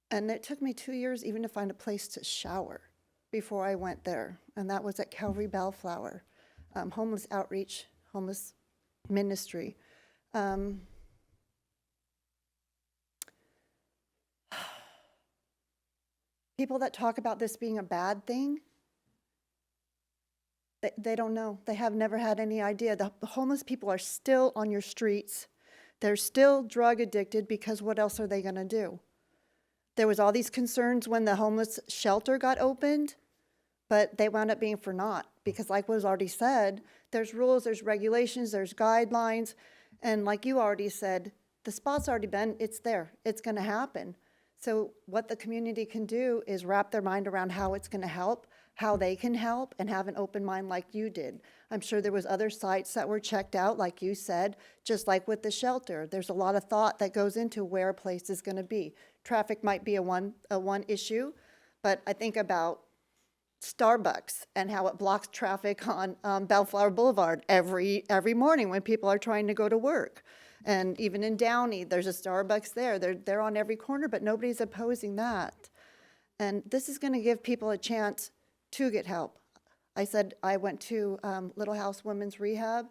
And it took me 2 years even to find a place to shower before I went there. And that was at Calvary Bellflower, homeless outreach, homeless ministry. People that talk about this being a bad thing, they don't know. They have never had any idea. The homeless people are still on your streets. They're still drug addicted because what else are they going to do? There was all these concerns when the homeless shelter got opened, but they wound up being for naught because like was already said, there's rules, there's regulations, there's guidelines, and like you already said, the spot's already been, it's there, it's going to happen. So what the community can do is wrap their mind around how it's going to help, how they can help, and have an open mind like you did. I'm sure there was other sites that were checked out, like you said, just like with the shelter. There's a lot of thought that goes into where a place is going to be. Traffic might be a one issue, but I think about Starbucks and how it blocks traffic on Bellflower Boulevard every morning when people are trying to go to work. And even in Downey, there's a Starbucks there. They're on every corner, but nobody's opposing that. And this is going to give people a chance to get help. I said I went to Little House Women's Rehab,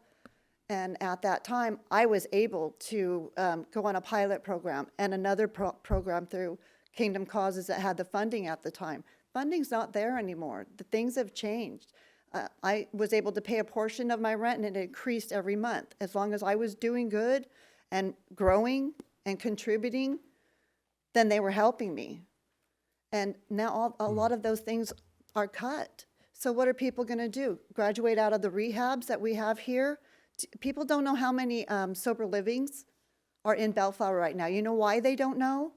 and at that time, I was able to go on a pilot program and another program through Kingdom Causes that had the funding at the time. Funding's not there anymore. The things have changed. I was able to pay a portion of my rent, and it increased every month. As long as I was doing good and growing and contributing, then they were helping me. And now a lot of those things are cut. So what are people going to do? Graduate out of the rehabs that we have here? People don't know how many sober livings are in Bellflower right now. You know why they don't know?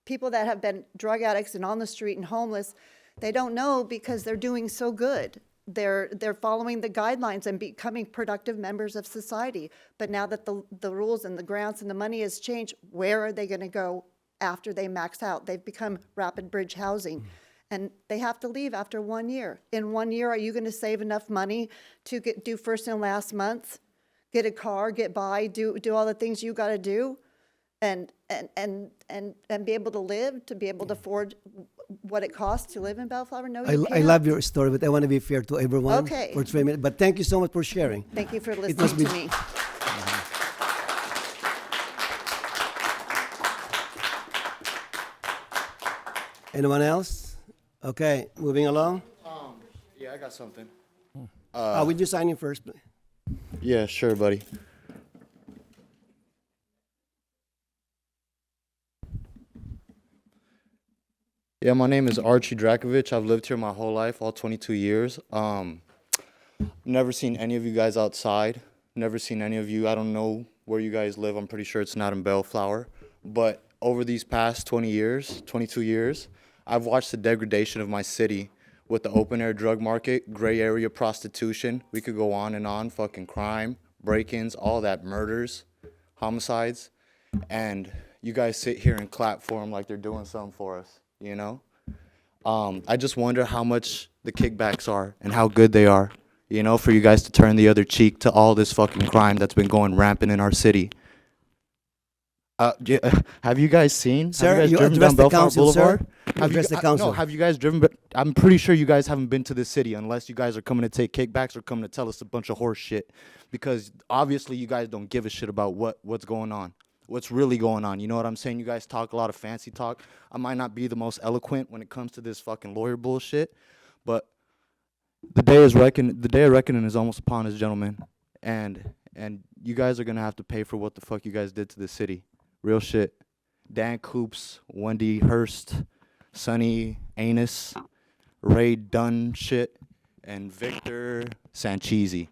People that have been drug addicts and on the street and homeless, they don't know because they're doing so good. They're following the guidelines and becoming productive members of society. But now that the rules and the grants and the money has changed, where are they going to go after they max out? They've become rapid bridge housing. And they have to leave after 1 year. In 1 year, are you going to save enough money to do first and last month, get a car, get by, do all the things you got to do, and be able to live, to be able to afford what it costs to live in Bellflower? No, you I can't. love your story, but I want to be fair to everyone. Okay. For 3 minutes. But thank you so much for sharing. Thank you for It must listening be- to me. Anyone else? Okay, moving along. Yeah, I got something. Would you sign in first, please? Yeah, sure, buddy. Yeah, my name is Archie Drakovich. I've lived here my whole life, all 22 years. Never seen any of you guys outside. Never seen any of you. I don't know where you guys live. I'm pretty sure it's not in Bellflower. But over these past 20 years, 22 years, I've watched the degradation of my city with the open-air drug market, gray area prostitution. We could go on and on, fucking crime, break-ins, all that, murders, homicides. And you guys sit here and clap for them like they're doing something for us, you know? I just wonder how much the kickbacks are and how good they are, you know, for you guys to turn the other cheek to all this fucking crime that's been going rampant in our city. Have you guys seen? Sir, have you you guys driven address down the Bellflower council, sir. Boulevard? You Have address the council. No, have you guys driven? But I'm pretty sure you guys haven't been to the city unless you guys are coming to take kickbacks or coming to tell us a bunch of horse shit. Because obviously you guys don't give a shit about what's going on, what's really going on. You know what I'm saying? You guys talk a lot of fancy talk. I might not be the most eloquent when it comes to this fucking lawyer bullshit, but the day of reckoning is almost upon us, gentlemen. And you guys are gonna have to pay for what the fuck you guys did to the city. Real shit. Dan Coops, Wendy Hurst, Sonny Anus, Ray Dunn shit, and Victor Sanchezi.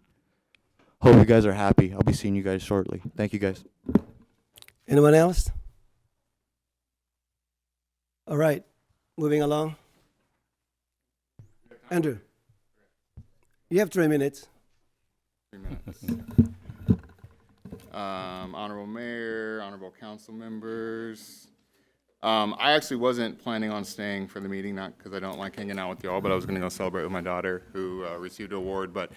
Hope you guys are happy. I'll be seeing you guys shortly. Thank you guys. Anyone else? All right, moving along. Andrew, you have 3 minutes. 3 minutes. Honorable Mayor, honorable council members. I actually wasn't planning on staying for the meeting, not because I don't like hanging out with y'all, but I was going to go celebrate with my daughter who received an award. But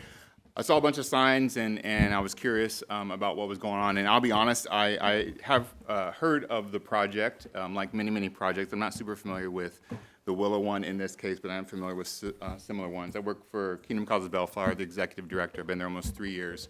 I saw a bunch of signs and I was curious about what was going on. And I'll be honest, I have heard of the project, like many projects. I'm not super familiar with the Willow one in this case, but I am familiar with similar ones. I work for Kingdom Causes Bellflower, the executive director. I've been there almost 3 years.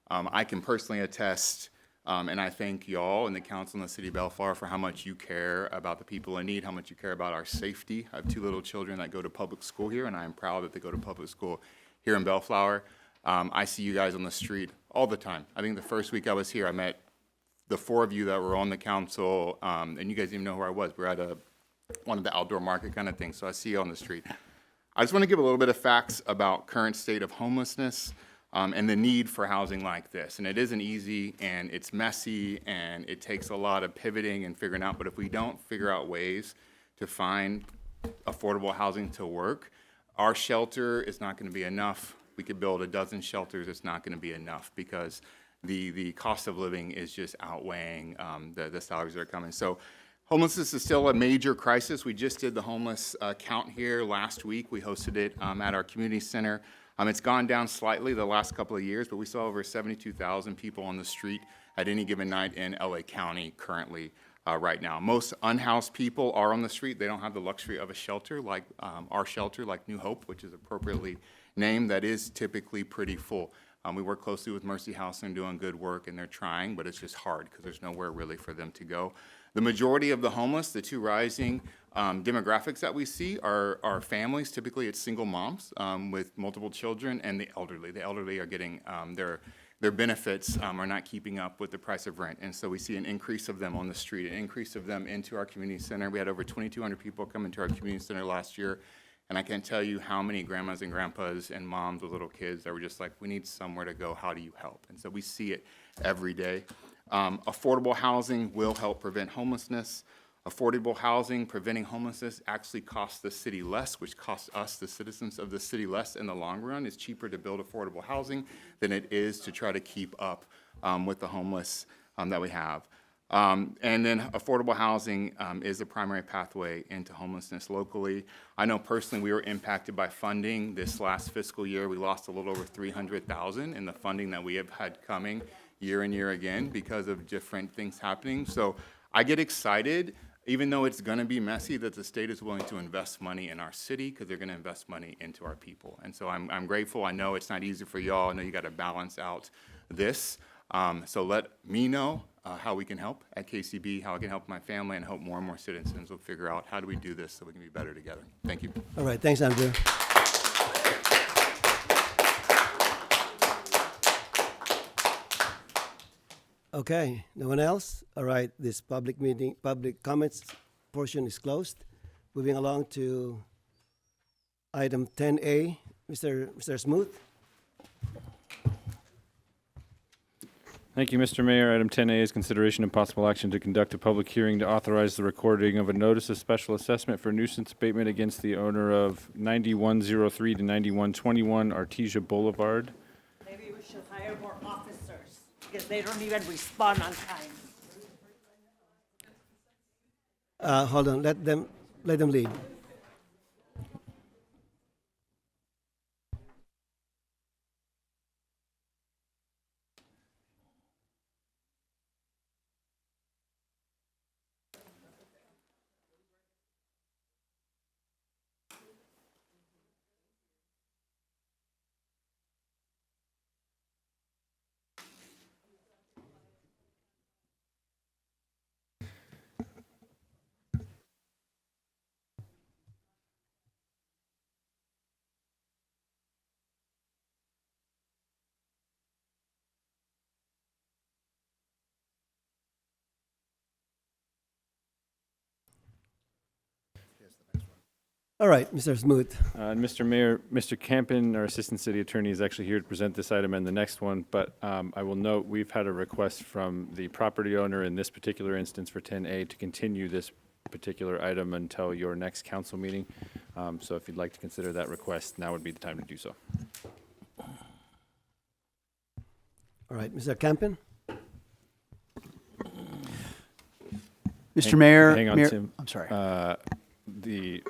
I can personally attest, and I thank y'all and the council and the city of Bellflower for how much you care about the people in need, how much you care about our safety. I have 2 little children that go to public school here, and I am proud that they go to public school here in Bellflower. I see you guys on the street all the time. I think the first week I was here, I met the 4 of you that were on the council, and you guys didn't even know who I was. We're at one of the outdoor market kind of things, so I see you on the street. I just want to give a little bit of facts about current state of homelessness. And the need for housing like this. And it isn't easy, and it's messy, and it takes a lot of pivoting and figuring out. But if we don't figure out ways to find affordable housing to work, our shelter is not going to be enough. We could build a dozen shelters. It's not going to be enough because the cost of living is just outweighing the salaries that are coming. So homelessness is still a major crisis. We just did the homeless count here last week. We hosted it at our community center. It's gone down slightly the last couple of years, but we saw over 72,000 people on the street at any given night in LA County currently right now. Most unhoused people are on the street. They don't have the luxury of a shelter like our shelter, like New Hope, which is appropriately named, that is typically pretty full. We work closely with Mercy House and doing good work, and they're trying, but it's just hard because there's nowhere really for them to go. The majority of the homeless, the 2 rising demographics that we see are families. Typically, it's single moms with multiple children, and the elderly. The elderly are getting their benefits are not keeping up with the price of rent, and so we see an increase of them on the street, an increase of them into our community center. We had over 2,200 people come into our community center last year, and I can't tell you how many grandmas and grandpas and moms with little kids that were just like, we need somewhere to go. How do you help? And so we see it every day. Affordable housing will help prevent homelessness. Affordable housing, preventing homelessness actually costs the city less, which costs us, the citizens of the city, less in the long run. It's cheaper to build affordable housing than it is to try to keep up with the homeless that we have. And then affordable housing is a primary pathway into homelessness locally. I know personally we were impacted by funding this last fiscal year. We lost a little over $300,000 in the funding that we have had coming year and year again because of different things happening. So I get excited, even though it's going to be messy, that the state is willing to invest money in our city because they're going to invest money into our people. And so I'm grateful. I know it's not easy for y'all. I know you got to balance out this. So let me know how we can help at KCB, how I can help my family, and hope more and more citizens will figure out how do we do this so we can be better together. Thank you. All right, thanks, Andrew. Okay, no one else? All right, this public comments portion is closed. Moving along to item 10A, Mr. Smoot. Thank you, Mr. Mayor. Item 10A is consideration and possible action to conduct a public hearing to authorize the recording of a notice of special assessment for nuisance abatement against the owner of 9103 to 9121 Artesia Boulevard. Maybe we should hire more officers because they don't even respond on time. Hold on, let them lead. All right, Mr. Smoot. Mr. Mayor, Mr. Campen, our Assistant City Attorney, is actually here to present this item and the next one, but I will note, we've had a request from the property owner in this particular instance for 10A to continue this particular item until your next council meeting. So if you'd like to consider that request, now would be the time to do so. All right, Mr. Campen? Mr. Mayor. Hang on, Mayor- Tim. I'm sorry. The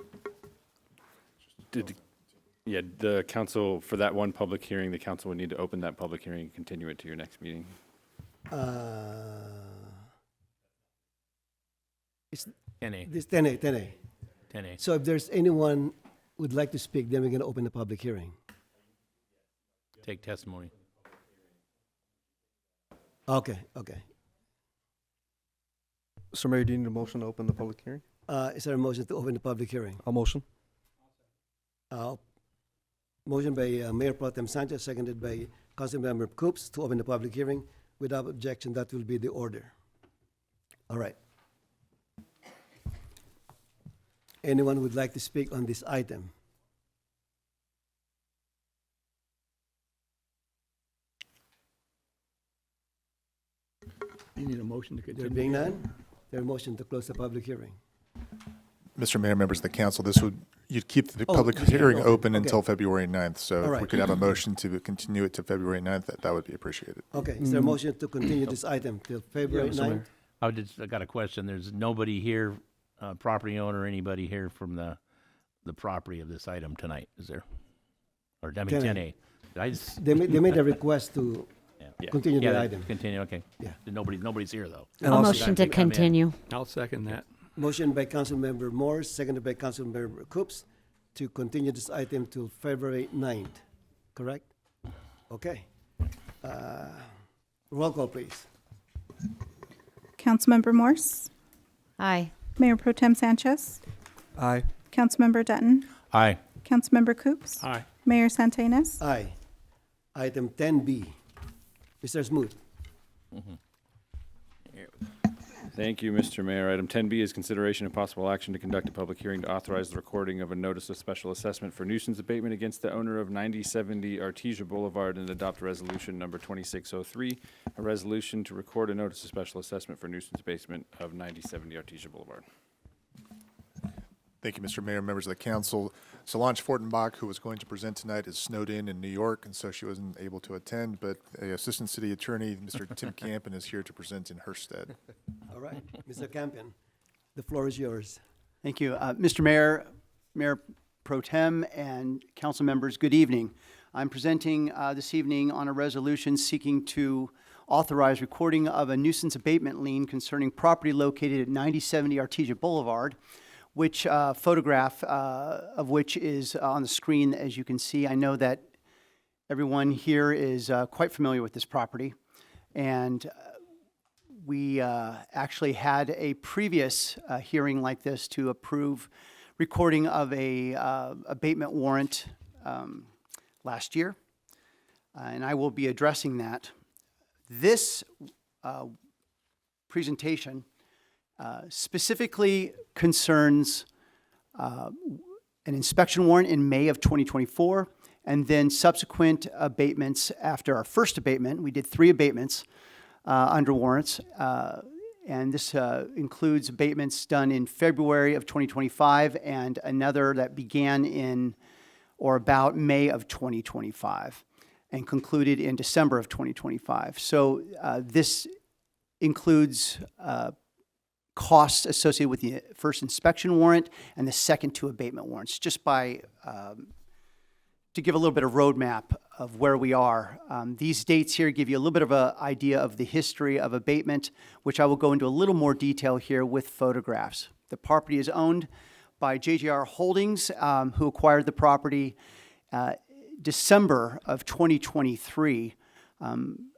council, for that one public hearing, the council would need to open that public hearing and continue it to your next meeting. It's 10A. this 10A, 10A. 10A. So if there's anyone would like to speak, then we're going to open the public hearing. Take testimony. Okay, okay. Mr. Mayor, do you need a motion to open the public hearing? Is there a motion to open the public hearing? I'll motion. Motion by Mayor Pro Tem Sanchez, seconded by Councilmember Coops to open the public hearing. Without objection, that will be the order. All right. Anyone would like to speak on this item? You need a motion to There continue. being none, there a motion to close the public hearing. Mr. Mayor, members of the council, this would, you'd keep the Oh, public just keep it hearing open. open Okay. until February 9th. So All if we right. could have a motion to continue it to February 9th, that would be appreciated. Okay, is there a motion to continue this item till February Mr. 9th? Mayor. I got a question. There's nobody here, property owner, anybody here from the property of this item tonight, is there? Or, I mean, 10A. 10A. Did I just? They made a request to Yeah. continue Yeah, the that- item. Continue, okay. Yeah. Nobody's here, though. And A also- motion to continue. I'll second that. Motion by Councilmember Morse, seconded by Councilmember Coops, to continue this item till February 9th, correct? Okay. Roll call, please. Councilmember Morse, Aye. Mayor Pro Tem Sanchez, Aye. Councilmember Dutton, Aye. Councilmember Coops, Aye. Mayor Santinas. Aye. Item 10B. Mr. Smoot. Thank you, Mr. Mayor. Item 10B is consideration and possible action to conduct a public hearing to authorize the recording of a notice of special assessment for nuisance abatement against the owner of 9070 Artesia Boulevard and adopt resolution number 2603, a resolution to record a notice of special assessment for nuisance abatement of 9070 Artesia Boulevard. Thank you, Mr. Mayor, members of the council. Solange Fortenbach, who was going to present tonight, is snowed in New York, and so she wasn't able to attend, but the Assistant City Attorney, Mr. Tim Campen, is here to present in her stead. All right. Mr. Campion, the floor is yours. Thank you. Mr. Mayor, Mayor Pro Tem, and council members, good evening. I'm presenting this evening on a resolution seeking to authorize recording of a nuisance abatement lien concerning property located at 9070 Artesia Boulevard, which photograph of which is on the screen, as you can see. I know that everyone here is quite familiar with this property, and we actually had a previous hearing like this to approve recording of a abatement warrant last year, and I will be addressing that. This presentation specifically concerns an inspection warrant in May of 2024, and then subsequent abatements after our first abatement. We did 3 abatements under warrants, and this includes abatements done in February of 2025 and another that began in or about May of 2025 and concluded in December of 2025. So this includes costs associated with the first inspection warrant and the second two abatement warrants, just by to give a little bit of roadmap of where we are. These dates here give you a little bit of an idea of the history of abatement, which I will go into a little more detail here with photographs. The property is owned by JJR Holdings, who acquired the property December of 2023.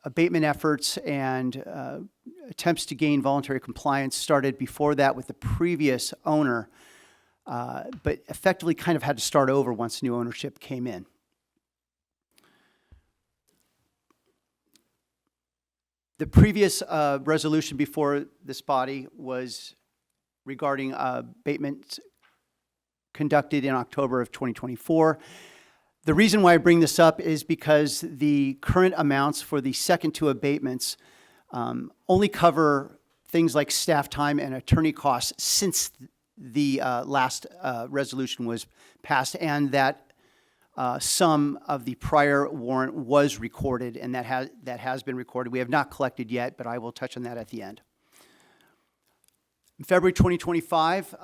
Abatement efforts and attempts to gain voluntary compliance started before that with the previous owner, but effectively kind of had to start over once new ownership came in. The previous resolution before this body was regarding abatements conducted in October of 2024. The reason why I bring this up is because the current amounts for the second two abatements only cover things like staff time and attorney costs since the last resolution was passed, and that some of the prior warrant was recorded, and that has been recorded. We have not collected yet, but I will touch on that at the end. In February 2025,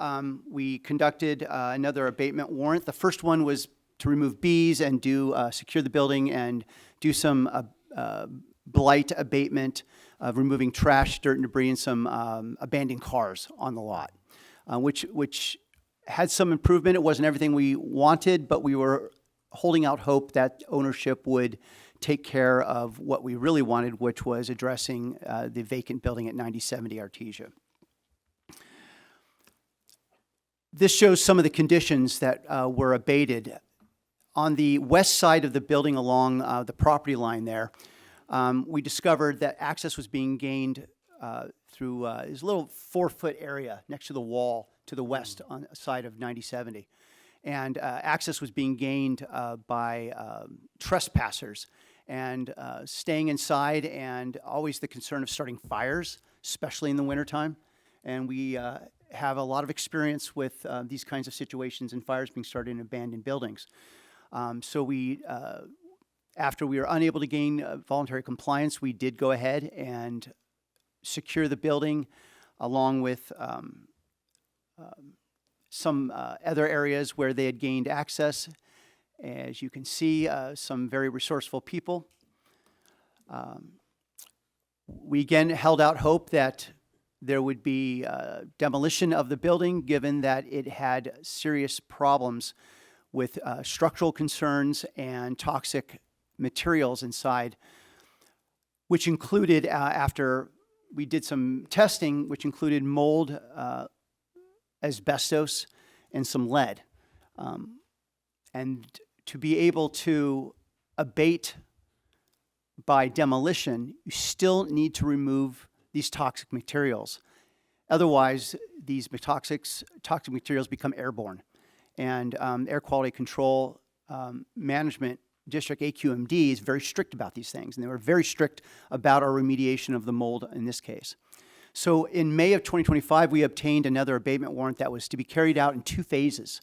we conducted another abatement warrant. The first one was to remove bees and secure the building and do some blight abatement of removing trash, dirt, and debris, and some abandoned cars on the lot, which had some improvement. It wasn't everything we wanted, but we were holding out hope that ownership would take care of what we really wanted, which was addressing the vacant building at 9070 Artesia. This shows some of the conditions that were abated. On the west side of the building along the property line there, we discovered that access was being gained through this little 4-foot area next to the wall to the west on the side of 9070. And access was being gained by trespassers and staying inside, and always the concern of starting fires, especially in the wintertime. And we have a lot of experience with these kinds of situations and fires being started in abandoned buildings. So after we were unable to gain voluntary compliance, we did go ahead and secure the building along with some other areas where they had gained access. As you can see, some very resourceful people. We again held out hope that there would be demolition of the building, given that it had serious problems with structural concerns and toxic materials inside, which included, after we did some testing, which included mold, asbestos, and some lead. And to be able to abate by demolition, you still need to remove these toxic materials. Otherwise, these toxic materials become airborne. And Air Quality Control Management District, AQMD, is very strict about these things, and they were very strict about our remediation of the mold in this case. So in May of 2025, we obtained another abatement warrant that was to be carried out in 2 phases.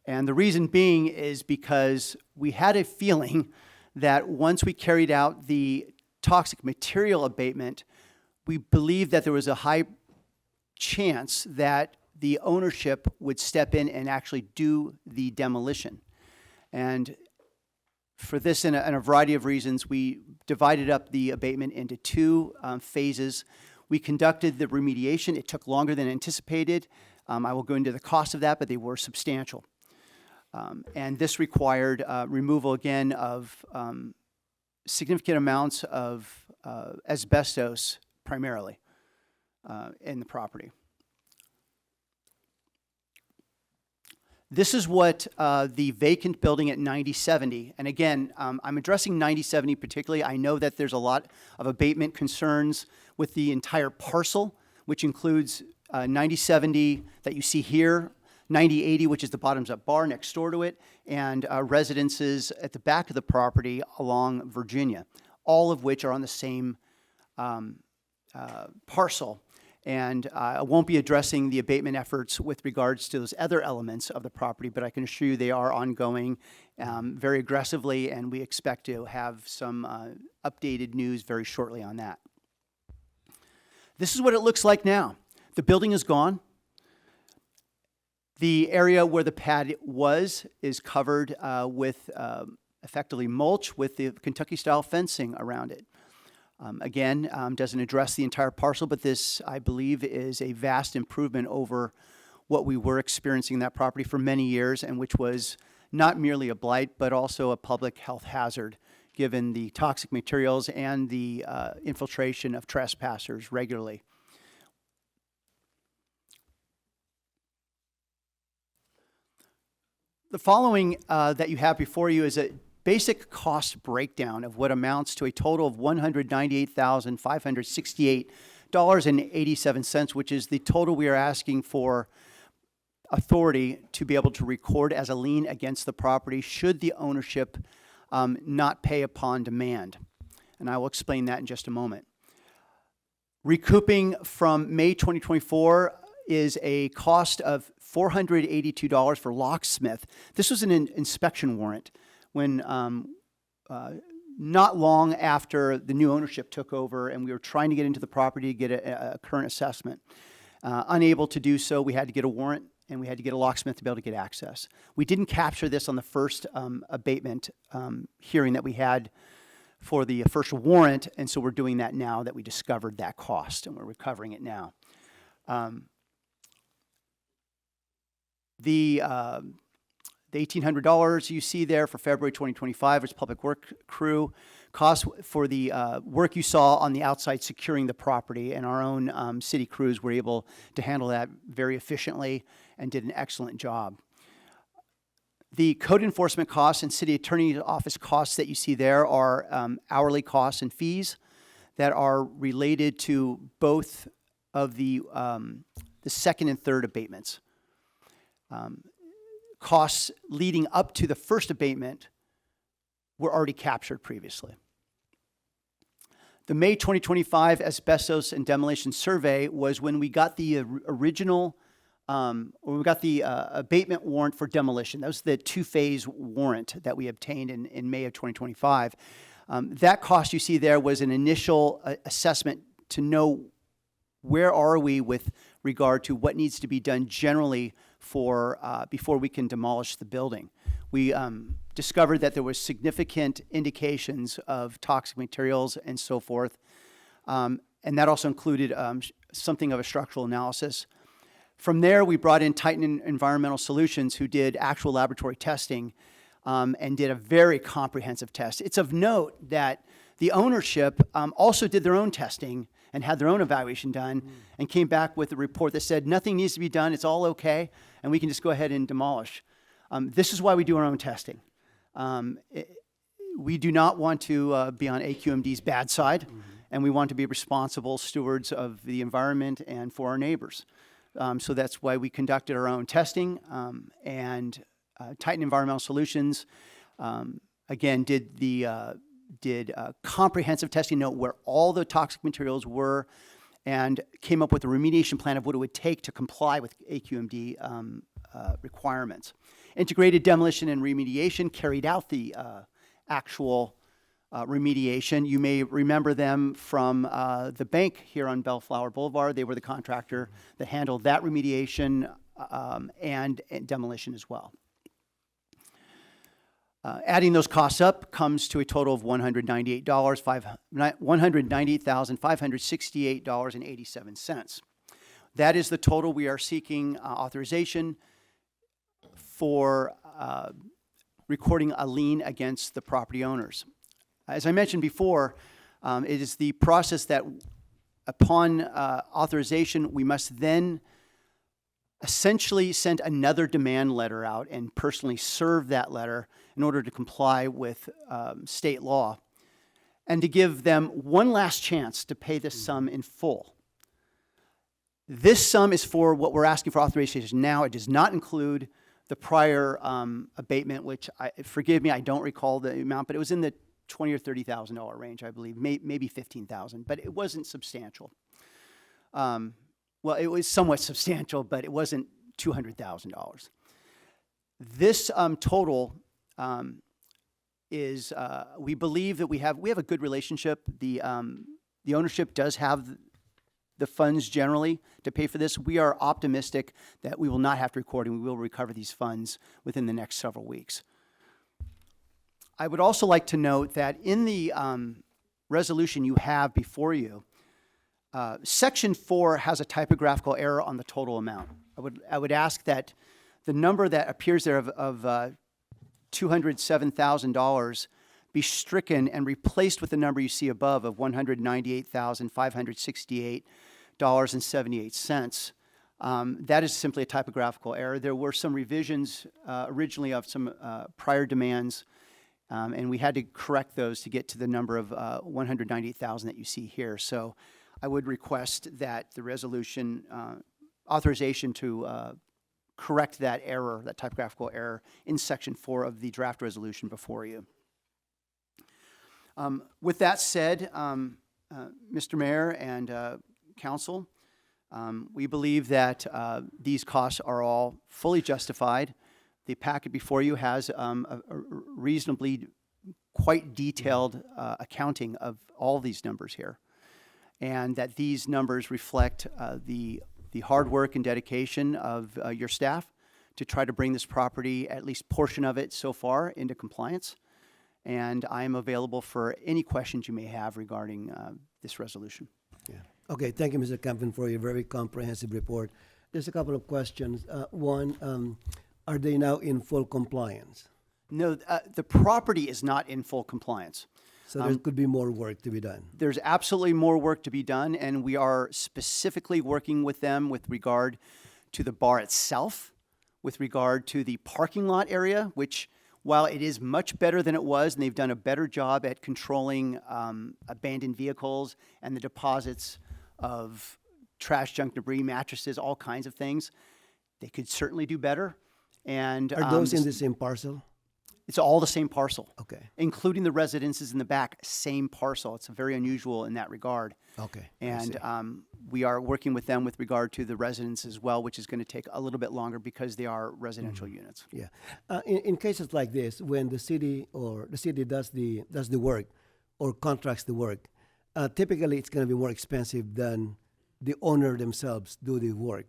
And the reason being is because we had a feeling that once we carried out the toxic material abatement, we believed that there was a high chance that the ownership would step in and actually do the demolition. And for this, and a variety of reasons, we divided up the abatement into 2 phases. We conducted the remediation. It took longer than anticipated. I will go into the cost of that, but they were substantial. And this required removal again of significant amounts of asbestos, primarily, in the property. This is what the vacant building at 9070, and again, I'm addressing 9070 particularly. I know that there's a lot of abatement concerns with the entire parcel, which includes 9070 that you see here, 9080, which is the bottoms-up bar next door to it, and residences at the back of the property along Virginia, all of which are on the same parcel. And I won't be addressing the abatement efforts with regards to those other elements of the property, but I can assure you they are ongoing very aggressively, and we expect to have some updated news very shortly on that. This is what it looks like now. The building is gone. The area where the pad was is covered with effectively mulch with the Kentucky-style fencing around it. Again, doesn't address the entire parcel, but this, I believe, is a vast improvement over what we were experiencing in that property for many years, and which was not merely a blight, but also a public health hazard, given the toxic materials and the infiltration of trespassers regularly. The following that you have before you is a basic cost breakdown of what amounts to a total of $198,568.87, which is the total we are asking for authority to be able to record as a lien against the property should the ownership not pay upon demand. And I will explain that in just a moment. Recouping from May 2024 is a cost of $482 for locksmith. This was an inspection warrant when not long after the new ownership took over and we were trying to get into the property to get a current assessment. Unable to do so, we had to get a warrant and we had to get a locksmith to be able to get access. We didn't capture this on the first abatement hearing that we had for the first warrant, and so we're doing that now that we discovered that cost, and we're recovering it now. The $1,800 you see there for February 2025 is public work crew. Costs for the work you saw on the outside securing the property, and our own city crews were able to handle that very efficiently and did an excellent job. The code enforcement costs and city attorney's office costs that you see there are hourly costs and fees that are related to both of the second and third abatements. Costs leading up to the first abatement were already captured previously. The May 2025 asbestos and demolition survey was when we got the original, abatement warrant for demolition. That was the two-phase warrant that we obtained in May of 2025. That cost you see there was an initial assessment to know where are we with regard to what needs to be done generally for before we can demolish the building. We discovered that there was significant indications of toxic materials and so forth, and that also included something of a structural analysis. From there, we brought in Titan Environmental Solutions, who did actual laboratory testing and did a very comprehensive test. It's of note that the ownership also did their own testing and had their own evaluation done and came back with a report that said nothing needs to be done, it's all okay, and we can just go ahead and demolish. This is why we do our own testing. We do not want to be on AQMD's bad side, and we want to be responsible stewards of the environment and for our neighbors. So that's why we conducted our own testing, and Titan Environmental Solutions, again, did comprehensive testing, note where all the toxic materials were, and came up with a remediation plan of what it would take to comply with AQMD requirements. Integrated Demolition and Remediation carried out the actual remediation. You may remember them from the bank here on Bellflower Boulevard. They were the contractor that handled that remediation and demolition as well. Adding those costs up comes to a total of $198,568.87. That is the total we are seeking authorization for recording a lien against the property owners. As I mentioned before, it is the process that upon authorization, we must then essentially send another demand letter out and personally serve that letter in order to comply with state law, and to give them one last chance to pay this sum in full. This sum is for what we're asking for authorization now. It does not include the prior abatement, which, forgive me, I don't recall the amount, but it was in the $20,000 or $30,000 range, I believe, maybe $15,000, but it wasn't substantial. Well, it was somewhat substantial, but it wasn't $200,000. This total is, we believe that we have a good relationship. The ownership does have the funds generally to pay for this. We are optimistic that we will not have to record and we will recover these funds within the next several weeks. I would also like to note that in the resolution you have before you, Section 4 has a typographical error on the total amount. I would ask that the number that appears there of $207,000 be stricken and replaced with the number you see above of $198,568.78. That is simply a typographical error. There were some revisions originally of some prior demands, and we had to correct those to get to the number of $198,000 that you see here. So I would request that the resolution authorization to correct that error, that typographical error, in Section 4 of the draft resolution before you. With that said, Mr. Mayor and Council, we believe that these costs are all fully justified. The packet before you has a reasonably quite detailed accounting of all these numbers here, and that these numbers reflect the hard work and dedication of your staff to try to bring this property, at least portion of it so far, into compliance. And I am available for any questions you may have regarding this resolution. Yeah. Okay, thank you, Mr. Campen, for your very comprehensive report. There's a couple of questions. One, are they now in full compliance? No, the property is not in full compliance. So there could be more work to be done. There's absolutely more work to be done, and we are specifically working with them with regard to the bar itself, with regard to the parking lot area, which, while it is much better than it was, and they've done a better job at controlling abandoned vehicles and the deposits of trash, junk, debris, mattresses, all kinds of things, they could certainly do better. And are those in the same parcel? It's all the same parcel. Okay. Including the residences in the back, same parcel. It's very unusual in that regard. Okay. And we are working with them with regard to the residents as well, which is going to take a little bit longer because they are residential units. Yeah. In cases like this, when the city does the work or contracts the work, typically it's going to be more expensive than the owner themselves do the work,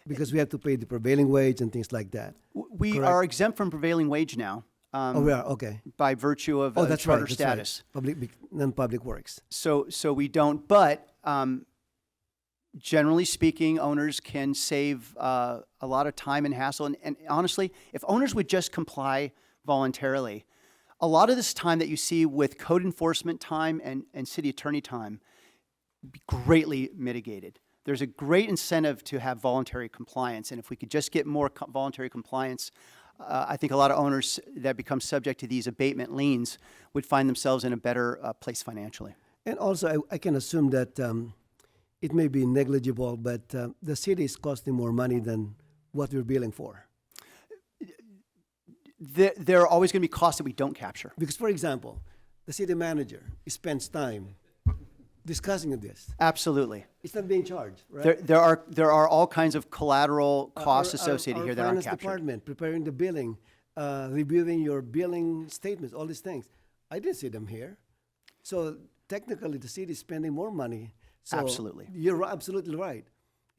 because we have to pay the prevailing wage and things like that. We Correct? are exempt from prevailing wage now. Oh, we are, okay. By virtue of That's charter right, that's status. Right. Non-public works. So we don't, but generally speaking, owners can save a lot of time and hassle. And honestly, if owners would just comply voluntarily, a lot of this time that you see with code enforcement time and city attorney time be greatly mitigated. There's a great incentive to have voluntary compliance, and if we could just get more voluntary compliance, I think a lot of owners that become subject to these abatement liens would find themselves in a better place financially. And also, I can assume that it may be negligible, but the city is costing more money than what we're billing for. There are always going to be costs that we don't capture. Because, for example, the city manager spends time discussing this. Absolutely. It's not being charged, right? There are all kinds of collateral costs associated here that aren't captured. Our finance department preparing the billing, reviewing your billing statements, all these things. I didn't see them here. So technically, the city is spending more money. So absolutely. You're absolutely right.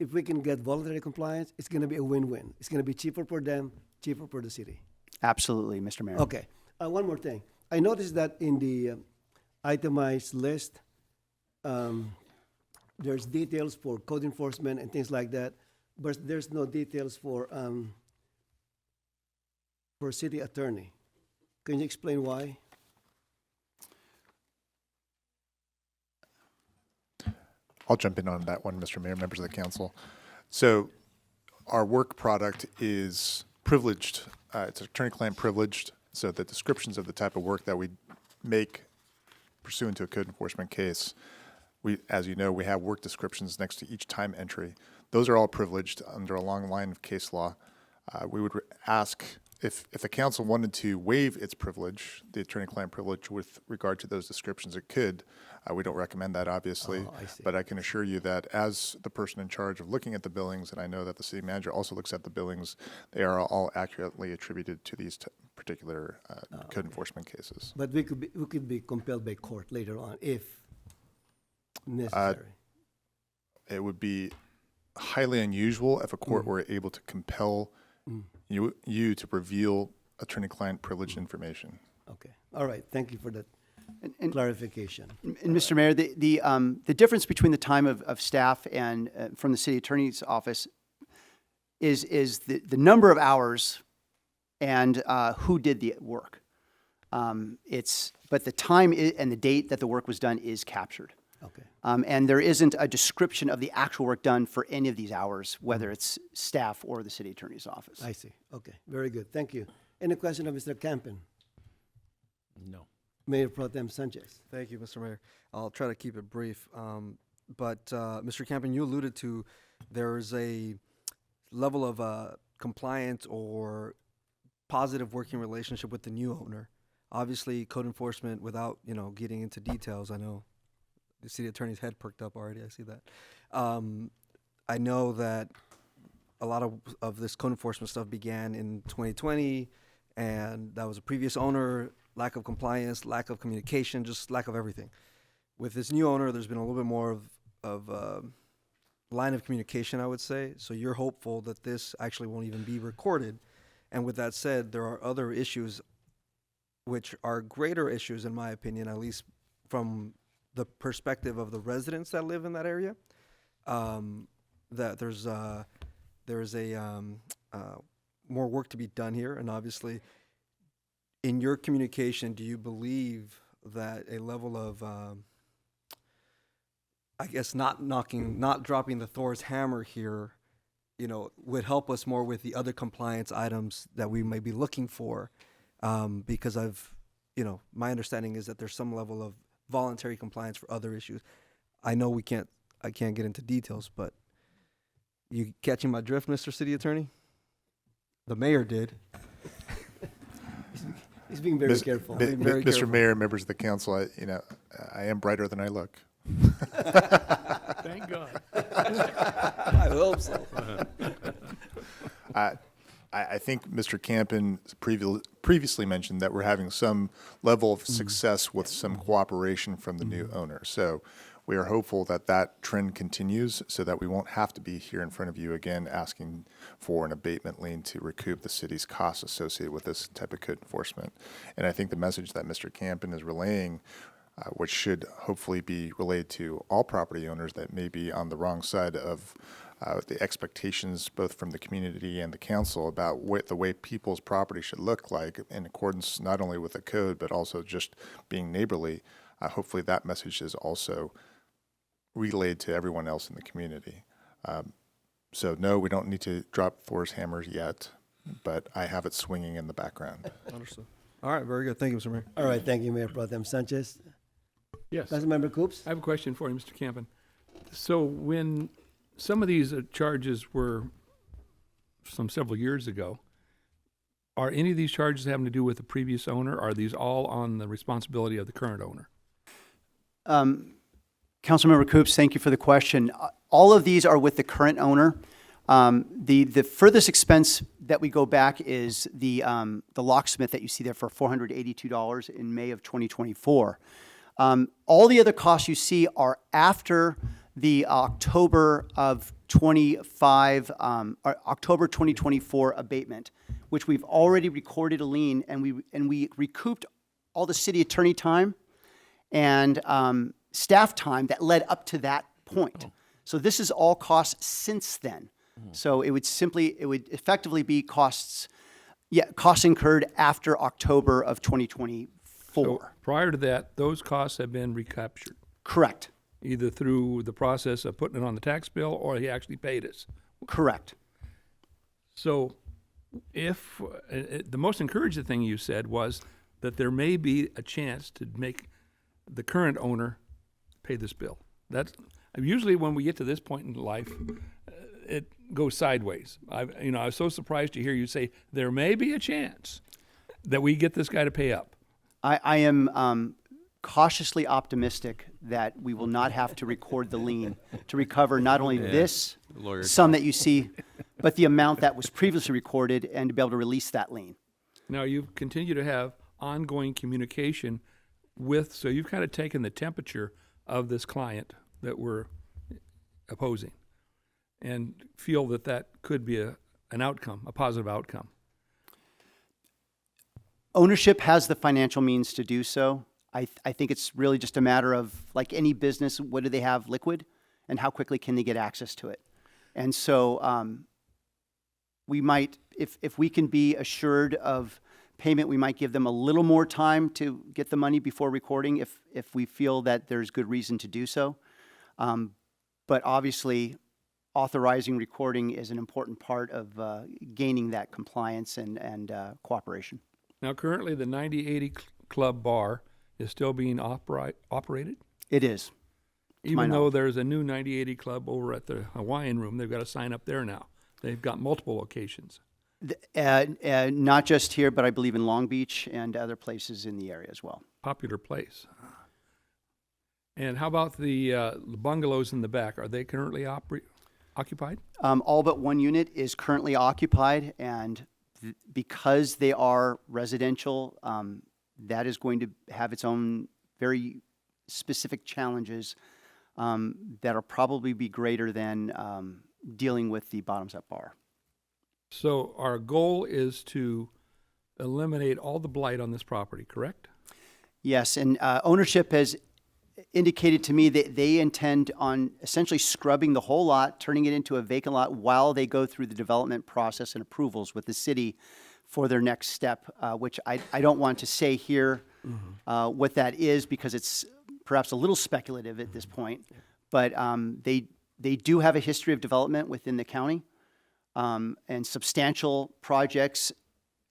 If we can get voluntary compliance, it's going to be a win-win. It's going to be cheaper for them, cheaper for the city. Absolutely, Mr. Mayor. Okay. One more thing. I noticed that in the itemized list, there's details for code enforcement and things like that, but there's no details for city attorney. Can you explain why? I'll jump in on that one, Mr. Mayor, members of the council. So our work product is privileged. It's attorney-client privileged, so the descriptions of the type of work that we make pursuant to a code enforcement case, as you know, we have work descriptions next to each time entry. Those are all privileged under a long line of case law. We would ask if the council wanted to waive its privilege, the attorney-client privilege, with regard to those descriptions, it could. We don't recommend that, obviously, but I can assure you that as the person in charge of looking at the billings, and I know that the city manager also looks at the billings, they are all accurately attributed to these particular code enforcement cases. But we could be compelled by court later on if necessary. it would be highly unusual if a court were able to compel you to reveal attorney-client privileged information. Okay, all right, thank you for that clarification. And Mr. Mayor, the difference between the time of staff and from the city attorney's office is the number of hours and who did the work. But the time and the date that the work was done is captured. Okay. And there isn't a description of the actual work done for any of these hours, whether it's staff or the city attorney's office. I see, okay, very good, thank you. Any question of Mr. Campen? No. Mayor Pro Tem Sanchez. Thank you, Mr. Mayor. I'll try to keep it brief. But Mr. Campen, you alluded to there's a level of compliance or positive working relationship with the new owner. Obviously, code enforcement, without getting into details, I know the city attorney's head perked up already. I see that. I know that a lot of this code enforcement stuff began in 2020, and that was a previous owner. Lack of compliance, lack of communication, just lack of everything. With this new owner, there's been a little bit more of line of communication, I would say. So you're hopeful that this actually won't even be recorded. And with that said, there are other issues which are greater issues, in my opinion, at least from the perspective of the residents that live in that area. That there's more work to be done here, and obviously, in your communication, do you believe that a level of, I guess, not dropping the Thor's hammer here, would help us more with the other compliance items that we may be looking for? Because my understanding is that there's some level of voluntary compliance for other issues. I know I can't get into details, but you catching my drift, Mr. City Attorney? The mayor did. He's being very careful. Mr. Mayor, members of the council, I am brighter than I look. Thank God. I hope so. I think Mr. Campen previously mentioned that we're having some level of success with some cooperation from the new owner. So we are hopeful that that trend continues so that we won't have to be here in front of you again asking for an abatement lien to recoup the city's costs associated with this type of code enforcement. And I think the message that Mr. Campen is relaying, which should hopefully be relayed to all property owners that may be on the wrong side of the expectations both from the community and the council about what the way people's property should look like in accordance not only with the code but also just being neighborly. Hopefully that message is also relayed to everyone else in the community. So no, we don't need to drop Thor's hammers yet, but I have it swinging in the background. Understood. All right, very good. Thank you, Mr. Mayor. All right, thank you, Mayor Pro Tem Sanchez. Yes. Councilmember Coops? I have a question for you, Mr. Campen. So when some of these charges were several years ago, are any of these charges having to do with the previous owner? Or are these all on the responsibility of the current owner? Councilmember Coops, thank you for the question. All of these are with the current owner. The furthest expense that we go back is the locksmith that you see there for $482 in May of 2024. All the other costs you see are after the October of 2024 abatement, which we've already recorded a lien, and we recouped all the city attorney time and staff time that led up to that point. So this is all costs since then. So it would effectively be costs incurred after October of 2024. So prior to that, those costs have been recaptured, Correct. either through the process of putting it on the tax bill or he actually paid us. Correct. So if the most encouraging thing you said was that there may be a chance to make the current owner pay this bill. That's usually when we get to this point in life, it goes sideways. I was so surprised to hear you say there may be a chance that we get this guy to pay up. I am cautiously optimistic that we will not have to record the lien to recover not only this sum that you see, but the amount that was previously recorded and to be able to release that lien. Now, you continue to have ongoing communication so you've kind of taken the temperature of this client that we're opposing, and feel that that could be an outcome, a positive outcome. Ownership has the financial means to do so. I think it's really just a matter of, like any business, what do they have liquid, and how quickly can they get access to it? And so we might, if we can be assured of payment, we might give them a little more time to get the money before recording if we feel that there's good reason to do so. But obviously, authorizing recording is an important part of gaining that compliance and cooperation. Now, currently, the 9080 Club Bar is still being operated? It is. Even though there's a new 9080 Club over at the Hawaiian Room, they've got a sign up there now. They've got multiple locations. Not just here, but I believe in Long Beach and other places in the area as well. Popular place. And how about the bungalows in the back? Are they currently occupied? All but one unit is currently occupied, and because they are residential, that is going to have its own very specific challenges that'll probably be greater than dealing with the bottoms-up bar. So our goal is to eliminate all the blight on this property, correct? Yes, and ownership has indicated to me that they intend on essentially scrubbing the whole lot, turning it into a vacant lot while they go through the development process and approvals with the city for their next step, which I don't want to say here what that is because it's perhaps a little speculative at this point. But they do have a history of development within the county and substantial projects,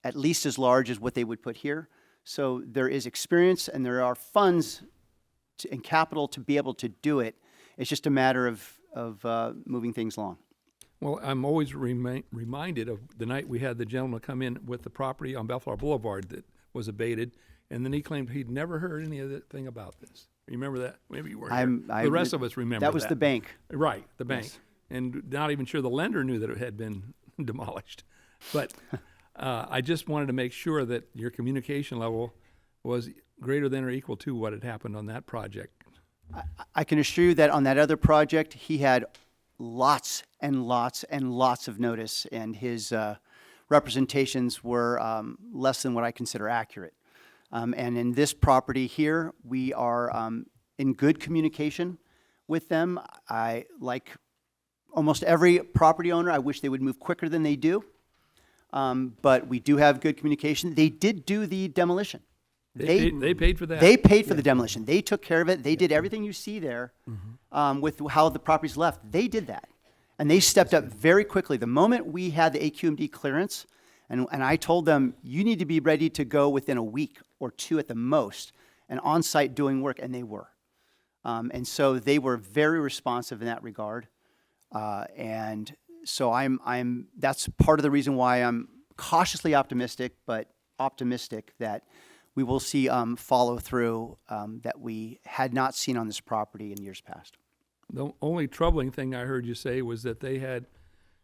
at least as large as what they would put here. So there is experience and there are funds and capital to be able to do it. It's just a matter of moving things along. Well, I'm always reminded of the night we had the gentleman come in with the property on Bellflower Boulevard that was abated, and then he claimed he'd never heard anything about this. Remember that? Maybe you weren't here. The rest of us remember that. That was the bank. Right, the bank. Yes. And not even sure the lender knew that it had been demolished. But I just wanted to make sure that your communication level was greater than or equal to what had happened on that project. I can assure you that on that other project, he had lots and lots and lots of notice, and his representations were less than what I consider accurate. And in this property here, we are in good communication with them. I, like almost every property owner, I wish they would move quicker than they do. But we do have good communication. They did do the demolition. They paid for that. They paid for the demolition. They took care of it. They did everything you see there with how the property's left. They did that. And they stepped up very quickly. The moment we had the AQMD clearance, and I told them, you need to be ready to go within a week or two at the most, and on-site doing work, and they were. And so they were very responsive in that regard. And so that's part of the reason why I'm cautiously optimistic, but optimistic that we will see follow through that we had not seen on this property in years past. The only troubling thing I heard you say was that they had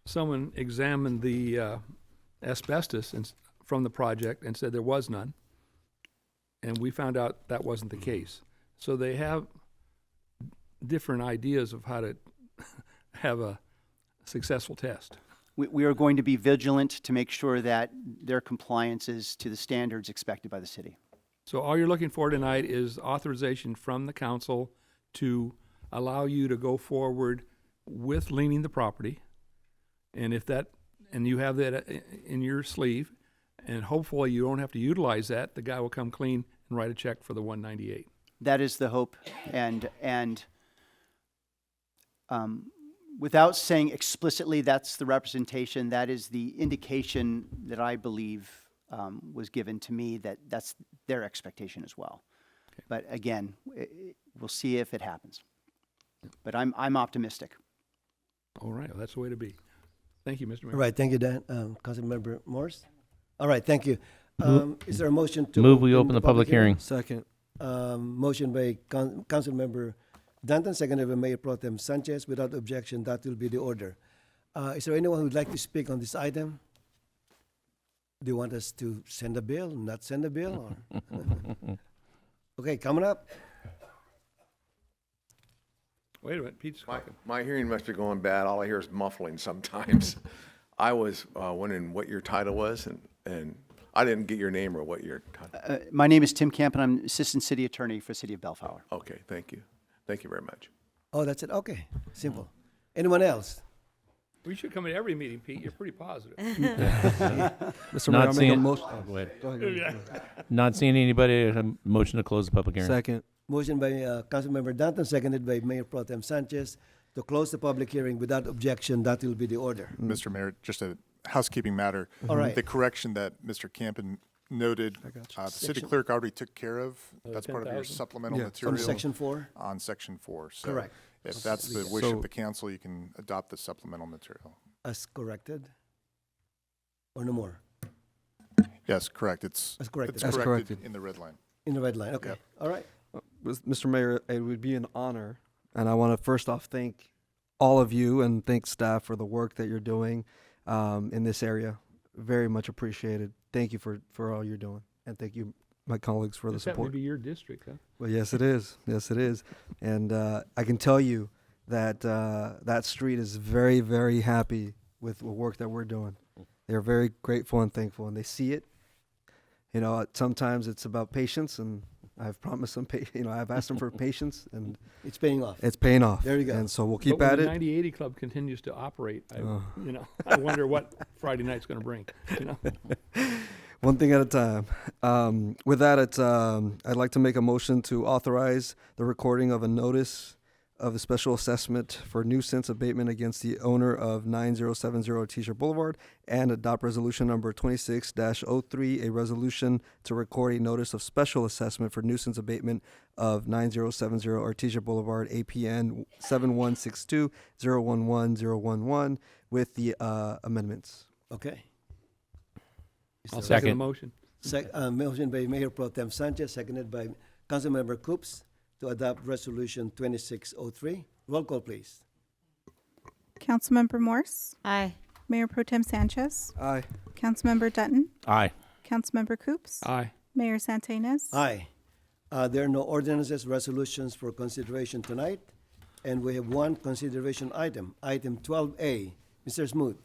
someone examine the asbestos from the project and said there was none. And we found out that wasn't the case. So they have different ideas of how to have a successful test. We are going to be vigilant to make sure that their compliance is to the standards expected by the city. So all you're looking for tonight is authorization from the council to allow you to go forward with leaning the property. And and you have that in your sleeve, and hopefully you don't have to utilize that. The guy will come clean and write a check for the 198. That is the hope, and without saying explicitly that's the representation, that is the indication that I believe was given to me, that that's their expectation as well. Okay. But again, we'll see if it happens. But I'm optimistic. All right, well, that's the way to be. Thank you, Mr. Mayor. All right, thank you, Dan. Councilmember Morse? All right, thank you. Is there a motion to Move we open the public hearing. Second. Motion by Councilmember Danton, seconded by Mayor Pro Tem Sanchez. Without objection, that will be the order. Is there anyone who would like to speak on this item? Do you want us to send a bill, not send a bill? Or? Okay, coming up. Wait a minute, Pete's talking. My hearing must be going bad. All I hear is muffling sometimes. I was wondering what your title was, and I didn't get your name or what your title. My name is Tim Camp, and I'm Assistant City Attorney for City of Bellflower. Okay, thank you. Thank you very much. Oh, that's it? Okay, simple. Anyone else? We should come to every meeting, Pete. You're pretty positive. Mr. Mayor, Not I'll make a seeing, motion. oh, go ahead. Go ahead. Not seeing anybody, a motion to close the public hearing. Second. Motion by Councilmember Danton, seconded by Mayor Pro Tem Sanchez to close the public hearing without objection. That will be the order. Mr. Mayor, just a housekeeping matter. All right. The correction that Mr. Campen noted, the city Section- clerk already took care of. That's part of your 10,000? supplemental Yeah. material. On Section 4? On Section 4. So Correct. if that's the wish So- of the council, you can adopt the supplemental material. As corrected? Or no more? Yes, correct. It's As corrected. It's As corrected corrected. in the red line. In the red line, okay. Yep. All right. Mr. Mayor, it would be an honor, and I want to first off thank all of you and thank staff for the work that you're doing in this area. Very much appreciated. Thank you for all you're doing, and thank you, my colleagues, for the This happened to support. be your district, huh? Well, yes, it is. Yes, it is. And I can tell you that that street is very, very happy with the work that we're doing. They're very grateful and thankful, and they see it. You know, sometimes it's about patience, and I've promised them, I've asked them for patience, and It's paying off. it's paying off. There you go. And so we'll keep But when at the it. 9080 Club continues to operate, I wonder what Friday night's going to bring. One thing at a time. With that, I'd like to make a motion to authorize the recording of a notice of the special assessment for nuisance abatement against the owner of 9070 Artesia Boulevard and adopt resolution number 26-03, a resolution to record a notice of special assessment for nuisance abatement of 9070 Artesia Boulevard, APN 7162-011-011 with the amendments. Okay. I'll second the Second. motion. Motion by Mayor Pro Tem Sanchez, seconded by Councilmember Coops to adopt Resolution 2603. Roll call, please. Councilmember Morse, Aye. Mayor Pro Tem Sanchez, Aye. Councilmember Dutton, Aye. Councilmember Coops, Aye. Mayor Santenaz. Aye. There are no ordinances, resolutions for consideration tonight, and we have one consideration item, item 12A. Mr. Smoot.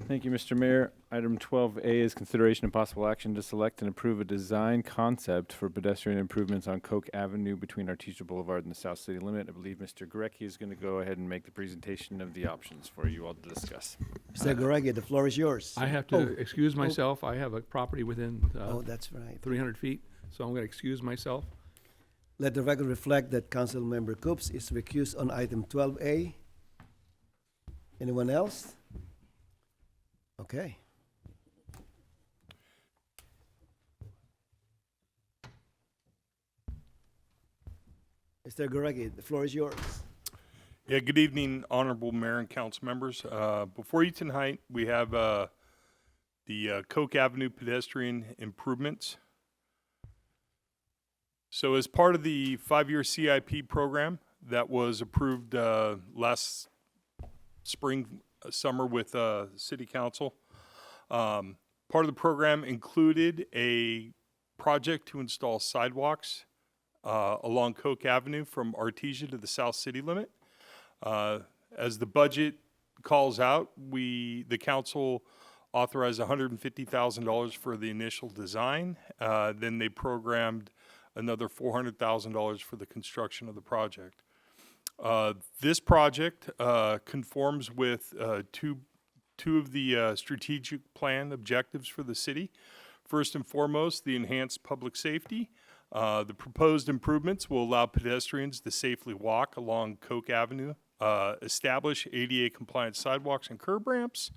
Thank you, Mr. Mayor. Item 12A is consideration and possible action to select and approve a design concept for pedestrian improvements on Coke Avenue between Artesia Boulevard and the South City limit. I believe Mr. Gorecki is going to go ahead and make the presentation of the options for you all to discuss. Mr. Goregi, the floor is yours. I have to excuse myself. I have a property within Oh, that's right. 300 feet, so I'm going to excuse myself. Let the record reflect that Councilmember Coops is recused on item 12A. Anyone else? Okay. Mr. Goregi, the floor is yours. Yeah, good evening, honorable mayor and council members. Before you tonight, we have the Coke Avenue pedestrian improvements. So as part of the 5-year CIP program that was approved last summer with city council, part of the program included a project to install sidewalks along Coke Avenue from Artesia to the South City limit. As the budget calls out, the council authorized $150,000 for the initial design. Then they programmed another $400,000 for the construction of the project. This project conforms with two of the strategic plan objectives for the city. First and foremost, the enhanced public safety. The proposed improvements will allow pedestrians to safely walk along Coke Avenue, establish ADA-compliant sidewalks and curb ramps,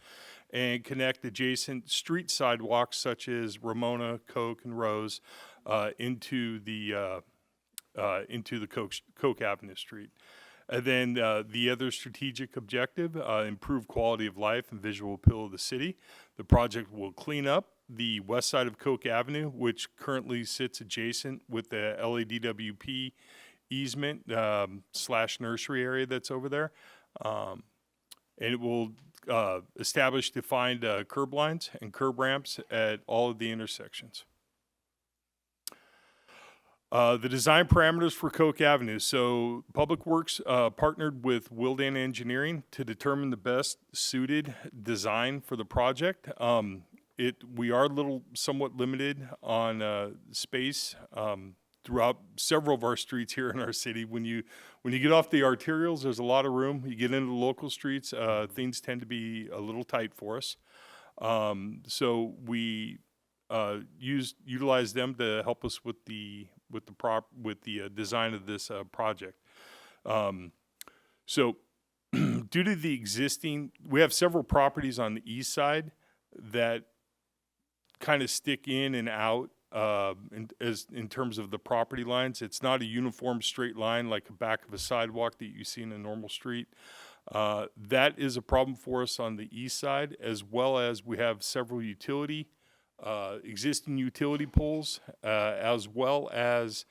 and connect adjacent street sidewalks such as Ramona, Coke, and Rose into the Coke Avenue street. And then the other strategic objective, improve quality of life and visual appeal of the city. The project will clean up the west side of Coke Avenue, which currently sits adjacent with the LADWP easement / nursery area that's over there. And it will establish defined curb lines and curb ramps at all of the intersections. The design parameters for Coke Avenue. So Public Works partnered with Wildan Engineering to determine the best suited design for the project. We are a little somewhat limited on space throughout several of our streets here in our city. When you get off the arterials, there's a lot of room. You get into the local streets, things tend to be a little tight for us. So we utilize them to help us with the design of this project. So due to the existing, we have several properties on the east side that kind of stick in and out in terms of the property lines. It's not a uniform straight line like the back of a sidewalk that you see in a normal street. That is a problem for us on the east side, as well as we have several existing utility poles, as well as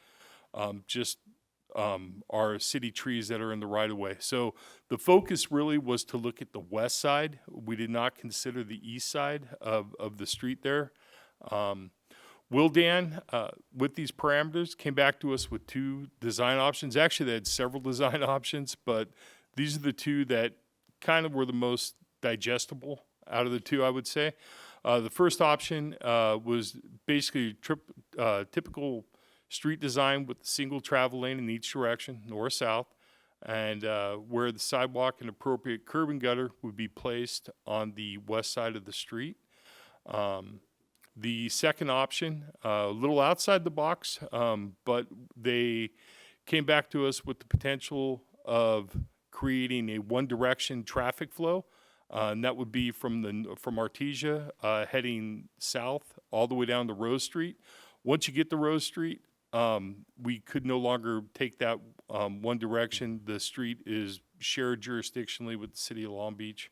our city trees that are in the right of way. So the focus really was to look at the west side. We did not consider the east side of the street there. Wildan, with these parameters, came back to us with two design options. Actually, they had several design options, but these are the two that kind of were the most digestible out of the two, I would say. The first option was basically typical street design with a single travel lane in each direction, north-south, and where the sidewalk and appropriate curb and gutter would be placed on the west side of the street. The second option, a little outside the box, but they came back to us with the potential of creating a one-direction traffic flow, and that would be from Artesia heading south all the way down to Rose Street. Once you get to Rose Street, we could no longer take that one direction. The street is shared jurisdictionally with the city of Long Beach.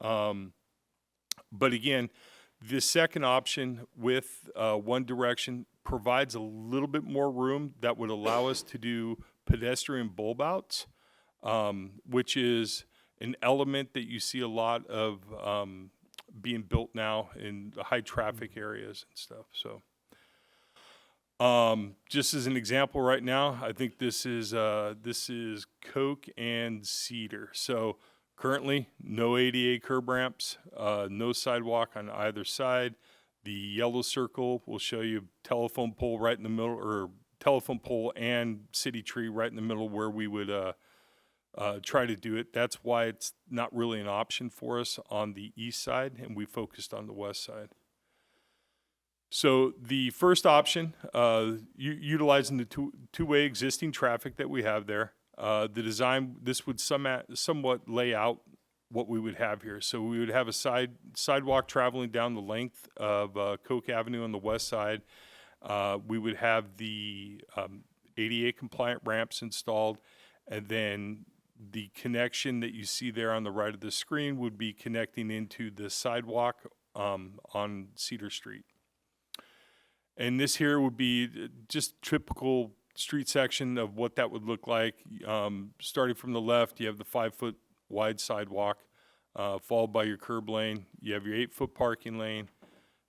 But again, the second option with one direction provides a little bit more room that would allow us to do pedestrian bulb outs, which is an element that you see a lot of being built now in the high traffic areas and stuff. So just as an example right now, I think this is Coke and Cedar. So currently, no ADA curb ramps, no sidewalk on either side. The yellow circle will show you telephone pole right in the middle, or telephone pole and city tree right in the middle where we would try to do it. That's why it's not really an option for us on the east side, and we focused on the west side. So the first option, utilizing the two-way existing traffic that we have there, the design, this would somewhat lay out what we would have here. So we would have a sidewalk traveling down the length of Coke Avenue on the west side. We would have the ADA compliant ramps installed, and then the connection that you see there on the right of the screen would be connecting into the sidewalk on Cedar Street. And this here would be just typical street section of what that would look like. Starting from the left, you have the 5-foot wide sidewalk, followed by your curb lane. You have your 8-foot parking lane.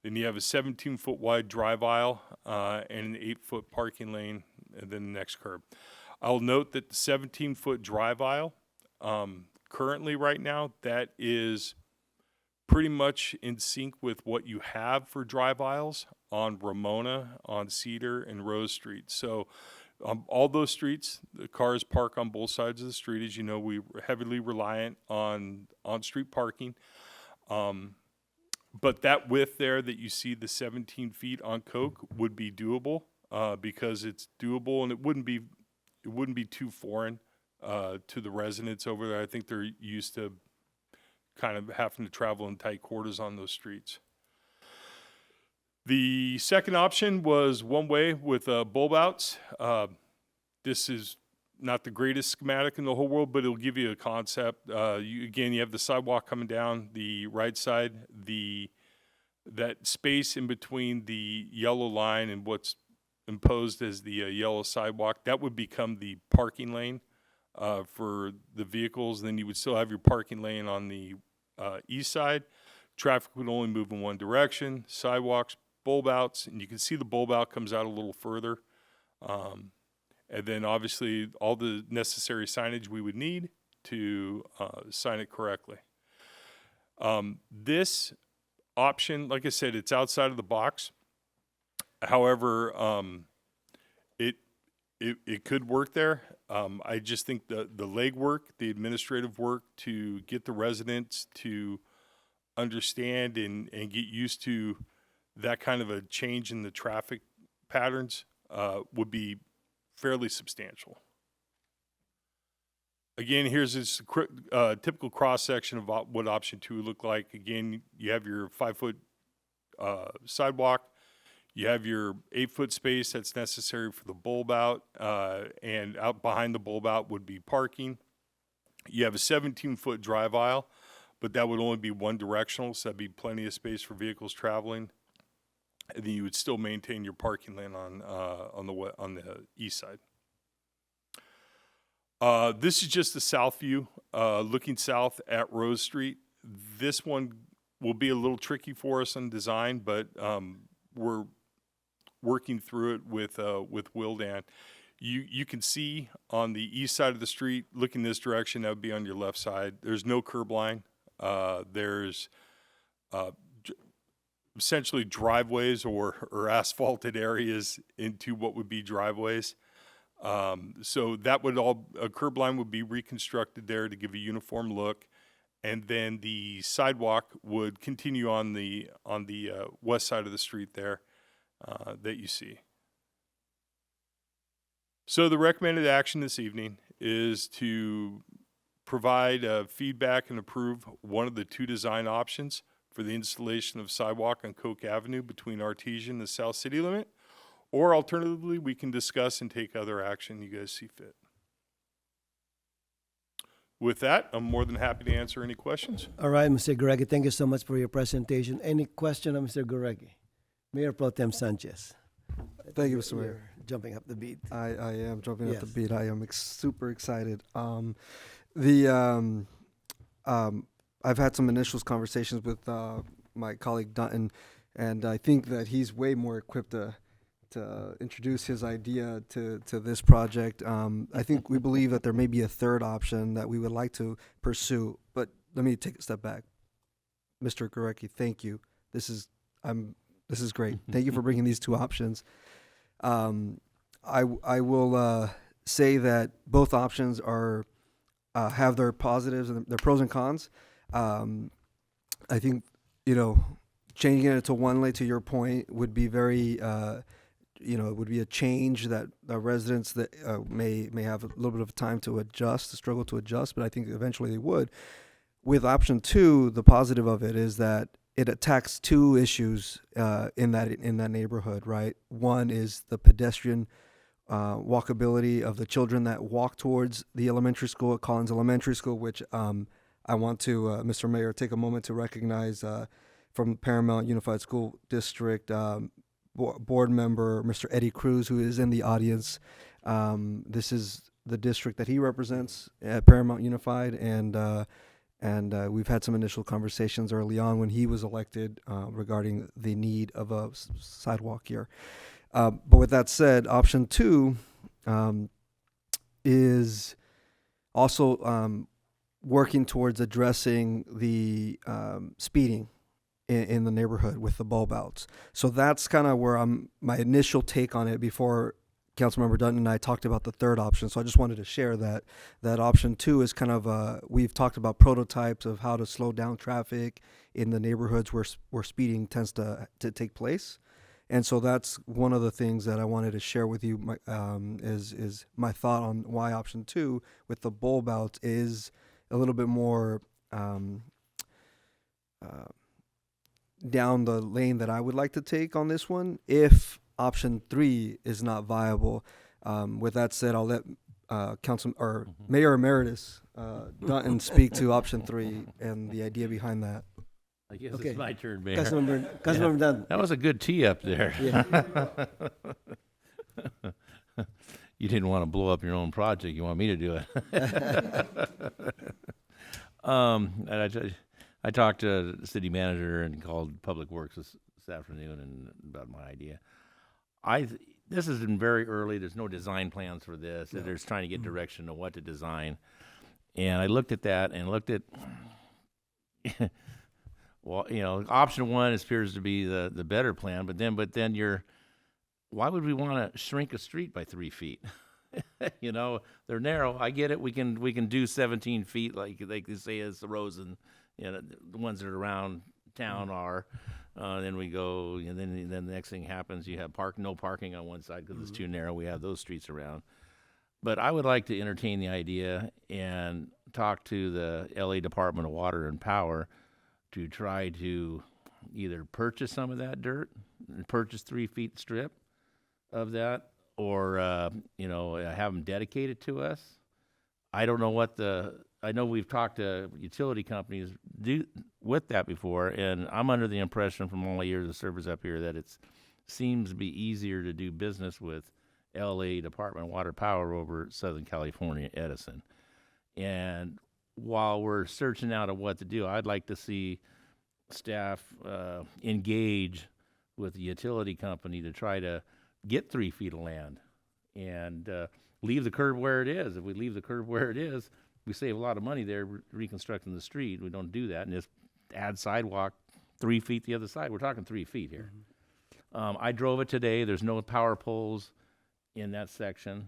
Then you have a 17-foot wide drive aisle and an 8-foot parking lane, and then the next curb. I'll note that the 17-foot drive aisle, currently right now, that is pretty much in sync with what you have for drive aisles on Ramona, on Cedar, and Rose Street. So all those streets, the cars park on both sides of the street. As you know, we're heavily reliant on on-street parking. But that width there that you see, the 17 feet on Coke, would be doable because it's doable, and it wouldn't be too foreign to the residents over there. I think they're used to kind of having to travel in tight quarters on those streets. The second option was one way with bulb outs. This is not the greatest schematic in the whole world, but it'll give you a concept. Again, you have the sidewalk coming down the right side, that space in between the yellow line and what's imposed as the yellow sidewalk, that would become the parking lane for the vehicles. Then you would still have your parking lane on the east side. Traffic would only move in one direction. Sidewalks, bulb outs, and you can see the bulb out comes out a little further And then obviously all the necessary signage we would need to sign it correctly. This option, like I said, it's outside of the box. However, it could work there. I just think the legwork, the administrative work to get the residents to understand and get used to that kind of a change in the traffic patterns would be fairly substantial. Again, here's this typical cross-section of what option 2 would look like. Again, you have your 5-foot sidewalk. You have your 8-foot space that's necessary for the bulb out, and out behind the bulb out would be parking. You have a 17-foot drive aisle, but that would only be one directional, so that'd be plenty of space for vehicles traveling. And then you would still maintain your parking lane on the east side. This is just the south view, looking south at Rose Street. This one will be a little tricky for us in design, but we're working through it with Wildan. You can see on the east side of the street, looking this direction, that would be on your left side. There's no curb line. There's essentially driveways or asphalted areas into what would be driveways. So that would a curb line would be reconstructed there to give a uniform look. And then the sidewalk would continue on the west side of the street there that you see. So the recommended action this evening is to provide feedback and approve one of the 2 design options for the installation of sidewalk on Coke Avenue between Artesia and the South City limit, or alternatively, we can discuss and take other action you guys see fit. With that, I'm more than happy to answer any questions. All right, Mr. Gurecki, thank you so much for your presentation. Any question of Mr. Gurecki? Mayor Pro Tem Sanchez. Thank you, Mr. Mayor. You're jumping up the beat. I am jumping up the Yes. beat. I am super excited. I've had some initial conversations with my colleague Dutton, and I think that he's way more equipped to introduce his idea to this project. I think we believe that there may be a third option that we would like to pursue, but let me take a step back. Mr. Gurecki, thank you. This is great. Thank you for bringing these 2 options. I will say that both options are have their positives and their pros and cons. I think changing it to one lane, to your point, would be very it would be a change that residents that may have a little bit of time to struggle to adjust, but I think eventually they would. With option 2, the positive of it is that it attacks 2 issues in that neighborhood, right? One is the pedestrian walkability of the children that walk towards the elementary school at Collins Elementary School, which I want to, Mr. Mayor, take a moment to recognize from Paramount Unified School District board member, Mr. Eddie Cruz, who is in the audience. This is the district that he represents at Paramount Unified, and we've had some initial conversations early on when he was elected regarding the need of a sidewalk here. But with that said, option 2 is also working towards addressing the speeding in the neighborhood with the bulb outs. So that's kind of where my initial take on it before Councilmember Dutton and I talked about the third option. So I just wanted to share that option 2 is kind of we've talked about prototypes of how to slow down traffic in the neighborhoods where speeding tends to take place. And so that's one of the things that I wanted to share with you, is my thought on why option 2 with the bulb outs is a little bit more down the lane that I would like to take on this one if option 3 is not viable. With that said, I'll let Mayor Emeritus Dutton speak to option 3 and the idea behind that. I guess Okay. it's my turn, Mayor. Councilmember Dutton. That was a good tee up there. Yeah. You didn't want to blow up your own project. You want me to do it. I talked to the city manager and called Public Works this afternoon and about my idea. this has been very early. There's no design plans for this. They're just trying to get direction on what to design. And I looked at that and looked at, well, option one appears to be the better plan. But then why would we want to shrink a street by 3 feet? They're narrow. I get it. We can do 17 feet like they say as the roads and the ones that are around town are. Then we go, and then the next thing happens. You have no parking on one side because it's too narrow. We have those streets around. But I would like to entertain the idea and talk to the LA Department of Water and Power to try to either purchase some of that dirt, purchase 3 feet strip of that, or have them dedicated to us. I don't know I know we've talked to utility companies with that before, and I'm under the impression from all the years of service up here that it seems to be easier to do business with LA Department of Water Power over Southern California, Edison. And while we're searching out of what to do, I'd like to see staff engage with the utility company to try to get 3 feet of land and leave the curb where it is. If we leave the curb where it is, we save a lot of money there reconstructing the street. We don't do that and just add sidewalk 3 feet the other side. We're talking 3 feet here. I drove it today. There's no power poles in that section.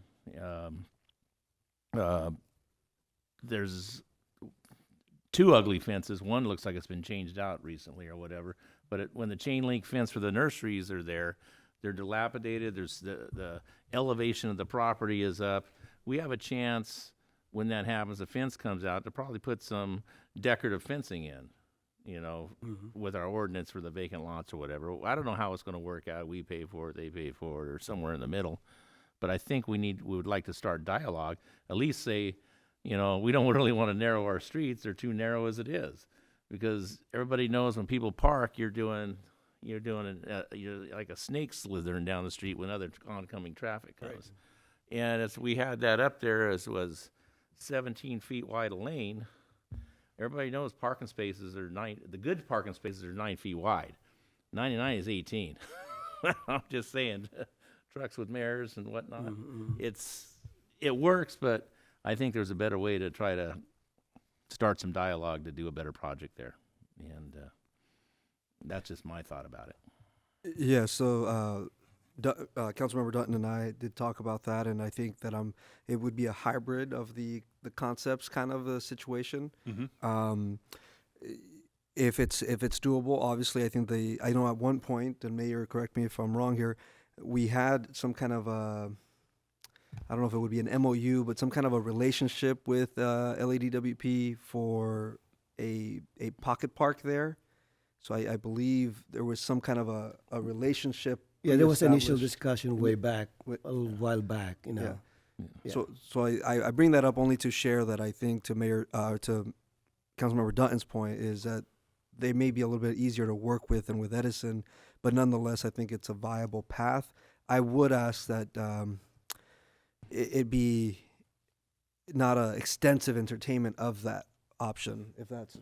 There's 2 ugly fences. One looks like it's been changed out recently or whatever. But when the chain link fence for the nurseries are there, they're dilapidated. There's the elevation of the property is up. We have a chance when that happens, the fence comes out, to probably put some decorative fencing in, with our ordinance for the vacant lots or whatever. I don't know how it's going to work out. We pay for it, they pay for it, or somewhere in the middle. But I think we would like to start dialogue. At least say, we don't really want to narrow our streets. They're too narrow as it is, because everybody knows when people park, you're like a snake slithering down the street when other oncoming traffic comes. Right. And we had that up there as was 17 feet wide a lane. Everybody knows parking spaces are the good parking spaces are 9 feet wide. 99 is 18. I'm just saying, trucks with mirrors and whatnot. It works, but I think there's a better way to try to start some dialogue to do a better project there. And that's just my thought about it. Yeah, so Councilmember Dutton and I did talk about that, and I think that it would be a hybrid of the concepts kind of a situation. If it's doable, obviously, I think I know at one point, and Mayor, correct me if I'm wrong here, we had some kind of I don't know if it would be an MOU, but some kind of a relationship with LADWP for a pocket park there. So I believe there was some kind of a relationship. Yeah, there was initial discussion way back, a little while back, Yeah. Yeah. So I bring that up only to share that I think to Councilmember Dutton's point is that they may be a little bit easier to work with than with Edison, but nonetheless, I think it's a viable path. I would ask that it be not an extensive entertainment of that option, if that's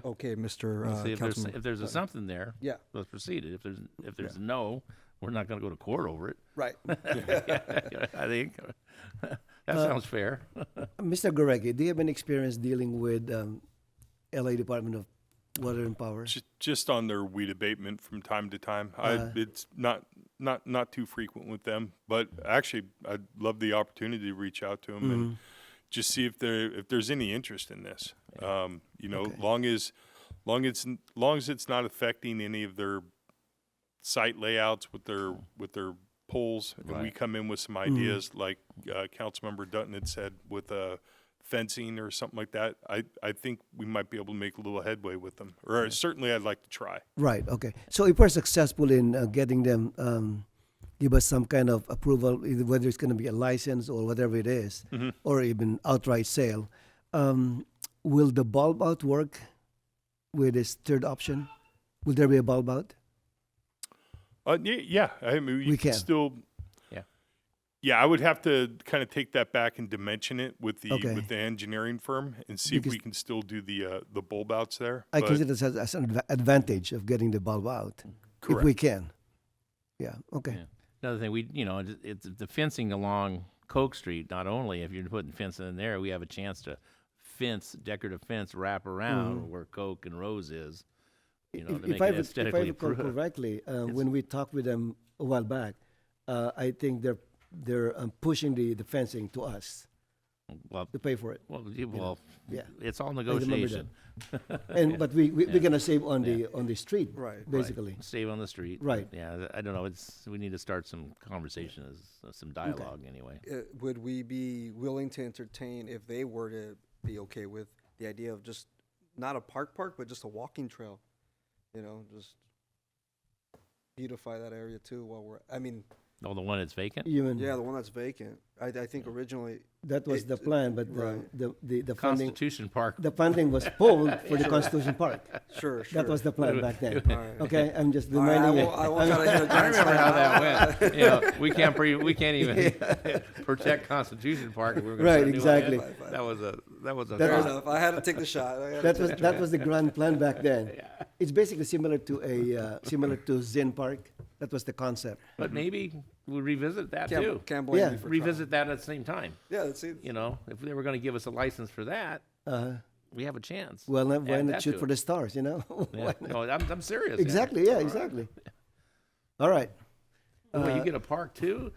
okay, Mr. We'll see Councilman. if there's something there. Yeah. Let's proceed. If there's no, we're not going to go to court over it. Right. I think that sounds fair. Mr. Gorecki, do you have any experience dealing with LA Department of Water and Power? Just on their weed abatement from time to time. It's not too frequent with them, but actually I'd love the opportunity to reach out to them and just see if there's any interest in this. Long as it's not affecting any of their site layouts with their poles, and we come in with some ideas like Councilmember Dutton had said with fencing or something like that, I think we might be able to make a little headway with them, or certainly I'd like to try. Right, okay. So if we're successful in getting them, give us some kind of approval, either whether it's going to be a license or whatever it is, or even outright sale, will the bulb out work with this third option? Will there be a bulb out? Yeah. I mean, we can still. Yeah, I would have to kind of take that back and dimension it with the engineering firm and see if we can still do the bulb outs there. I consider this as an advantage of getting the bulb out, if we can. Yeah. Okay. Yeah. Another thing, it's the fencing along Coke Street. Not only if you're putting fencing in there, we have a chance to decorative fence wrap around where Coke and Rose is. To make it If I aesthetically recall correctly, when we talked with them a while back, I think they're pushing the fencing to us to pay for it. Yeah, it's all remember negotiation. But we're gonna save on the street, Right. basically. Save on the street. Right. Yeah, I don't know. We need to start some conversation, some dialogue anyway. Would we be willing to entertain, if they were to be okay with the idea of just not a park, but just a walking trail? Just beautify that area too Oh, the one that's vacant? You mean, yeah, the one that's vacant. I think originally that was the plan, but Right. the funding, Constitution Park. the funding was pulled for the Constitution Park. Sure. That was the plan back then. Alright. Okay, I'm just All right, reminding you. I won't try to hit a I giant remember slam how now. that went. We can't even protect Constitution Park if we were going Right, to exactly. That was a That Fair was- enough. I had to take the shot. That was the grand plan back then. It's basically similar to Zen Park. That was the concept. But maybe we'll revisit that too. Can't blame Yeah. me for Revisit that at the same time. trying. Yeah, that's it. If they were going to give us a license for that, we have a chance. Well, why Add not that shoot to for it. the stars? Yeah. Why not? No, I'm serious. Exactly. Yeah. Exactly. All right. Well, you get a park too?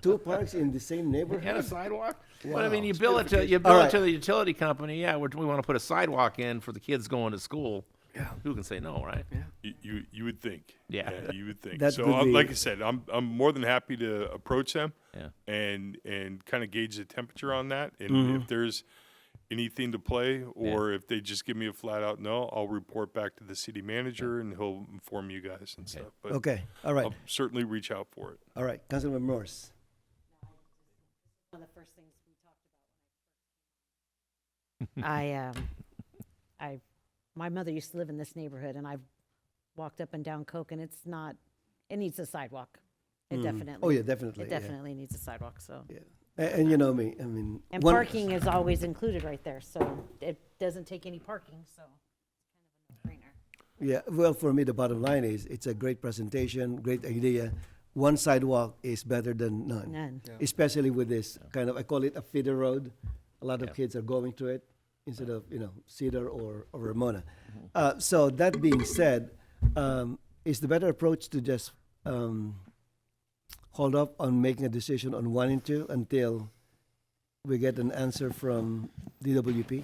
Two parks in the same And a neighborhood. sidewalk? Wow. But I mean, you bill it to the utility company. Yeah, we want to put a sidewalk in for the kids going to school. Yeah. Who can say no, right? You would think. Yeah. You would think. That So, would be- like I said, I'm more than happy to approach them Yeah. and kind of gauge the temperature on that. And if there's anything to play, or if they just give me a flat out no, I'll report back to the city manager and he'll inform you guys and stuff. But Okay. All right. I'll certainly reach out for it. All right. Councilmember Morse. One of the first things we talked about. My mother used to live in this neighborhood, and I've walked up and down Coke, and it needs a sidewalk. It definitely. Oh, yeah, definitely. It yeah. definitely needs a sidewalk, so. Yeah. And you know me. I mean. And one- parking is always included right there, so it doesn't take any parking, so it's kind of a no-brainer. Yeah. Well, for me, the bottom line is it's a great presentation, great idea. One sidewalk is better than none. None. Especially with this kind of, I call it a feeder road. A lot of kids are going to it instead of, Cedar or Ramona. So that being said, is the better approach to just hold up on making a decision on 1 and 2 until we get an answer from DWP?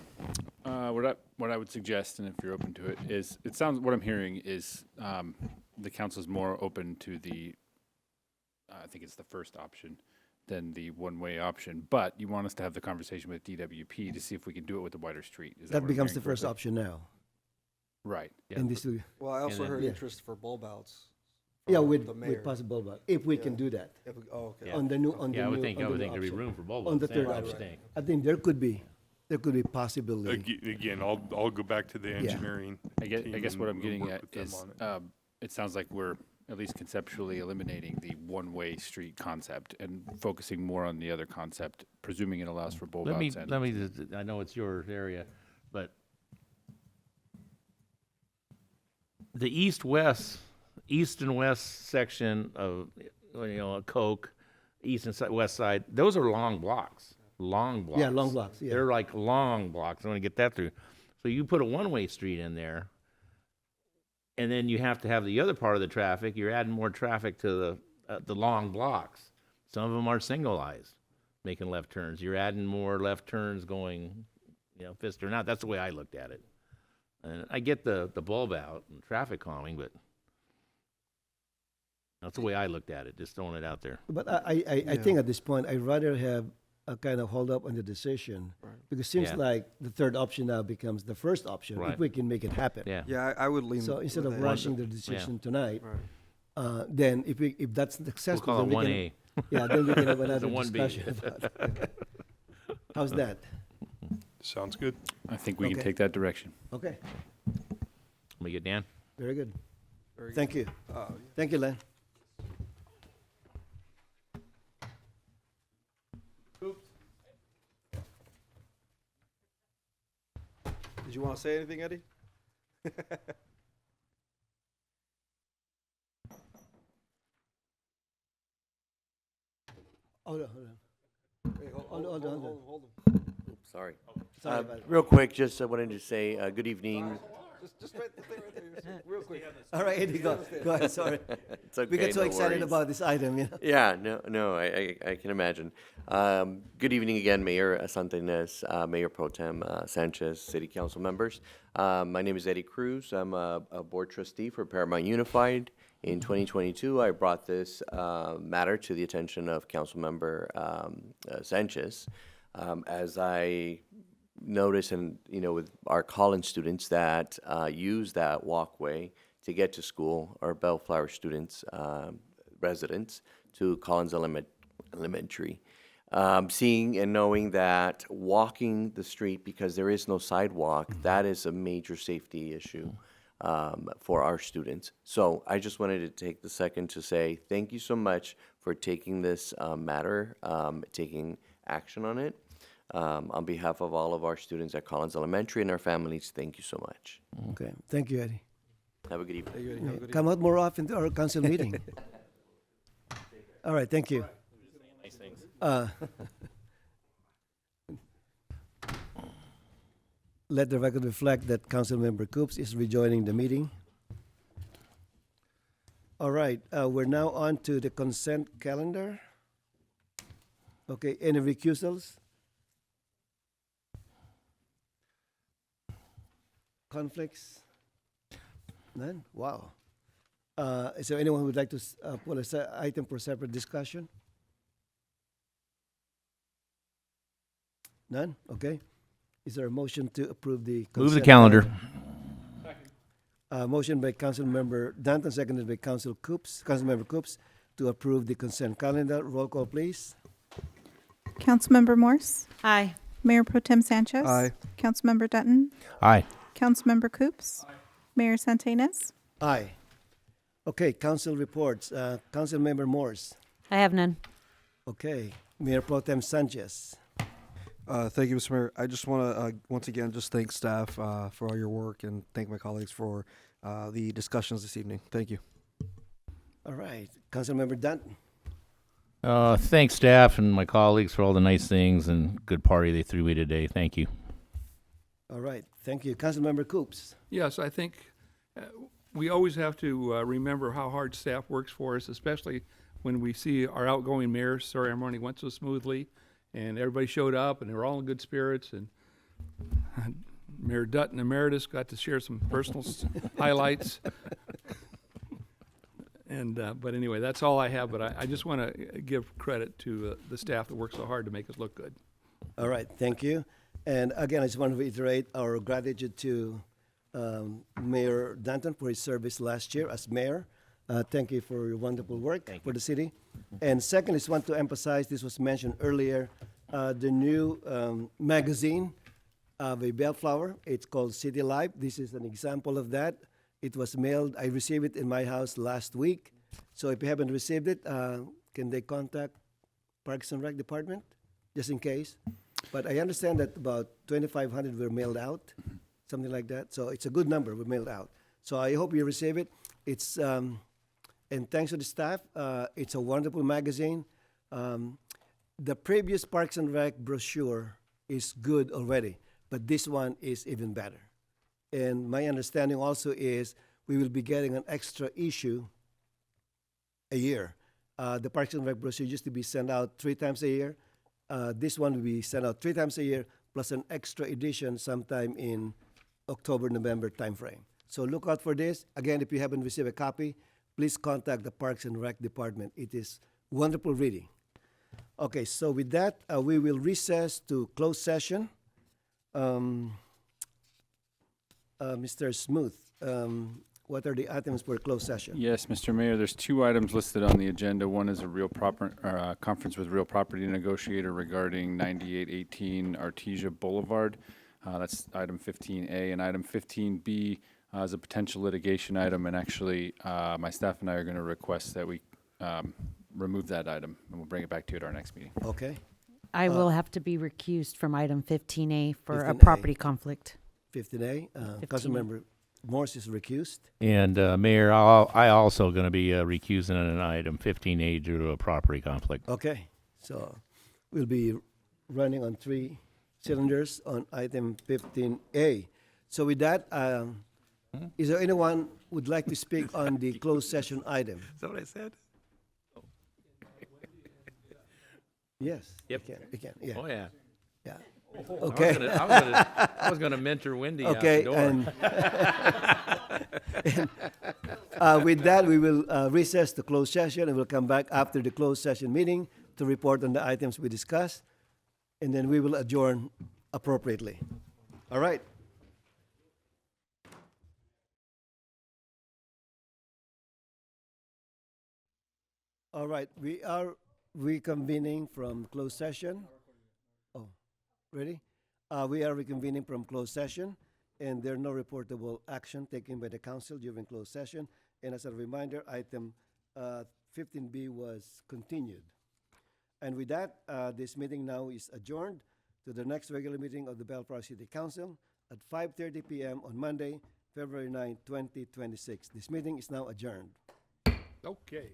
What I would suggest, and if you're open to it, is what I'm hearing is the council's more open to the, I think it's the first option than the one-way option, but you want us to have the conversation with DWP to see if we can do it with the wider street. Is That what I'm becomes hearing the first correctly? option now. Right. Yeah. And this will, Well, I also then- heard Yeah. interest for bulb outs. yeah, from with the mayor. possible, but if we can do that. Okay. Yeah. On the new, on the Yeah, I would new, think on the new there'd be option. room for both. On the third I would option. think. I think there could be possibility. Again, I'll go back to the engineering. I guess team what and I'm getting work at with them is, on it. it sounds like we're at least conceptually eliminating the one-way street concept and focusing more on the other concept, presuming it allows for bulb Let me, outs and. I know it's your area, but the east and west section of, Coke, east and west side, those are long blocks. Long blocks. Yeah, long blocks, yeah. They're like long blocks. I want to get that through. So you put a one-way street in there, and then you have to have the other part of the traffic. You're adding more traffic to the long blocks. Some of them are single-eyes, making left turns. You're adding more left turns going, fist or not. That's the way I looked at it. And I get the bulb out and traffic calming, but that's the way I looked at it, just throwing it out there. But I think at this point, I'd rather have a kind of hold up on the decision because it seems Yeah. like the third option now becomes the first option Right. if we can make it happen. Yeah. Yeah, I would lean. So instead with of that. rushing the decision tonight, Right. then if that's successful, We'll call then it we 1A. can, yeah, then we can have It's a another 1B. discussion about it. How's that? Sounds good. I think we can Okay. take that direction. Okay, Let me get Dan. very good. Very Thank you. Yeah. Thank you, Len. Did you want to say anything, Eddie? Hold on, hold on. Hold on. Oops, sorry. Sorry about it. Real quick, just wanted to say good evening. Just right there, real quick. All right, Eddie, go ahead, sorry. It's okay, We get so no excited worries. about this item, you know? Yeah, no, I can imagine. Good evening again, Mayor Santinez, Mayor Pro Tem Sanchez, City Council members. My name is Eddie Cruz. I'm a board trustee for Paramount Unified. In 2022, I brought this matter to the attention of Councilmember Sanchez. As I notice, and with our college students that use that walkway to get to school, or Bellflower students, residents to Collins Elementary. Seeing and knowing that walking the street because there is no sidewalk, that is a major safety issue for our students. So I just wanted to take the second to say thank you so much for taking this matter, taking action on it. On behalf of all of our students at Collins Elementary and our families, thank you so much. Okay, thank you, Eddie. Have a good evening. Come out more often to our council meeting. All right, thank you. Nice things. Let the record reflect that Councilmember Coops is rejoining the meeting. All right, we're now on to the consent calendar. Okay, any recusals? Conflicts? None? Wow. Is there anyone who would like to pull a item for separate discussion? None? Okay. Is there a motion to approve the Move the consent calendar. Motion by Councilmember Danton, seconded by Councilmember Coops, to approve the consent calendar. Roll call, please. Councilmember Morse? Aye. Mayor Pro Tem Sanchez? Aye. Councilmember Dutton? Aye. Councilmember Coops? Mayor Santinez? Aye. Okay, council reports. Councilmember Morse. I have none. Okay. Mayor Pro Tem Sanchez. Thank you, Mr. Mayor. I just want to once again just thank staff for all your work and thank my colleagues for the discussions this evening. Thank you. All right. Councilmember Danton. Thanks, staff and my colleagues, for all the nice things and good party they threw me today. Thank you. All right. Thank you. Councilmember Coops. Yes, I think we always have to remember how hard staff works for us, especially when we see our outgoing mayor ceremony went so smoothly and everybody showed up and they were all in good spirits, and Mayor Dutton Emeritus got to share some personal highlights. And but anyway, that's all I have, but I just want to give credit to the staff that worked so hard to make us look good. All right. Thank you. And again, I just want to reiterate our gratitude to Mayor Danton for his service last year as mayor. Thank you for your wonderful work for the city. And second, I just want to emphasize, this was mentioned earlier, the new magazine of a Bellflower. It's called City Life. This is an example of that. It was mailed. I received it in my house last week. So if you haven't received it, can they contact Parks and Rec Department, just in case? But I understand that about 2,500 were mailed out, something like that. So it's a good number were mailed out. So I hope you receive it. It's and thanks to the staff. It's a wonderful magazine. The previous Parks and Rec brochure is good already, but this one is even better. And my understanding also is we will be getting an extra issue a year. The Parks and Rec brochure used to be sent out 3 times a year. This one will be sent out 3 times a year, plus an extra edition sometime in October, November timeframe. So look out for this. Again, if you haven't received a copy, please contact the Parks and Rec Department. It is wonderful reading. Okay, so with that, we will recess to closed session. Mr. Smooth, what are the items for closed session? Yes, Mr. Mayor, there's 2 items listed on the agenda. One is a conference with real property negotiator regarding 9818 Artesia Boulevard. That's item 15A, and item 15B is a potential litigation item, and actually my staff and I are going to request that we remove that item, and we'll bring it back to you at our next meeting. Okay. I will have to be recused from item 15A for a 15A. property conflict. 15A, Councilmember Morse is recused. And Mayor, I also going to be recusing on an item 15A due to a property conflict. Okay, So we'll be running on 3 cylinders on item 15A. So with that, is there anyone would like to speak on the closed session item? Is that what I said? Yes. Yep. You can, yeah. Oh, yeah. Yeah. I Okay. was gonna mentor Wendy out Okay, the door. and with that, we will recess the closed session, and we'll come back after the closed session meeting to report on the items we discussed, and then we will adjourn appropriately. All right. All right, we are reconvening from closed session. Oh, ready? We are reconvening from closed session, and there are no reportable action taken by the council during closed session. And as a reminder, item 15B was continued. And with that, this meeting now is adjourned to the next regular meeting of the Bellflower City Council at 5:30 p.m. on Monday, February 9, 2026. This meeting is now adjourned. Okay.